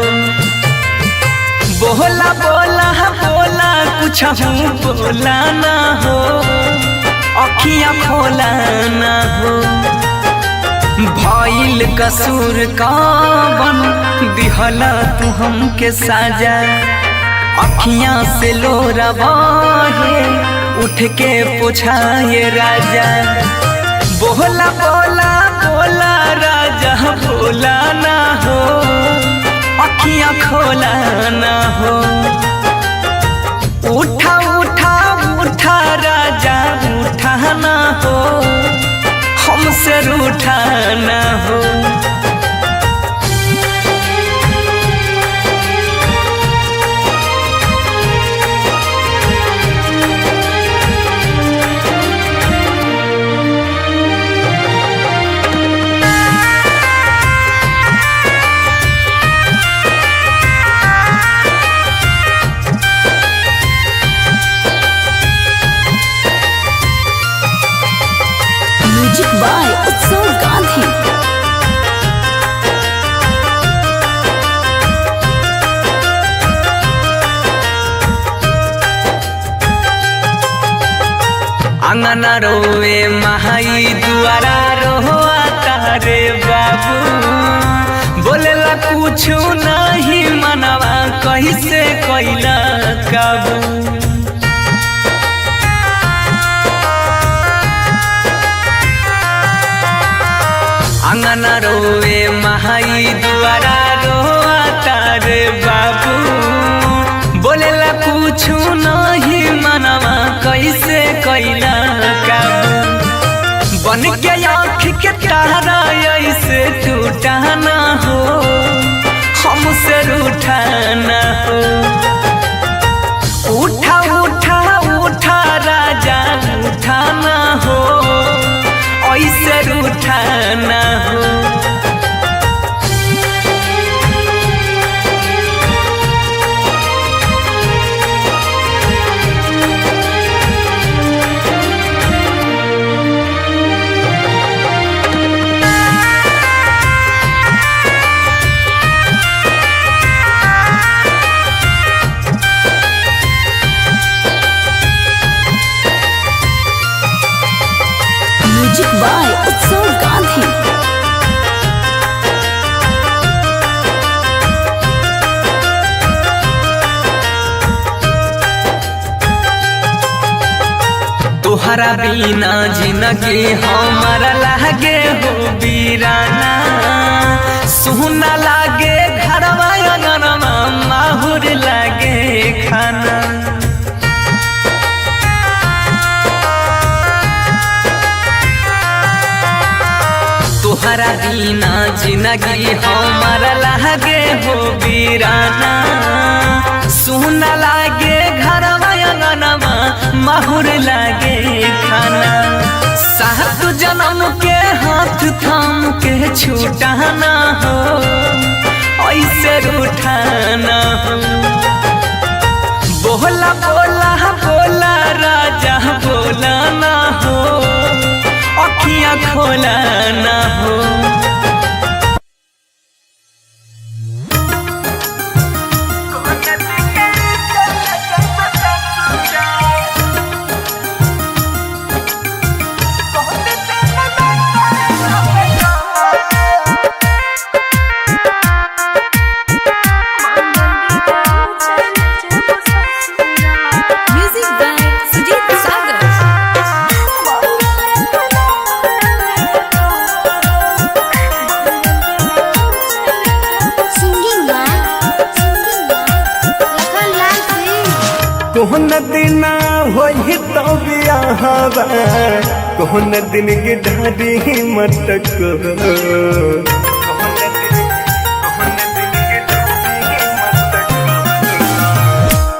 बोला बोला बोला कुछ बोला ना हो अखियाँ खोला ना हो भइल कसूर कवन दिहला तू हमके साजा अखियाँ से लोरा बहे उठ के पूछा ये राजा बोला बोला बोला खोला ना हो अखियां खोला ना हो उठा उठा उठा राजा उठा ना हो हमसे रूठा ना हो म्यूजिक बाय उत्सव गांधी। अंगना रोवे महाई दुआरा रोआ तारे बाबू बोलेला कुछ नहीं मनवा कैसे कैला काबू अंगना रोवे महाई दुआरा रोआ तारे बाबू बोलेला कुछ नहीं मनवा कैसे कैला काबू बन के आँख के तारा ऐसे टूटा ना हो हमसे रूठा ना हो उठा उठा उठा राजा उठा ना हो ऐसे रूठा ना हो म्यूजिक बाय उत्सव गांधी। तोहरा बिना जिंदगी हमारा लागे हो बीराना सुना लागे घरवा अंगनवा माहुर लागे खाना तोहरा बिना जिंदगी हमारा लागे हो बीराना सुना लागे घरवा अंगनवा माहुर लागे खाना सात जन्म के हाथ थाम के छूटा ना हो ऐसे रूठा ना हो बोला बोला बोला राजा बोला ना हो अखियां खोला ना हो music by Sujeet Sagar. Singing Lakhan Lal Singh. कोहन दिन होई तो बियाहवा कोहन दिन गिढ़ारी मटक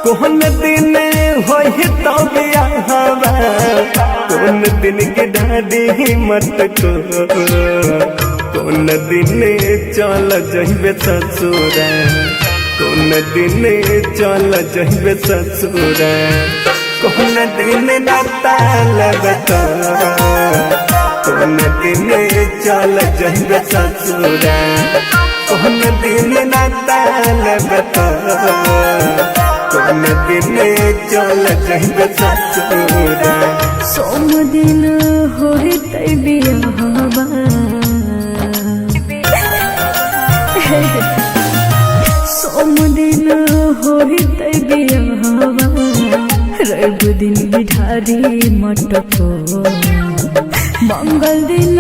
कोहन दिन होई तो बियाहवा कोहन दिन गिढ़ारी मटक कोन दिन चल जइबे ससुरा कोन दिन चल जइबे ससुरा कोन दिन नाता लगता कोन दिन चल जइबे ससुरा कोन दिन नाता लगता कोन दिन चल जइबे ससुरा सोम दिन होई तै बियाहवा सोम दिन होई तै बियाहवा रवि दिन बिठारी मटको मंगल दिन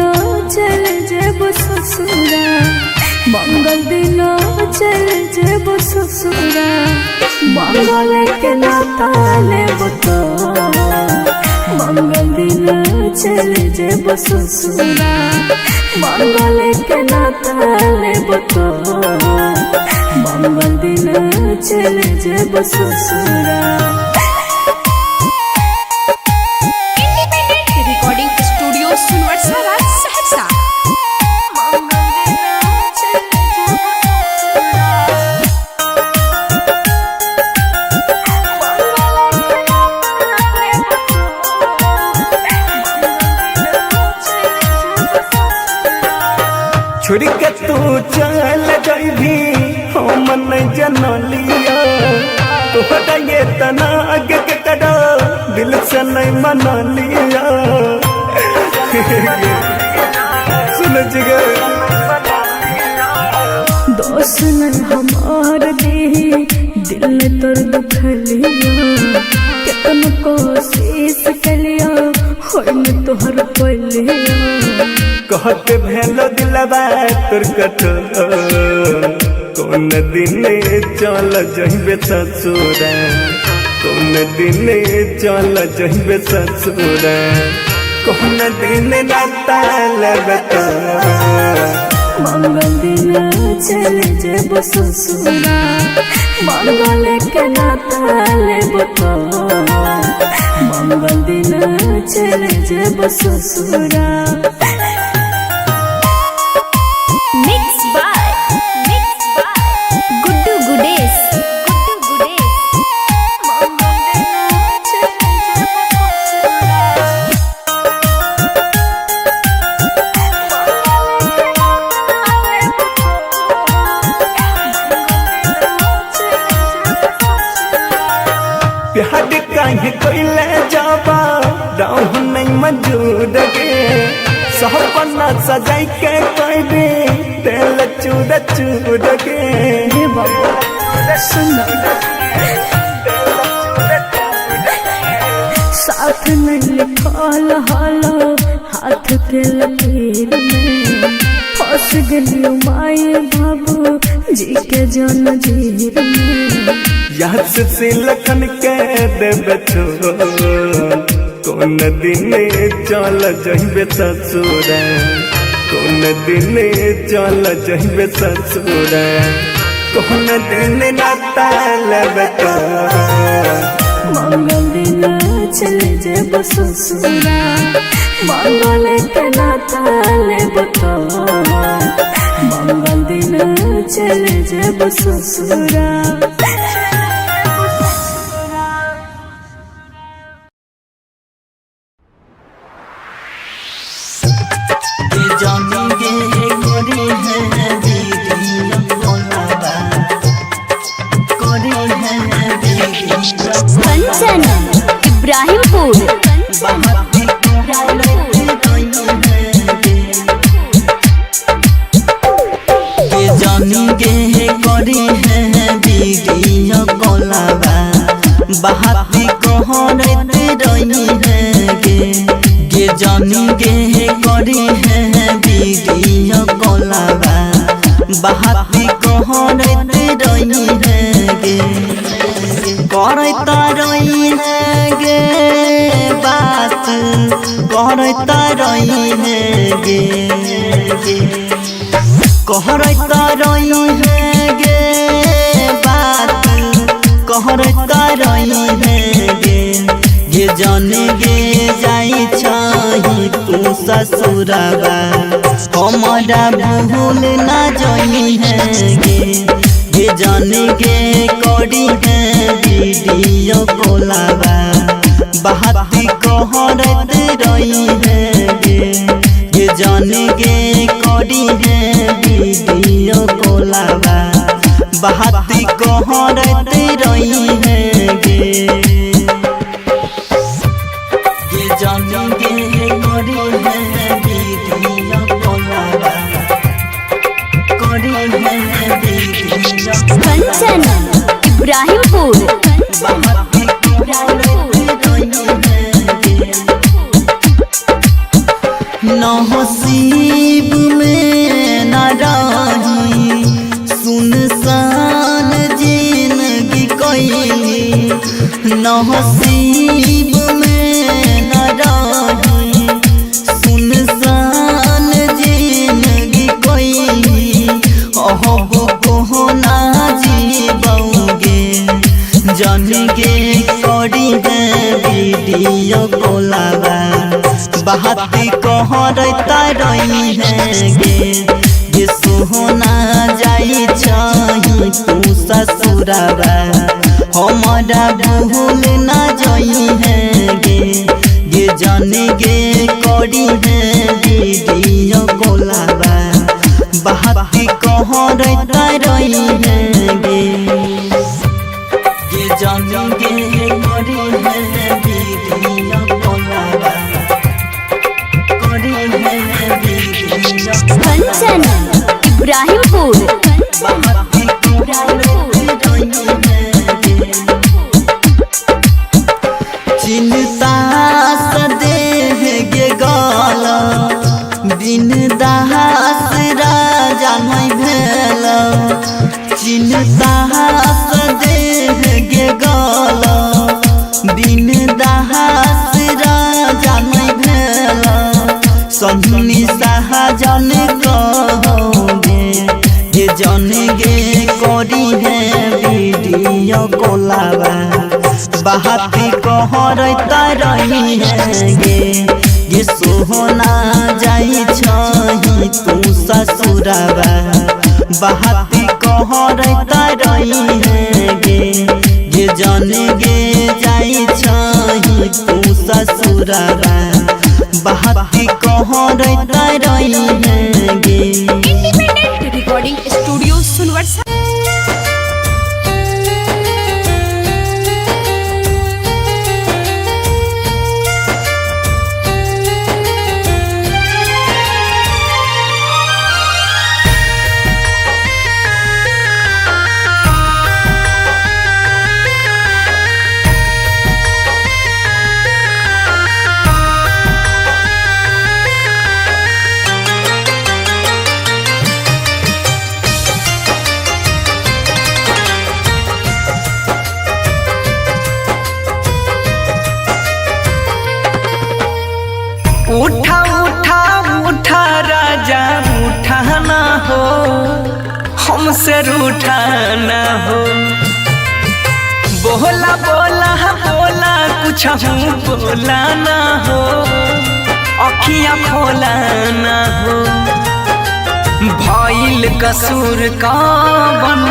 चल जेब ससुरा मंगल दिन चल जेब ससुरा मंगल के नाता लेब तो मंगल दिन चल जेब ससुरा मंगल के नाता लेब तो मंगल दिन चल जेब ससुरा। Recording studio Sunwarsa Saharsa. छोड़ के तू चल जाबी हम नहीं जनलिया तोहरा ये तना आगे के कड़ा दिल से नहीं मनलिया सुन जिगर दोस्त न हमार दी दिल में तोर दुखलिया कितन कोशिश कलिया होय में तोहर पलिया कहते भेलो दिलबा तोर कठोर कौन दिन चल जइबे ससुरा कौन दिन चल जइबे ससुरा कौन दिन नाता लेबे तो मंगल दिन चल जेब ससुरा मंगल के नाता लेब तो मंगल दिन चल जेब ससुरा। Mix by Guddu Gudesh. प्यार काहे कोइले जाबा रहु नहीं मंजूर गे सपना सजाई के कहबे तेल चूर चूर गे हे बाबा सुन साथ में लिखल हालो हाथ के लकीर में फंस गलियो माए बाबू जी के जन जीर में याद से लखन के देबे छोड़ कौन दिन चल जइबे ससुरा कौन दिन चल जइबे ससुरा कौन दिन नाता लेबे तो मंगल दिन चल जेब ससुरा मंगल के नाता लेब तो मंगल दिन चल जेब ससुरा। कंचन इब्राहिमपुर। जानी गे करी है वीडियो कॉलवा बहाती कहरत रही है गे जानी गे करी है वीडियो कॉलवा बहाती कहरत रही है गे करता रही है गे बात करता रही है गे कहरता रही है गे बात कहरता रही है गे जाने गे जाई छही तू ससुरबा हमारा भूल ना जाई है गे जाने गे करी है वीडियो कॉलवा बहाती कहरत रही है गे जाने गे करी है वीडियो कॉलवा बहाती कहरत रही है गे जाने गे करी है वीडियो कॉलवा करी है वीडियो कंचन इब्राहिमपुर। नसीब में न रही नसीब में न रही सुनसान जिंदगी कोई अब को ना जीबोगे जन के करी है वीडियो कॉलवा बात कहता रही है गे सोना जाई छही तू ससुरवा हमारा भूल ना जाई है गे जाने गे करी है वीडियो कॉलवा बात कहता रही है गे जाने गे करी है वीडियो कॉलवा करी है वीडियो कंचन इब्राहिमपुर चिंता सदेह गे गाला दिन दहास राजा नहीं भेल चिंता सदेह गे गाला दिन दहास राजा नहीं भेल सन्नी सहजन कहोगे ये जन गे करी है वीडियो कॉलवा बात कहता रही है गे सोना जाई छही तू ससुरवा बात कहता रही है गे जन गे जाई छही तू ससुरवा बात कहता रही है गे इंडिपेंडेंट रिकॉर्डिंग स्टूडियो सुनवर्षा। उठा उठा उठा राजा उठा ना हो हमसे रूठा ना हो बोला बोला बोला कुछ बोला ना हो अखियाँ खोला ना हो भइल कसूर कवन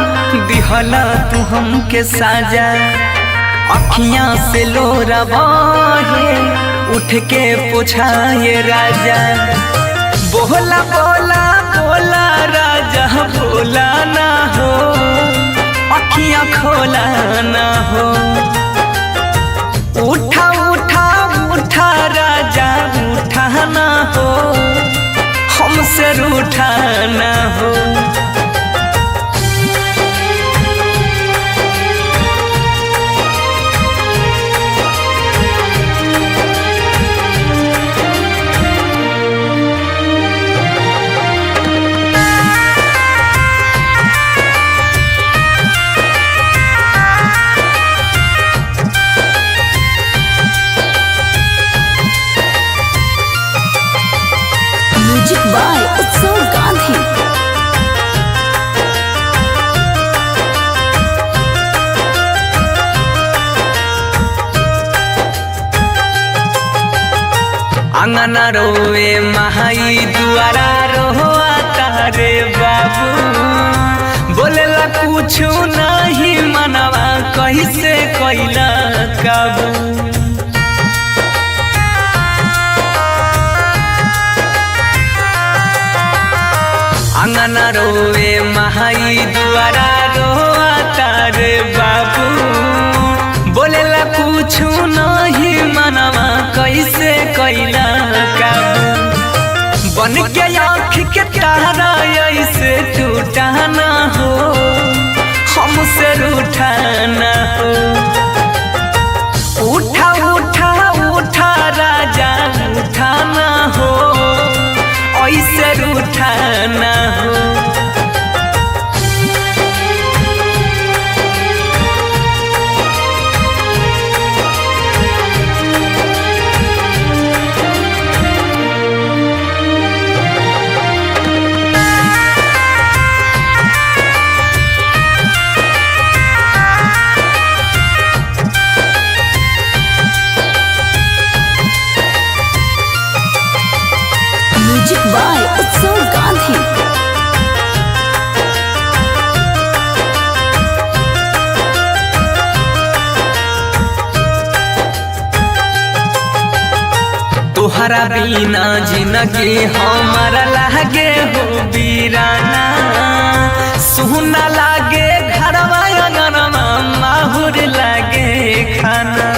दिहला तू हमके साजा अखियाँ से लोरा बहे उठ के पूछाए राजा बोला बोला बोला राजा बोला ना हो अखियाँ खोला ना हो उठा उठा उठा राजा उठा ना हो हमसे रूठा ना हो म्यूजिक बाय उत्सव गांधी। अंगना रोए महाई दुआरा रोआ तारे बाबू बोलेला कुछ नहीं मनवा कैसे कैला काबू अंगना रोए महाई दुआरा रोआ तारे बाबू बोलेला कुछ नहीं मनवा कैसे कैला काबू बन के आँख के तारा ऐसे टूटा ना हो हमसे रूठा ना हो उठा उठा उठा राजा उठा ना हो ऐसे रूठा ना हो उत्सव गांधी। तोहरा बिना जिंदगी हमारा लागे हो बीराना, सुना लागे घरवा अंगनवा माहुर लागे खाना।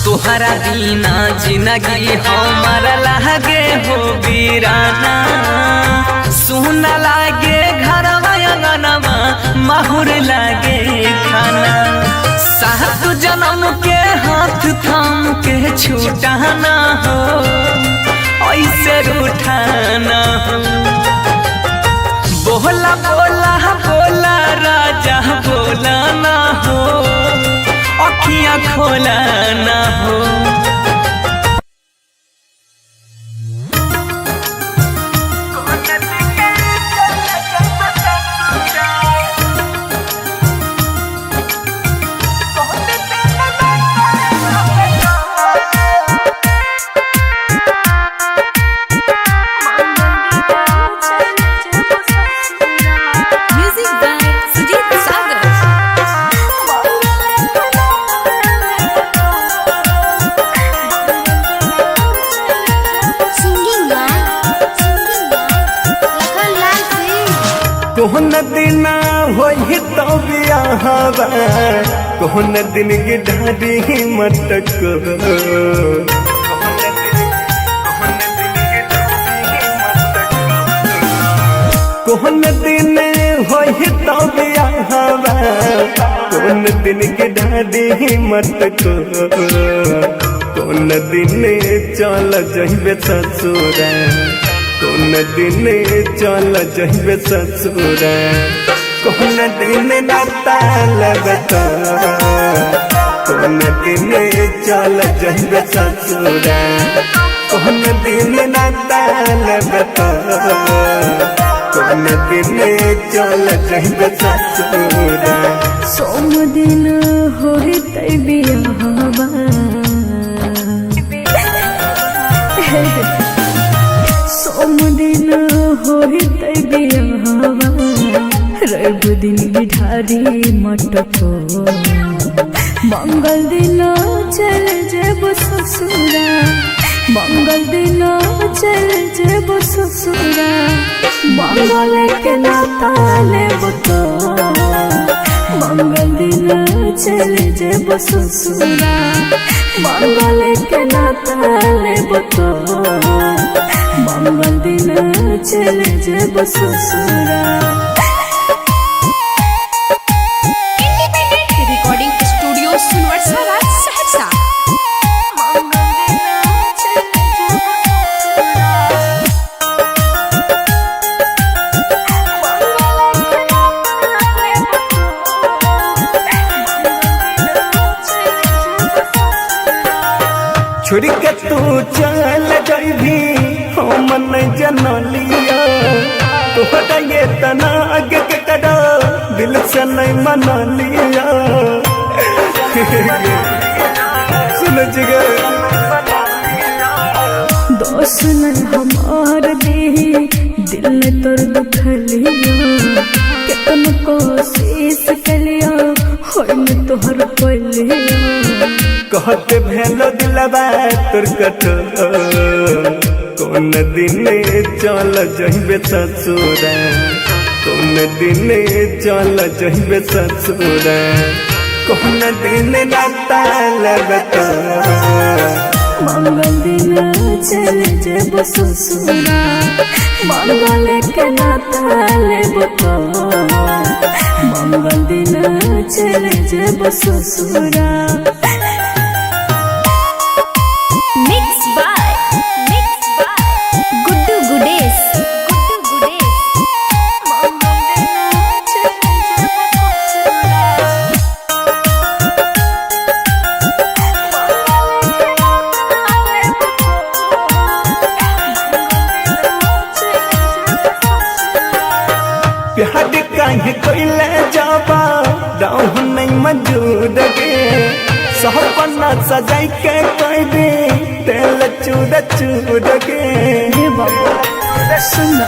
तोहरा बिना जिंदगी हमारा लागे हो बीराना, सुना लागे घरवा अंगनवा माहुर लागे खाना। सात जन्म के हाथ थाम के छूटाना हो, ऐसे रूठाना हो। बोला बोला बोला राजा बोला ना हो, अखियां खोला ना हो। Music by Sujeet Sagar. Singing by Lakhan Lal Singh. कोहन दिन होई तो बियाहवा, कोहन दिन की ढाडी मटक। कोहन दिन होई तो बियाहवा, कोहन दिन की ढाडी मटक। कोन दिन चल जइबे ससुरा, कोन दिन चल जइबे ससुरा। कोन दिन नाता लगता, कोन दिन चल जइबे ससुरा। कोन दिन नाता लगता, कोन दिन चल जइबे ससुरा। सोम दिन होई तै बियाहवा, सोम दिन होई तै बियाहवा। रवि दिन बिठारी मटको, मंगल दिन चल जेब ससुरा। मंगल दिन चल जेब ससुरा। मंगल के नाता लेब तो, मंगल दिन चल जेब ससुरा। मंगल के नाता लेब तो, मंगल दिन चल जेब ससुरा। रिकॉर्डिंग स्टूडियो सुनवर्सरा सहरसा। छोड़ के तू चल जाइबी हम नहीं जनलिया। तोहरा ये तना आगे के कड़ा दिल से नहीं मना लिया। सुन जिगर दोस्त न हमार देही, दिल ने तोर दुखलिया। कितन कोशिश कलिया, होई न तोहर पलिया। कहते भेलो दिलवा तोर कठोर। कौन दिन चल जइबे ससुरा, कौन दिन चल जइबे ससुरा। कौन दिन नाता लगता, मंगल दिन चल जेब ससुरा। मंगल के नाता लेब तो, मंगल दिन चल जेब ससुरा। Mix by Guddu Gudesh. प्यार काहे कोइले जाबा, दाऊ नहीं मजूद गे। सपना सजाई के कोई भी तेल चूड़ चूड़ के हे बाबा सुन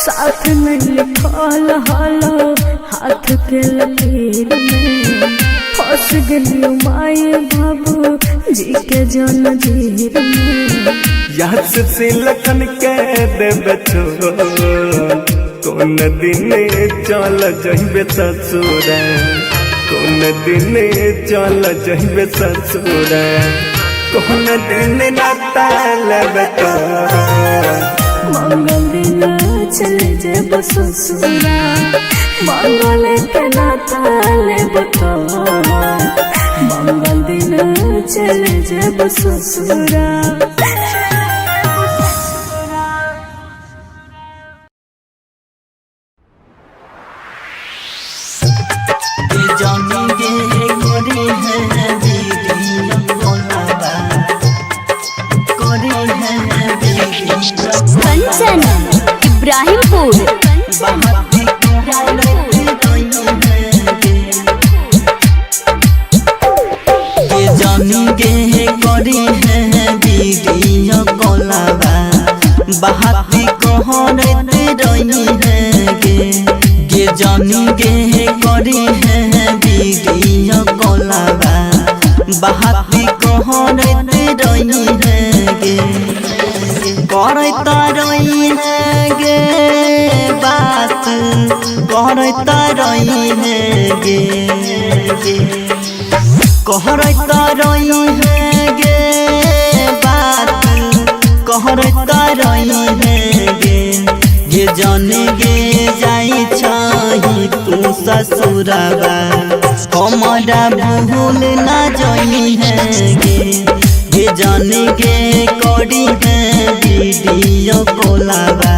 साथ में लिखल हलो हाथ के लकीर में फंस गई माए बाबू जी के जंजीर में याद से लखन के देवे छोड़ कौन दिन चल जइबे ससुर कौन दिन चल जइबे ससुर कौन दिन नाता लेबे मंगल दिन चले जब ससुरा मंगल के नाता लेब तो मंगल दिन चले जब ससुरा कंचन इब्राहिमपुर बहाती कहरते रही है गे जानी गे करी है वीडियो कॉलवा बहाती कहरते रही है गे करता रही है गे बात करता रही है गे कहरता रही है गे बात कहरता रही है गे जाने गे जाई छही तू ससुरबा हमारा भूल ना जाई है गे जाने गे करी है वीडियो कॉलवा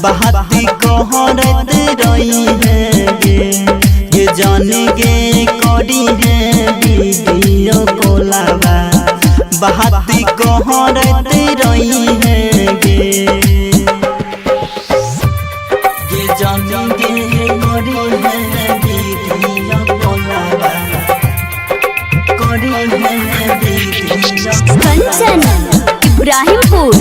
बहाती कहरते रही है गे जाने गे करी है वीडियो कॉलवा बहाती कहरते रही है गे जाने गे करी है वीडियो कॉलवा करी है वीडियो कंचन इब्राहिमपुर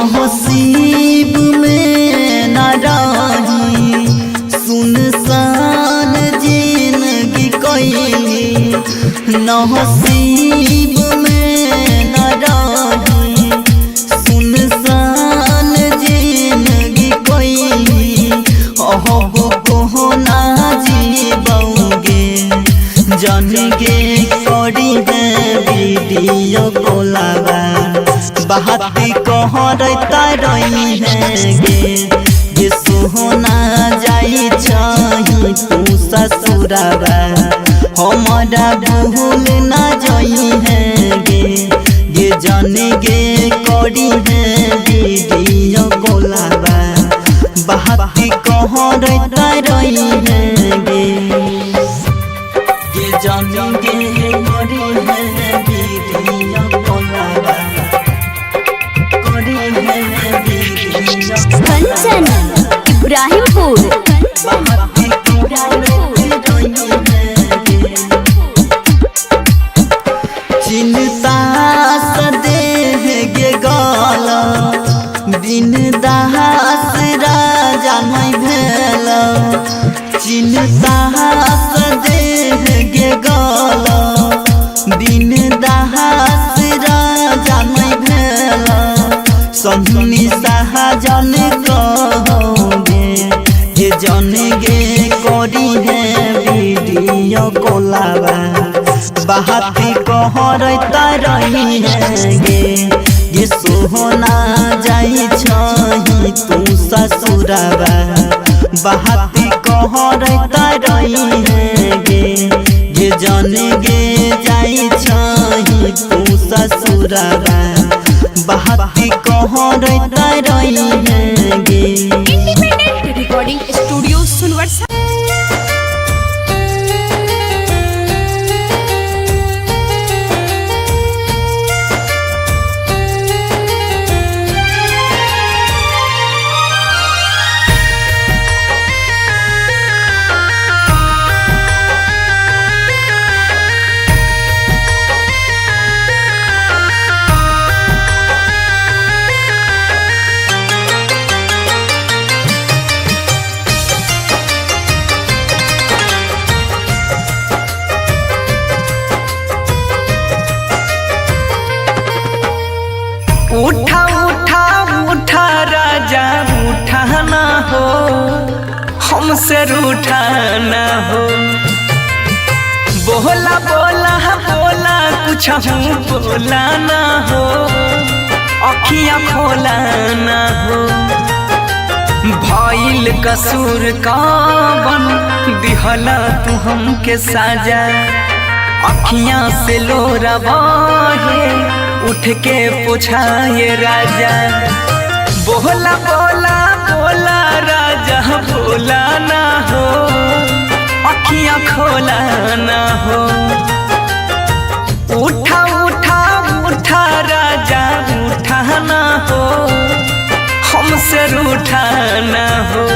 नसीब में न रही सुनसान जिंदगी कोई नसीब में न रही सुनसान जिंदगी कोई अहब को ना जीबोगे जाने गे करी है वीडियो कॉलवा बहाती कहरता रही है गे सोहना जाई छही तू ससुरबा हमारा भूल ना जाई है गे जाने गे करी है वीडियो कॉलवा बहाती कहरता रही है गे जाने गे करी है वीडियो कॉलवा कंचन इब्राहिमपुर चिंता सदेह गे गल बिन दास राजा नहीं भेल चिंता सदेह गे गल बिन दास राजा नहीं भेल सन्नी साहजन कहोगे ये जन गे करी है वीडियो कॉलवा बहाती कहरता रही है गे सोहना जाई छही तू ससुरबा बहाती कहरता रही है गे जन गे जाई छही तू ससुरबा बहाती कहरता रही है गे इंडिपेंडेंट रिकॉर्डिंग स्टूडियो सुनवर्सा हमसे रूठाना हो। बोला बोला बोला कुछ बोला ना हो, अखियाँ खोला ना हो। भइल कसूर कवन दिहला तू हमके साजा, अखियाँ से लोरा बहे उठ के पूछाए राजा। बोला बोला बोला राजा बोला ना हो, अखियाँ खोला ना हो। उठा उठा उठा राजा उठा ना हो, हमसे रूठा ना हो।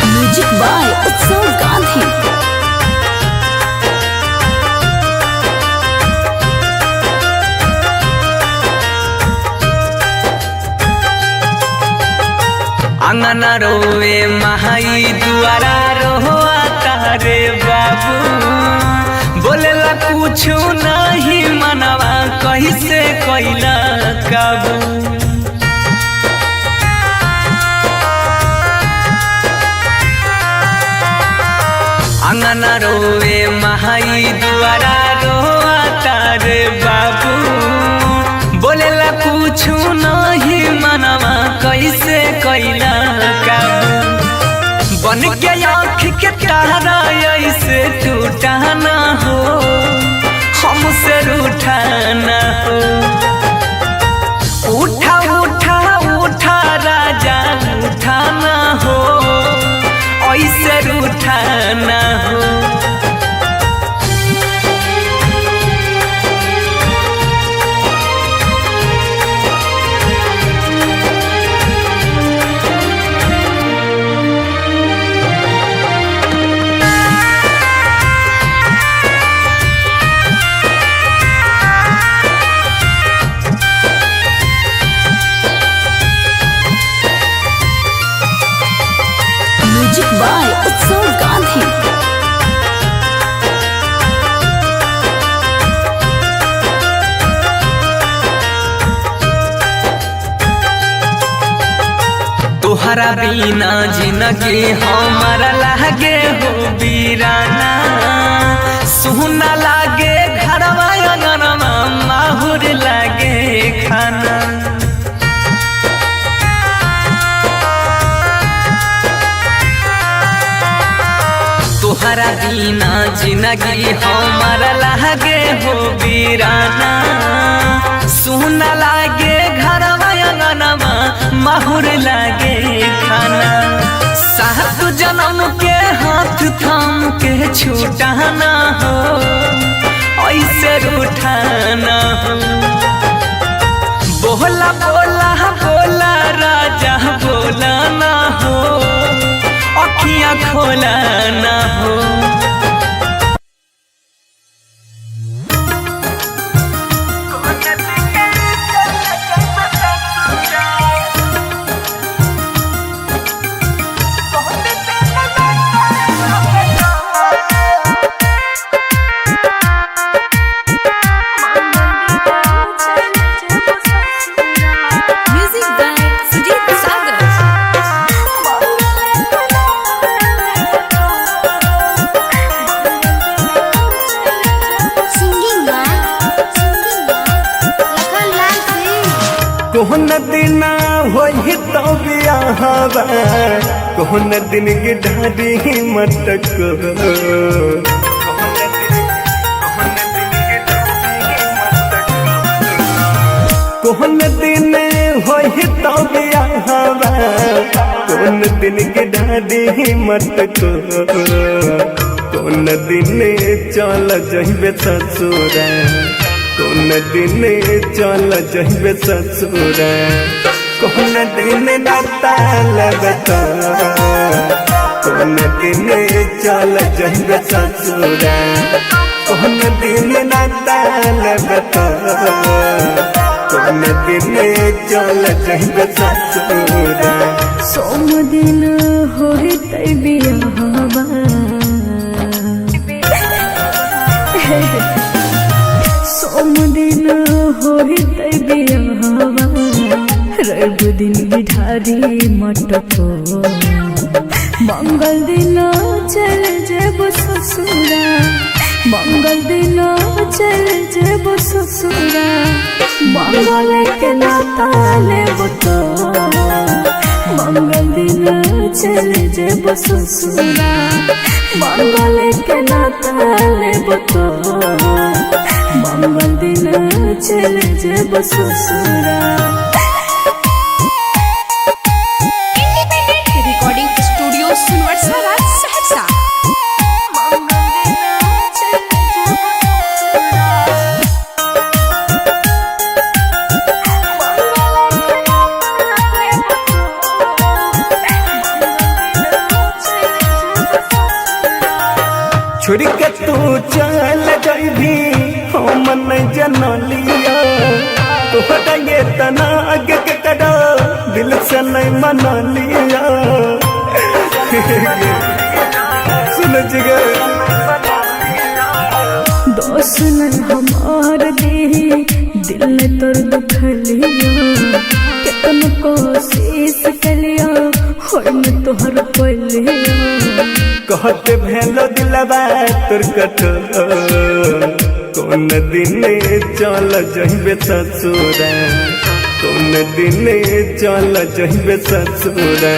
म्यूजिक बाय उत्सव गांधी। अंगना रोवे महाई दुआरा रोआ तारे बाबू, बोलेला कुछ नहीं मनवा कैसे कैला काबू। अंगना रोवे महाई दुआरा रोआ तारे बाबू, बोलेला कुछ नहीं मनवा कैसे कैला काबू। बन के आँख के तारा ऐसे टूटा ना हो, हमसे रूठा ना हो। उठा उठा उठा राजा उठा ना हो, ऐसे रूठा ना हो। म्यूजिक बाय उत्सव गांधी। तोहरा बिना जिंदगी हमारा लागे हो वीराना, सुना लागे घरवा अंगनवा माहुर लागे खाना। तोहरा बिना जिंदगी हमारा लागे हो वीराना, सुना लागे घरवा अंगनवा माहुर लागे खाना। सात जन्म के हाथ थाम के छूटा ना हो, ऐसे रूठा ना हो। बोला बोला बोला राजा बोला ना हो, अखियाँ खोला ना हो। Music by Sujeet Sagar. Singing Lakhan Lal Singh. कोहन दिन होई तो बियाहवा, कोहन दिन के ढाडी मटक। कोहन दिन होई तो बियाहवा, कोहन दिन के ढाडी मटक। कोन दिन चल जइबे ससुरा, कोन दिन चल जइबे ससुरा। कोन दिन नाता लगता, कोन दिन चल जइबे ससुरा। कौन दिन नाताल बता कौन दिन चल जइबे ससुरा सोम दिन होते बियाहवा सोम दिन होते बियाहवा रवि दिन बिठारी मटको मंगल दिन चल जेब ससुरा मंगल दिन चल जेब ससुरा मंगल के नाता लेब तो मंगल दिन चल जेब ससुरा मंगल के नाता लेब तो मंगल दिन चल जेब ससुरा रिकॉर्डिंग स्टूडियो सुनवर्सरा सहरसा। छोड़ के तू चल जइबी हम नहीं जनलिया तोहरा ये तना आगे के कड़ा दिल से नहीं मनलिया सुन जिगे दोस्त नहीं हमार दे दिल ने तोर दुखलिया कितन कोशिश कलिया होय न तोहर पलिया कहते भेलो दिलवा तोर कठोर कौन दिन चल जइबे ससुरा कौन दिन चल जइबे ससुरा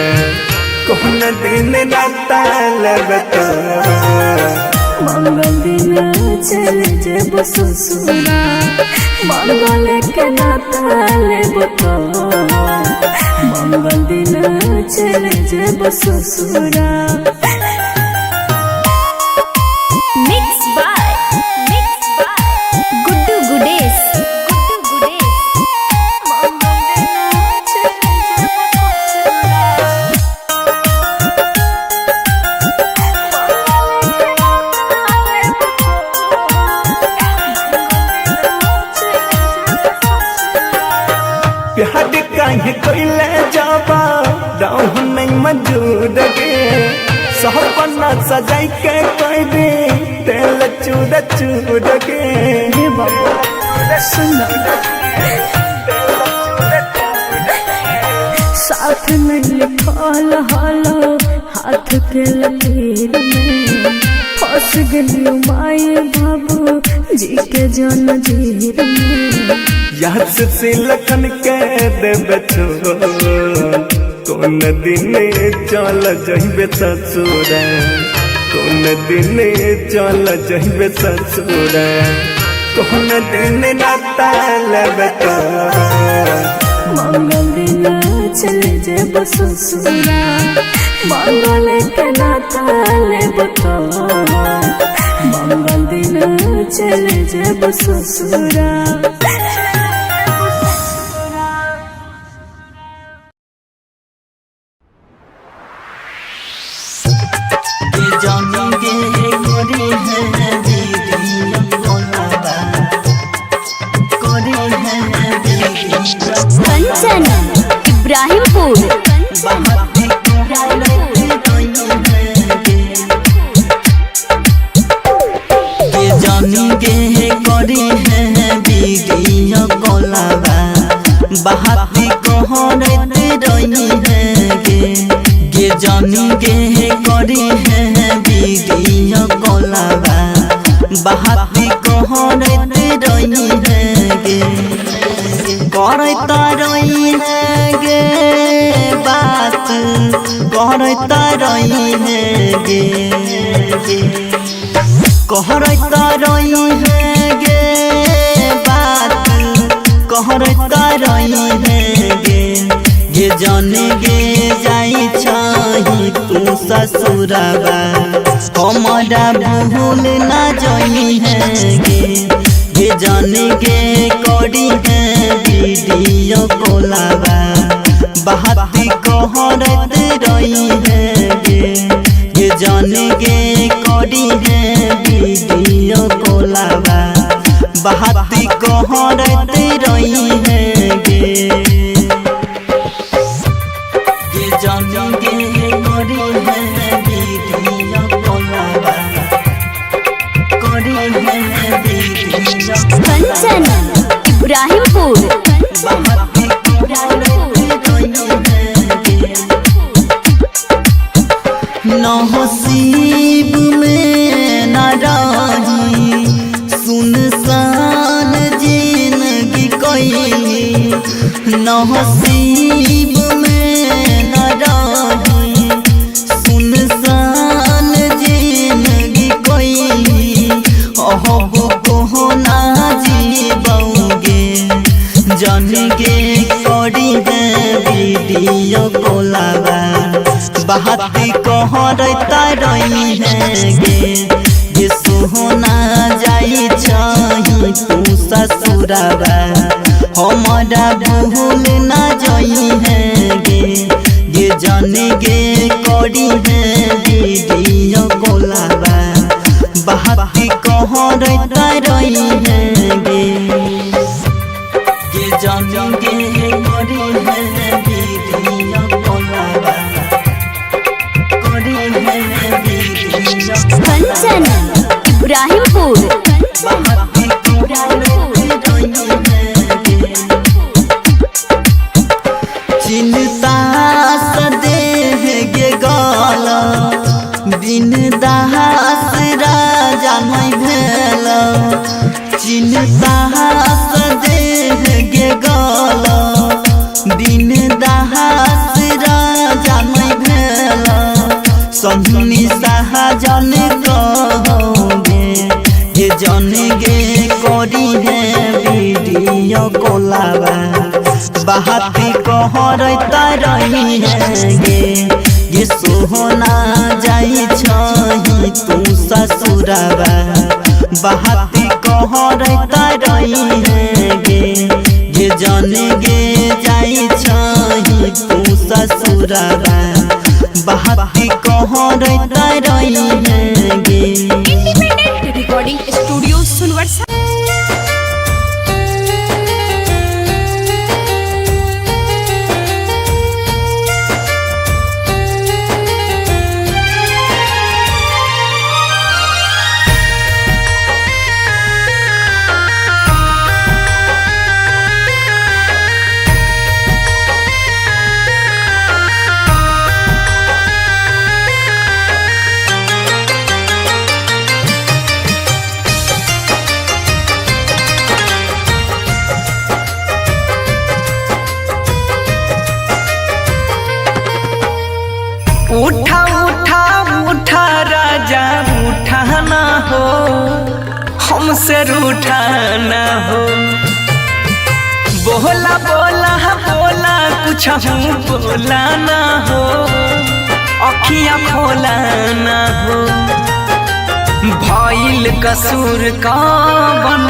कौन दिन नाताल बता मंगल दिन चल जेब ससुरा मंगल के नाता लेब तो मंगल दिन चल जेब ससुरा मिक्स बाय गुड्डू गुडेश प्यार काहे कोइले जाबा राह नहीं मंजूर गे सपना सजाई के कोई दे तेल चूर चूर गे हे बाबा सुन साथ में लिखल हालो हाथ के लकीर में फंस गलियो माए बाबू जी के जन जीर में याद से लखन के देबे कौन दिन चल जइबे ससुरा कौन दिन चल जइबे ससुरा कौन दिन नाताल बता मंगल दिन चल जेब ससुरा मंगल के नाता लेब तो मंगल दिन चल जेब ससुरा कंचन इब्राहिमपुर जानी गे करी है बिगिया कोलाबा बहाती कहरते रही है गे जानी गे करी है बिगिया कोलाबा बहाती कहरते रही है करता रही है गे बात करता रही है गे कहरता रही है गे बात कहरता रही है गे जाने गे जाई छही तू ससुराबा हमारा भूल ना जाई है गे जाने गे करी है वीडियो कोलाबा बहाती कहरते रही है गे जाने गे करी है वीडियो वीडियो कॉलवा बहाती कहरते रही है गे जानी गे करी है वीडियो कॉलवा करी है वीडियो कंचन इब्राहिमपुर बहाती कहरते रही है गे नसीब में न रही सुनसान जिंदगी कोई नसीब में न रही सुनसान जिंदगी कोई अब को ना जीबोगे जन के करी है वीडियो कॉलवा बहाती कहरता रही है गे सोहना जाई छही तू ससुरवा हमारा भूल ना जाई है गे जन गे करी है वीडियो कॉलवा बहाती कहरता रही है गे जन गे करी है वीडियो कॉलवा कंचन इब्राहिमपुर चिंता सदेह गे गाला बिन दास राजा नहीं भेल चिंता सदेह गे गाला बिन दास राजा नहीं भेल सन्नी शाहजन कहोगे जन गे करी है वीडियो कॉलवा बहाती कहरता रही है गे सोहना जाई छही तू ससुरवा बहाती कहरता रही है गे जन गे जाई छही तू ससुरवा बहाती कहरता रही है गे इंडिपेंडेंट रिकॉर्डिंग स्टूडियो सुनवर्षा उठा उठा उठा राजा उठा ना हो हमसे रूठा ना हो बोला बोला बोला कुछ बोला ना हो अखियाँ खोला ना हो भइल कसूर कावन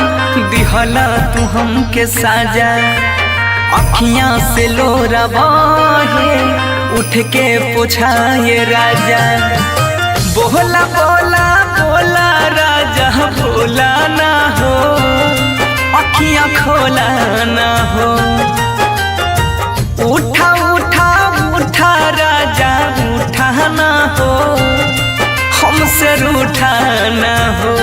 दिहला तू हमके साजा अखियाँ से लोरा बहे उठ के पूछाए राजा बोला बोला बोला राजा बोला ना हो अखियाँ खोला ना हो उठा उठा उठा राजा उठा ना हो हमसे रूठा ना हो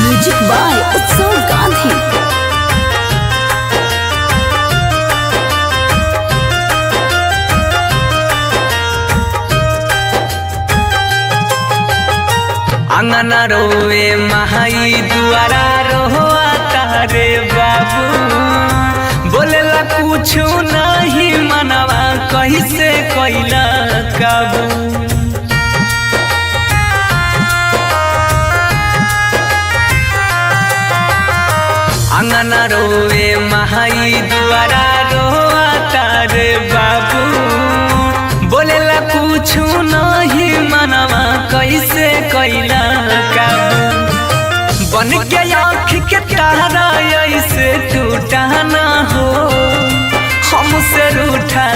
म्यूजिक बाय उत्सव गांधी अंगना रोए महाई दुआरा रोआ तारे बाबू बोलेला कुछ नहीं मनवा कैसे कैला काबू अंगना रोवे महाई दुआरा रोआ तारे बाबू बोलेला पूछू नहीं मनवा कैसे कैला काबू बन के आँख के तारा ऐसे टूटा ना हो हमसे रूठा